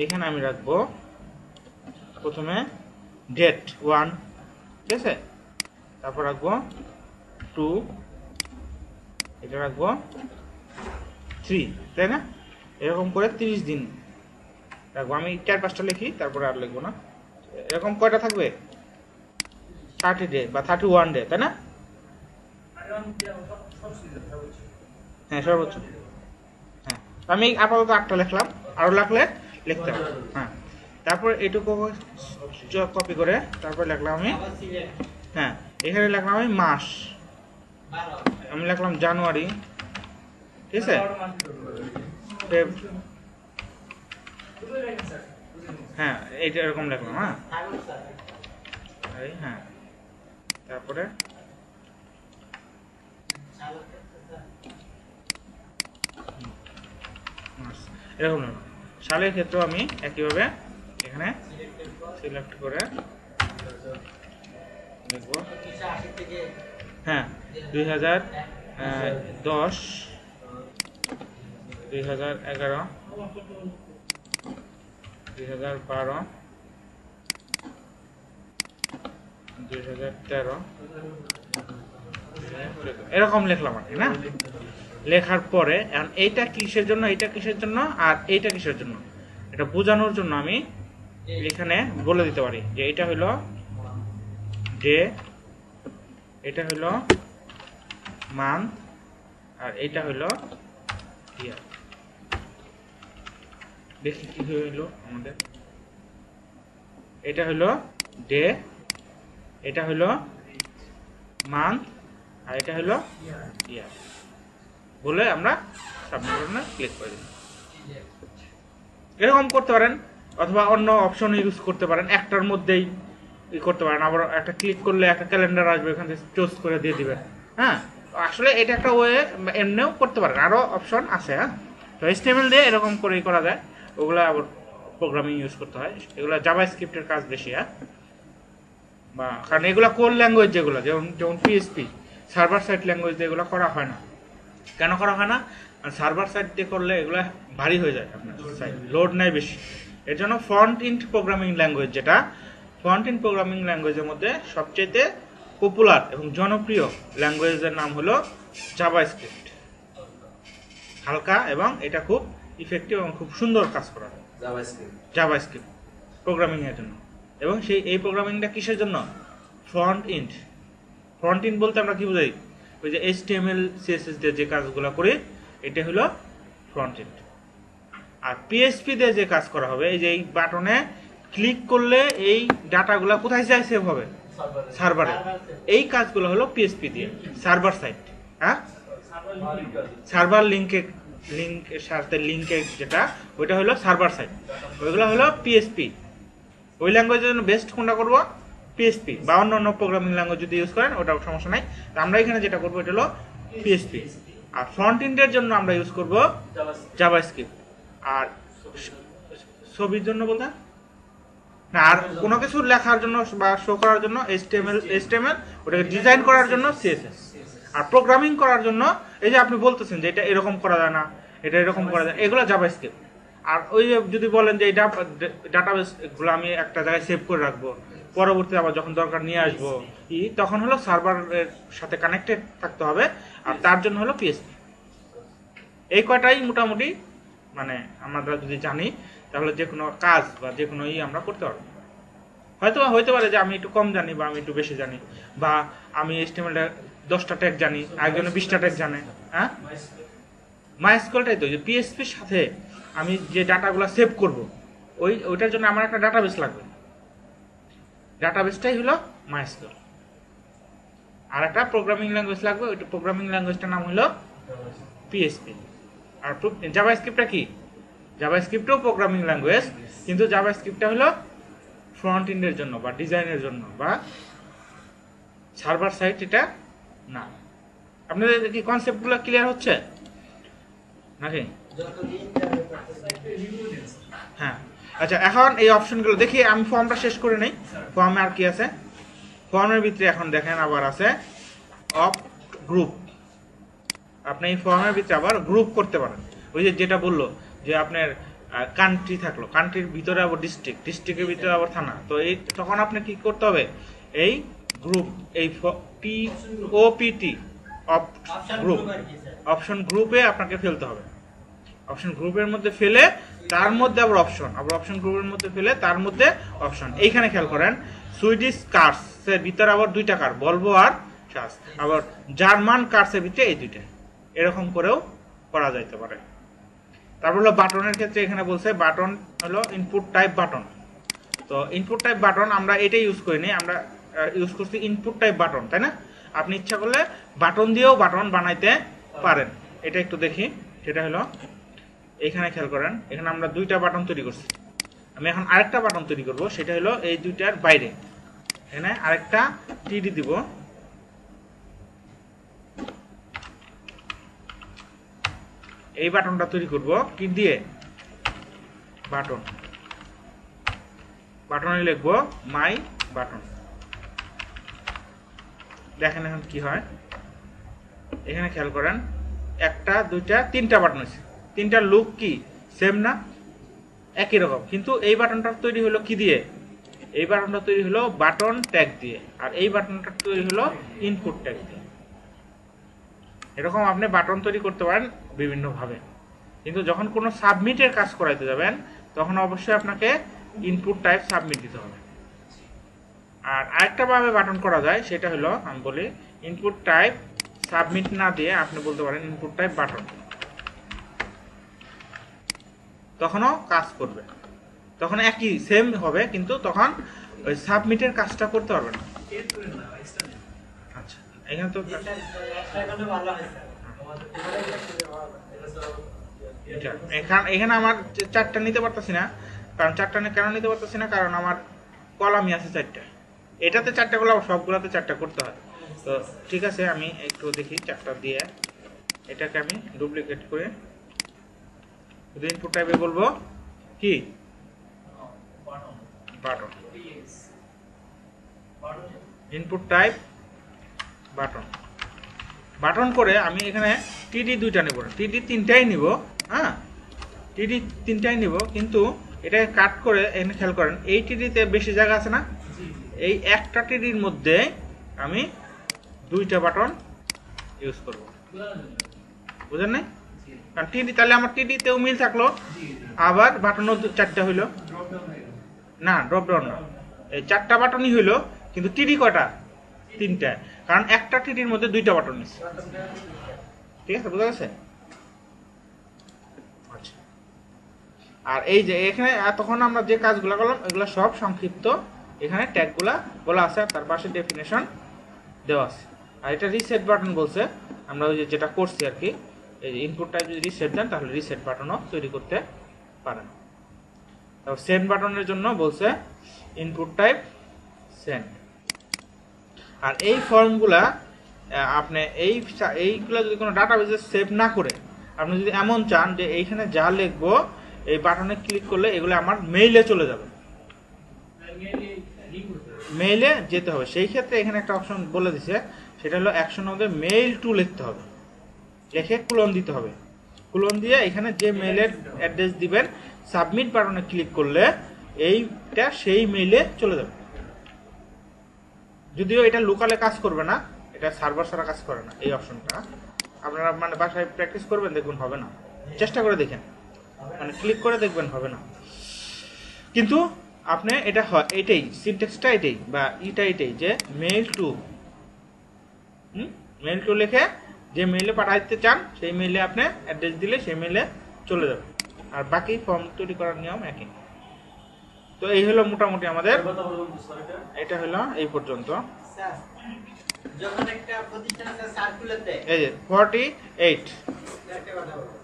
এখানে আমি রাখবো প্রথমে ডেট 1, ঠিক আছে, তারপর রাখবো 2, এটা রাখবো 3, তাই না। এরকম করে 30 দিন রাখবো। আমি 4-5টা লিখি, তারপরে আর লিখবো না। এরকম কয়টা থাকবে, 30 ডে বা 31 ডে, তাই না। হ্যাঁ, সর্বোচ্চ। হ্যাঁ, আমি আপাতত 8টা লিখলাম, আরো লাগলে লিখতে হবে। হ্যাঁ, তারপর এটুকু কপি করে তারপর লিখলাম আমি, হ্যাঁ, এখানে লিখলাম আমি মাস, আমি লিখলাম জানুয়ারি, ঠিক আছে। হ্যাঁ, এইটা এরকম লিখলাম। হ্যাঁ, হ্যাঁ, তারপরে এরকম সালের ক্ষেত্রে আমি একইভাবে এখানে সিলেক্ট করে লিখবো, হ্যাঁ, 2010, 2011, 2012, 2013, এরকম লিখলাম আর কি, না। লেখার পরে এখন এইটা কিসের জন্য, এইটা কিসের জন্য, আর এইটা কিসের জন্য, এটা বোঝানোর জন্য আমি এখানে বলে দিতে পারি যে এটা হলো ডে, এটা হলো মান্থ, আর এটা হলো ইয়ার। দেখি কি হইলো আমাদের, এটা হলো ডে, এটা হলো মান্থ, আর এটা হলো ইয়ার বলে আমরা সাবমিট বাটনে ক্লিক করে দিই। এরকম করতে পারেন, অথবা অন্য অপশন ইউজ করতে পারেন, একটার মধ্যেই করতে পারেন। আবার একটা ক্লিক করলে একটা ক্যালেন্ডার আসবে, এখান থেকে চুজ করে দিয়ে দিবেন। হ্যাঁ, আসলে এটা একটা ওয়ে, এমনিও করতে পারেন, আরো অপশন আছে। হ্যাঁ, তো HTML দিয়ে এরকম করেই করা যায়, ওগুলা আবার প্রোগ্রামিং ইউজ করতে হয়, এগুলো জাভাস্ক্রিপ্টের কাজ বেশি। হ্যাঁ, বা কারণ এগুলো কোর ল্যাঙ্গুয়েজ যেগুলো, যেমন PHP, সার্ভার সাইড ল্যাঙ্গুয়েজ দিয়ে এগুলো করা হয় না। কেন করা হয় না, সার্ভার সাইড দিয়ে করলে এগুলো ভারী হয়ে যায়, আপনার সাইড লোড নেয় বেশি। এর জন্য ফ্রন্ট এন্ড প্রোগ্রামিং ল্যাঙ্গুয়েজ, যেটা ফ্রন্ট এন্ড প্রোগ্রামিং ল্যাঙ্গুয়েজের মধ্যে সবচেয়ে পপুলার এবং জনপ্রিয় ল্যাঙ্গুয়েজের নাম হলো জাভাস্ক্রিপ্ট, হালকা এবং এটা খুব ইফেক্টিভ এবং খুব সুন্দর কাজ করা জাভাস্ক্রিপ্ট প্রোগ্রামিং এর জন্য। এবং এই প্রোগ্রামিংটা কিসের জন্য? Front end. ফ্রন্ট এন্ড বলতে আমরা কি বুঝাই? ওই যে HTML CSS দিয়ে যে কাজগুলো করি এটা হলো ফ্রন্ট এন্ড। আর PHP দিয়ে যে কাজ করা হবে, এই যে এই বাটনে ক্লিক করলে এই ডাটাগুলো কোথায় যায় সেভ হবে? সার্ভারে। এই কাজগুলো হলো PHP দিয়ে, সার্ভার সাইড। হ্যাঁ, সার্ভার লিংকের সাথে লিংকের যেটা ওইটা হলো সার্ভার সাইড, ওইগুলো হলো PHP। ওই ল্যাঙ্গুয়েজের জন্য বেস্ট কোনটা করবো? PHP। বা অন্য প্রোগ্রামিং ল্যাঙ্গুয়েজ যদি ইউজ করেন ওটা সমস্যা নাই। আমরা এখানে যেটা করবো এটা হলো PHP। আর ফ্রন্ট এন্ডের জন্য আমরা ইউজ করব জাভাস্ক্রিপ্ট। আর ছবির জন্য বলতে না, আর কোনো কিছু লেখার জন্য বা শো করার জন্য HTML, ওটাকে ডিজাইন করার জন্য CSS। আর প্রোগ্রামিং করার জন্য এই যে আপনি বলতেছেন যে এটা এরকম করা যায় না, এটা এরকম করা যায়, এগুলো জাভাস্ক্রিপ্ট। আর ওই যে যদি বলেন যে এই ডাটাবেসগুলো আমি একটা জায়গায় সেভ করে রাখবো, পরবর্তী আবার যখন দরকার নিয়ে আসবো তখন হলো সার্ভারের সাথে কানেক্টেড থাকতে হবে, আর তার জন্য হলো PHP। এই কয়টাই মোটামুটি মানে আমরা যদি জানি তাহলে যে কোনো কাজ বা যে কোনো আমরা করতে পারবো। হয়তো পারে যে আমি একটু কম জানি বা আমি একটু বেশি জানি, বা আমি HTML 10টা ট্যাগ জানি, একজনে 20টা ট্যাগ জানে। হ্যাঁ, MySQLটাই তো যে PHPর সাথে আমি যে ডাটাগুলো সেভ করব ওইটার জন্য আমার একটা ডাটাবেস লাগবে। ডাটাবেসটাই হলো MySQL। আর একটা প্রোগ্রামিং ল্যাঙ্গুয়েজ লাগবে, ওইটা প্রোগ্রামিং ল্যাঙ্গুয়েজটার নাম হলো PHP। আর জাভাস্ক্রিপ্টটা কি? জাভাস্ক্রিপ্টও প্রোগ্রামিং ল্যাঙ্গুয়েজ, কিন্তু জাভাস্ক্রিপ্টটা হলো ফ্রন্ট এন্ডের জন্য বা ডিজাইনের জন্য বা সার্ভার সাইড, এটা না। আপনাদের কি কনসেপ্টগুলো ক্লিয়ার হচ্ছে নাকি? হ্যাঁ, আচ্ছা, এখন এই অপশনগুলো দেখি। আমি ফর্মটা শেষ করে নেই। ফর্মে আর কি আছে? ফর্মের ভিতরে এখন দেখেন আবার আছে অপ্ট গ্রুপ। আপনি এই ফর্মের ভিতরে আবার গ্রুপ করতে পারেন। ওই যে যেটা বললো যে আপনার কান্ট্রি থাকলো, কান্ট্রির ভিতরে আবার ডিস্ট্রিক্টের ভিতরে আবার থানা, তো এই তখন আপনি কি করতে হবে? এই গ্রুপ, এই OPT গ্রুপ, অপশন গ্রুপে আপনাকে ফেলতে হবে। অপশন গ্রুপের মধ্যে ফেলে তার মধ্যে আবার অপশন গ্রুপের মধ্যে ফেলে তার মধ্যে অপশন। এইখানে খেয়াল করেন সুইডিশ কার্সের ভিতরে আবার 2টা কার, ভলভো আর সাস। আবার জার্মান কার্সের ভিতরে এই 2টা, এরকম করেও করা যাইতে পারে। তারপর হলো বাটনের ক্ষেত্রে এখানে বলছে বাটন হলো ইনপুট টাইপ বাটন। তো ইনপুট টাইপ বাটন আমরা এটাই ইউজ করিনি, আমরা ইউজ করছি ইনপুট টাইপ বাটন, তাই না? আপনি ইচ্ছা করলে বাটন দিয়েও বাটন বানাইতে পারেন। এটা একটু দেখি, সেটা হলো এখানে খেয়াল করেন, এখানে আমরা 2টা বাটন তৈরি করছি। আমি এখন আরেকটা বাটন তৈরি করব, সেটা হলো এই 2টার বাইরে। এখানে আরেকটা TD দিব, এই বাটনটা তৈরি করব কি দিয়ে? বাটনে লিখবো মাই বাটন। দেখেন এখন কি হয়। এখানে খেয়াল করেন 1টা 2টা 3টা বাটন আছে। 3টার লুক কি সেম না? একই রকম, কিন্তু এই বাটনটা তৈরি হলো কি দিয়ে? এই বাটনটা তৈরি হলো বাটন ট্যাগ দিয়ে, আর এই বাটনটা তৈরি হলো ইনপুট ট্যাগ দিয়ে। এরকম আপনি বাটন তৈরি করতে পারেন বিভিন্ন ভাবে, কিন্তু যখন কোনো সাবমিটের কাজ করাইতে যাবেন তখন অবশ্যই আপনাকে ইনপুট টাইপ সাবমিট দিতে হবে। আর আরেকটা ভাবে বাটন করা যায়, সেটা হলো আমি বলি ইনপুট টাইপ সাবমিট না দিয়ে আপনি বলতে পারেন ইনপুট টাইপ বাটন, তখনও কাজ করবে, তখন একই সেম হবে, কিন্তু তখন ওই সাবমিটের কাজটা করতে পারবে না। আচ্ছা, এখানে তো এখানে আমার 4টা নিতে পারতেছি না, কারণ 4টা কেন নিতে পারতেছি না? কারণ আমার কলামই আছে 4টা। এটাতে 4টা করলে সবগুলোতে 4টা করতে হয়। তো ঠিক আছে, আমি একটু দেখি 4টা দিয়ে এটাকে আমি ডুপ্লিকেট করে ইনপুট টাইপে বলবো কি বাটন, ইনপুট টাইপ বাটন করে আমি এখানে TD 2টা নেব, TD 3টাই নিব। হ্যাঁ, TD 3টাই নিব, কিন্তু এটাকে কাট করে এখানে খেয়াল করেন এই TD-তে বেশি জায়গা আছে না? এই একটা TD-র মধ্যে আমি 2টা বাটন ইউজ করব। বুঝেন নাই? কারণ টিডি তাহলে আমার টিডিতেও মিল থাকলো, আবার বাটনও 4টা হইলো না, ড্রপ ডাউন না, এই 4টা বাটনই হইলো, কিন্তু টিডি কয়টা? 3টা, কারণ একটা টিডির মধ্যে 2টা বাটন আছে। ঠিক আছে, বুঝা গেছে? আচ্ছা, আর এই যে এখানে তখন আমরা যে কাজগুলো করলাম এগুলো সব সংক্ষিপ্ত, এখানে ট্যাগগুলা বলা আছে, তার পাশে ডেফিনেশন দেওয়া আছে। আর এটা রিসেট বাটন বলছে, আমরা ওই যে যেটা করছি আর কি, এই ইনপুট টাইপ যদি রিসেট দেন তাহলে রিসেট বাটনও তৈরি করতে পারেন। তারপর সেন্ড বাটনের জন্য বলছে ইনপুট টাইপ সেন্ড। আর এই ফর্মগুলা আপনি এইগুলা যদি কোনো ডাটাবেসে সেভ না করে আপনি যদি এমন চান যে এইখানে যা লিখবো এই বাটনে ক্লিক করলে এগুলো আমার মেইলে চলে যাবে, মেইলে যেতে হবে, সেই ক্ষেত্রে এখানে একটা অপশন বলে দিছে, সেটা হলো অ্যাকশন হবে মেইল টু লিখতে হবে, লিখে কুলন দিতে হবে। কুলন দিয়ে এখানে যে মেইলের অ্যাড্রেস দিবেন সাবমিট বাটনে ক্লিক করলে এইটা সেই মেইলে চলে যাবে। যদিও এটা লোকালে কাজ করবে না, এটা সার্ভার ছাড়া কাজ করে না এই অপশনটা। আপনারা মানে বাসায় প্র্যাকটিস করবেন, দেখবেন হবে না, চেষ্টা করে দেখেন, মানে ক্লিক করে দেখবেন হবে না। কিন্তু আপনি এটা হয় এটাই সিনট্যাক্সটা এটাই বা এটাই যে মেইল টু লিখে যে মেইলে পাঠাইতে চান সেই মেইলে আপনি অ্যাড্রেস দিলে সেই মেইলে চলে যাবে। আর বাকি ফর্ম তৈরি করার নিয়ম একই। তো এই হলো মোটামুটি আমাদের, এটা হলো এই পর্যন্ত। স্যার, যখন একটা প্রতিষ্ঠান সার্কুলার দেয়, এই যে 48 একটা কথা বলবো,